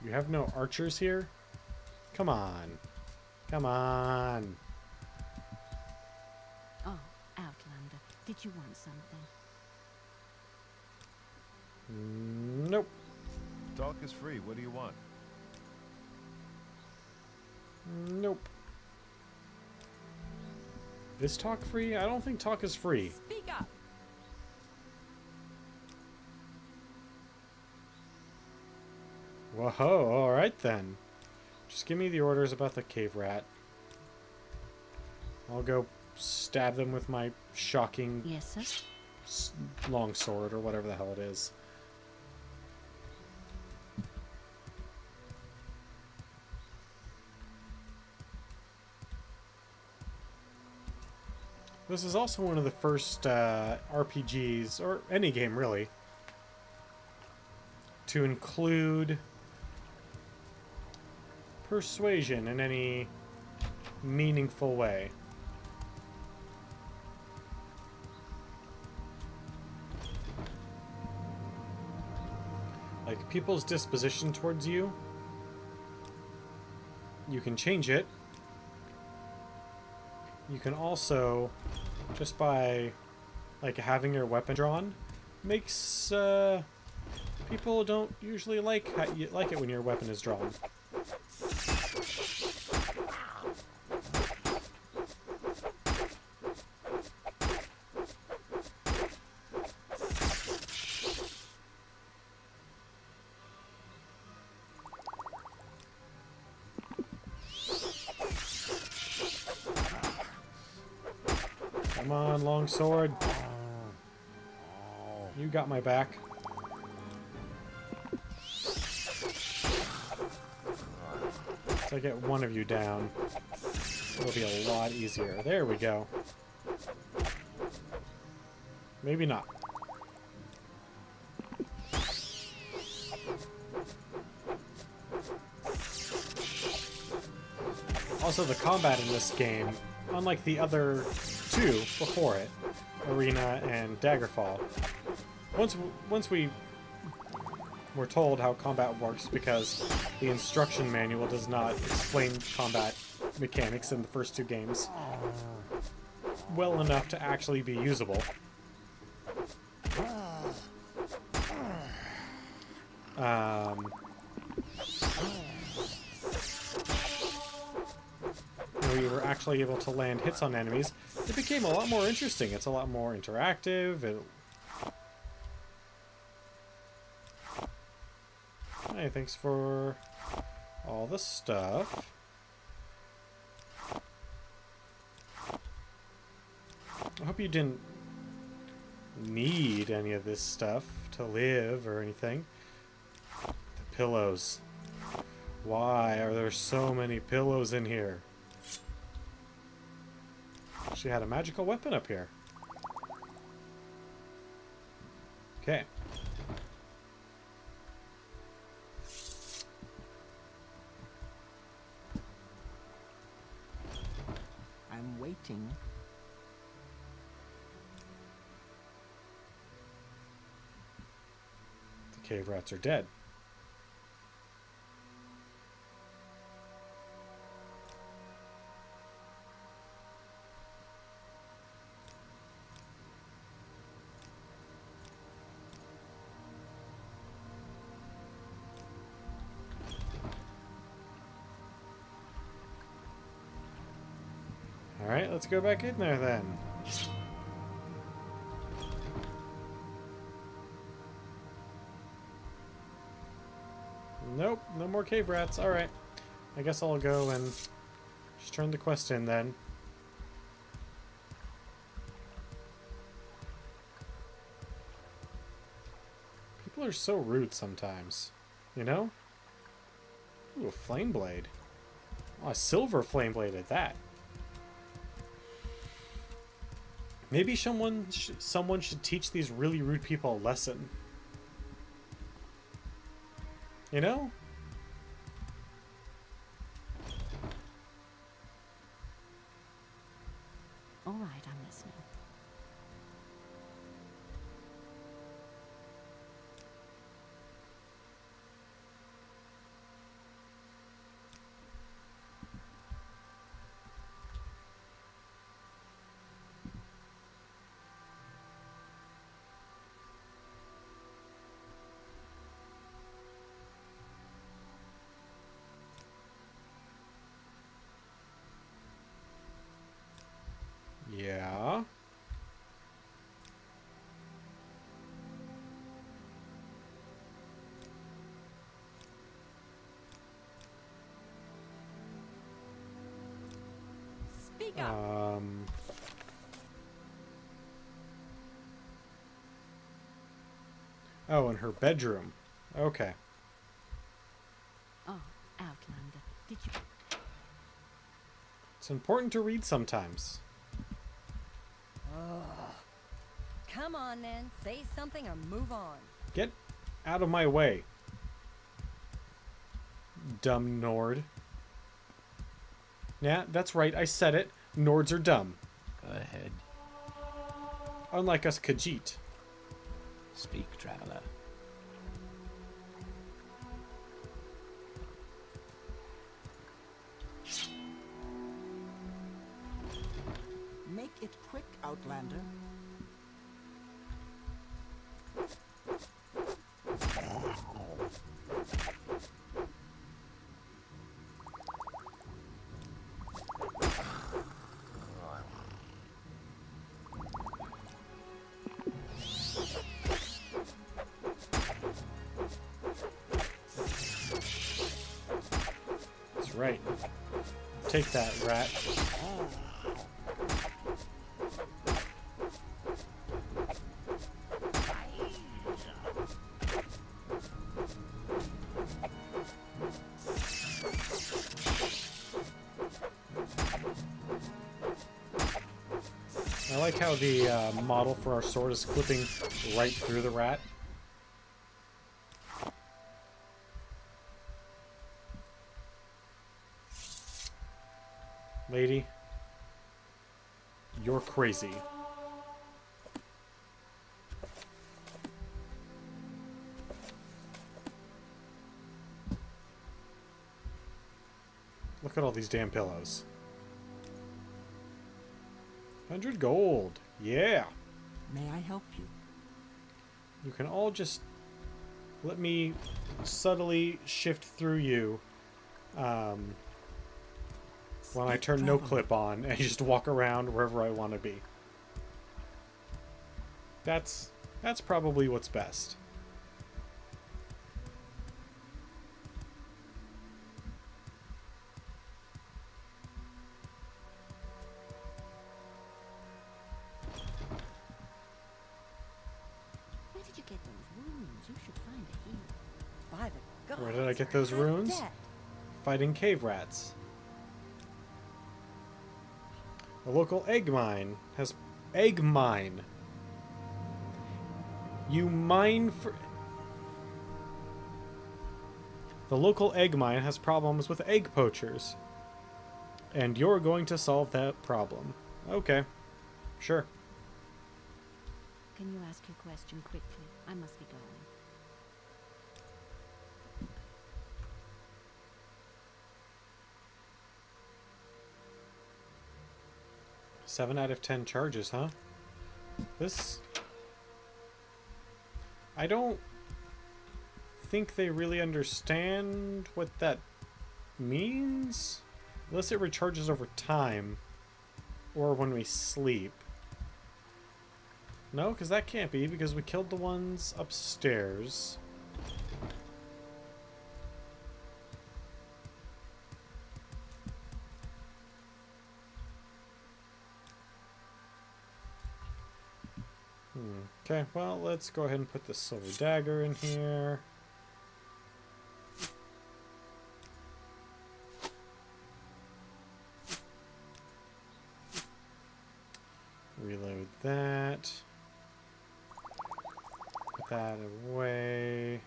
You have no archers here? Come on. Come on. Oh, Outlander, did you want something? Nope. Talk is free. What do you want? Nope. Is talk free? I don't think talk is free. Speak up. Whoa, alright then. Just give me the orders about the cave rat. I'll go stab them with my shocking Yes, sir. long sword or whatever the hell it is. This is also one of the first RPGs, or any game really, to include persuasion in any meaningful way. Like, people's disposition towards you, you can change it. You can also, just by, like, having your weapon drawn, makes, people don't usually like it when your weapon is drawn. Come on, longsword. You got my back. Once I get one of you down, it'll be a lot easier. There we go. Maybe not. Also, the combat in this game, unlike the other two before it, Arena and Daggerfall, once we were told how combat works, because the instruction manual does not explain combat mechanics in the first two games well enough to actually be usable. We were actually able to land hits on enemies. It became a lot more interesting. It's a lot more interactive. Hey, thanks for all the stuff. I hope you didn't need any of this stuff to live or anything. The pillows. Why are there so many pillows in here? She had a magical weapon up here. Okay. I'm waiting. The cave rats are dead. Alright, let's go back in there then. Nope, no more cave rats. Alright. I guess I'll go and just turn the quest in then. People are so rude sometimes. You know? Ooh, a flame blade. Oh, a silver flame blade at that. Maybe someone should teach these really rude people a lesson. You know? All right, I'm listening. Speak up. Oh, in her bedroom. Okay. Oh, Outlander, did you... It's important to read sometimes. Come on then, say something or move on. Get out of my way, dumb Nord. Yeah, that's right, I said it. Nords are dumb. Go ahead. Unlike us Khajiit. Speak, traveler. Make it quick, Outlander. That's right. Take that, rat. I like how the model for our sword is clipping right through the rat. Lady, you're crazy. Look at all these damn pillows. 100 gold. Yeah. May I help you? You can all just let me subtly shift through you when I turn no clip on and just walk around wherever I want to be. That's probably what's best. Where did you get those runes? You should find a healer. By the gods. Where did I get those that's runes? dead. Fighting cave rats. The local egg mine has... Egg mine. You mine for... The local egg mine has problems with egg poachers. And you're going to solve that problem. Okay. Sure. Can you ask your question quickly? I must be going. 7 out of 10 charges, huh? This... I don't think they really understand what that means. Unless it recharges over time. Or when we sleep. No, because that can't be, because we killed the ones upstairs. Okay, well, let's go ahead and put the silver dagger in here. Reload that. Put that away.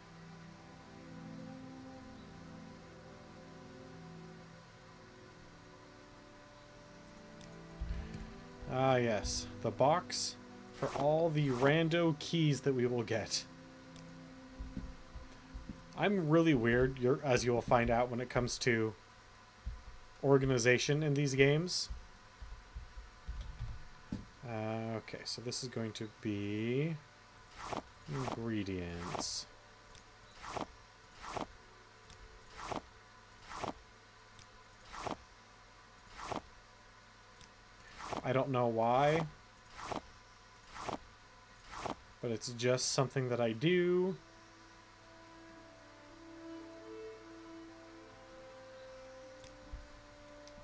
Ah, yes. The box for all the rando keys that we will get. I'm really weird, as you will find out when it comes to organization in these games. Okay, so this is going to be ingredients. I don't know why, but it's just something that I do.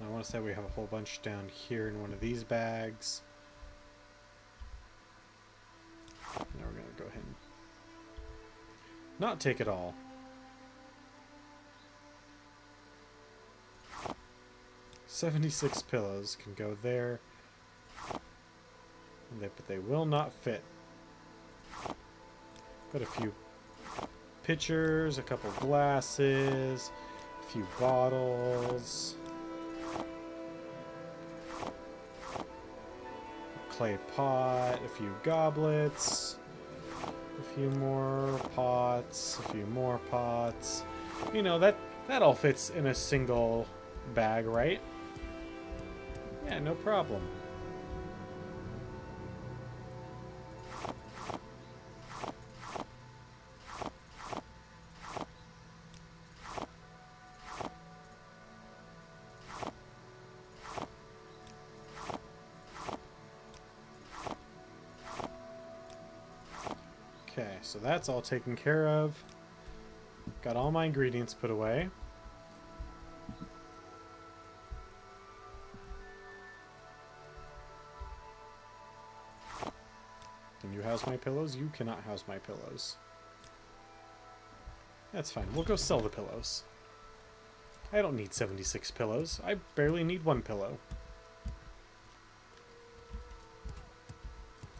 I want to say we have a whole bunch down here in one of these bags. Now we're going to go ahead and not take it all. "76 pillows can go there. But they will not fit. Got a few pitchers, a couple glasses, a few bottles, a clay pot, a few goblets, a few more pots, a few more pots. You know, that all fits in a single bag, right? Yeah, no problem. Okay, so that's all taken care of. Got all my ingredients put away. Can you house my pillows? You cannot house my pillows. That's fine. We'll go sell the pillows. I don't need 76 pillows. I barely need one pillow.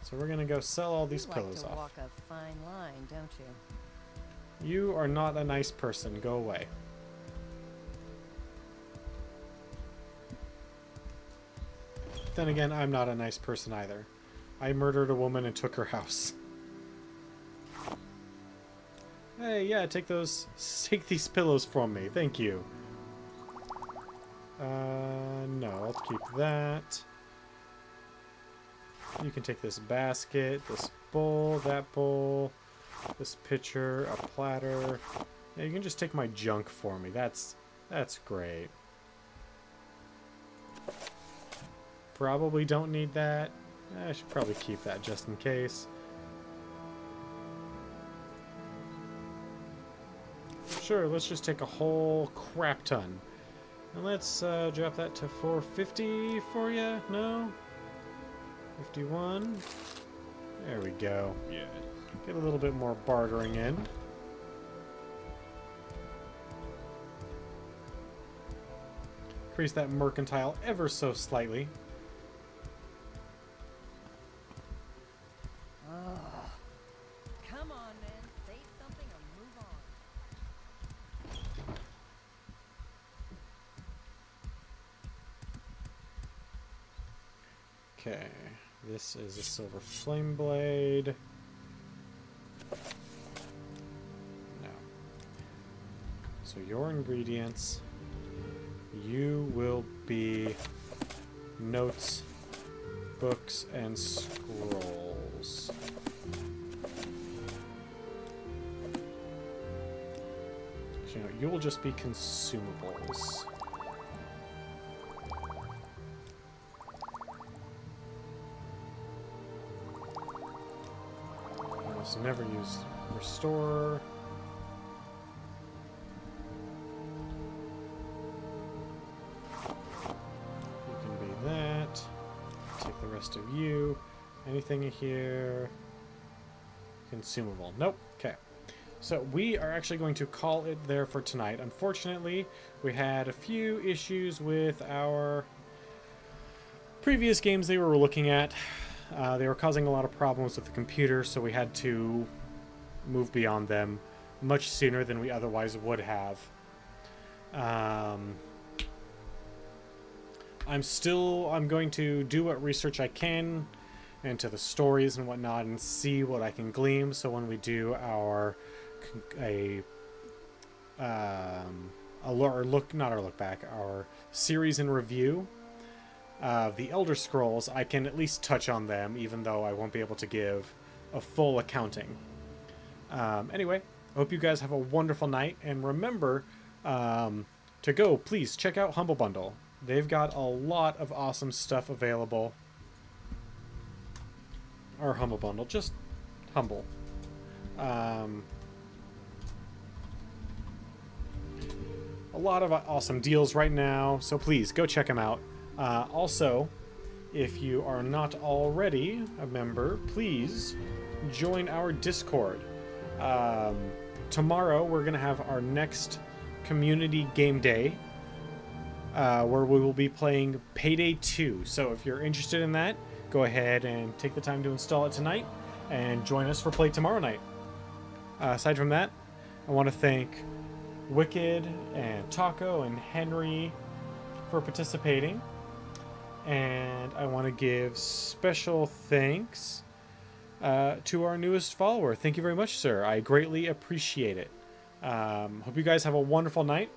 So we're gonna go sell all these pillows off. You like to walk a fine line, don't you? You are not a nice person. Go away. Then again, I'm not a nice person either. I murdered a woman and took her house. Hey, yeah, take these pillows from me. Thank you. No, I'll keep that. You can take this basket, this bowl, that bowl, this pitcher, a platter. Yeah, you can just take my junk for me. That's great. Probably don't need that. I should probably keep that just in case. Sure, let's just take a whole crap ton. And let's drop that to 450 for you. No? 51. There we go. Yeah. Get a little bit more bartering in. Increase that mercantile ever so slightly. Come on, man. Say something or move on. Okay. This is a silver flame blade. No. So your ingredients, you will be notes, books, and scrolls. You know, you will just be consumables. Almost never use restore. You can be that. Take the rest of you. Anything in here? Consumable. Nope. Okay. So we are actually going to call it there for tonight. Unfortunately, we had a few issues with our previous games they were looking at. They were causing a lot of problems with the computer, so we had to move beyond them much sooner than we otherwise would have. I'm going to do what research I can into the stories and whatnot and see what I can glean, so when we do our our series in review of the Elder Scrolls, I can at least touch on them, even though I won't be able to give a full accounting. Anyway, I hope you guys have a wonderful night, and remember to go, please check out Humble Bundle. They've got a lot of awesome stuff available. Or Humble Bundle, just Humble. A a lot of awesome deals right now, so please go check them out. Also, if you are not already a member, please join our Discord. Tomorrow we're going to have our next community game day, where we will be playing Payday 2. So if you're interested in that, go ahead and take the time to install it tonight and join us for play tomorrow night. Aside from that, I want to thank Wicked and Taco and Henry for participating. And I want to give special thanks to our newest follower. Thank you very much, sir. I greatly appreciate it. Hope you guys have a wonderful night,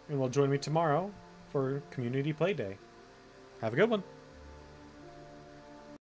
and will join me tomorrow for Community Play Day. Have a good one.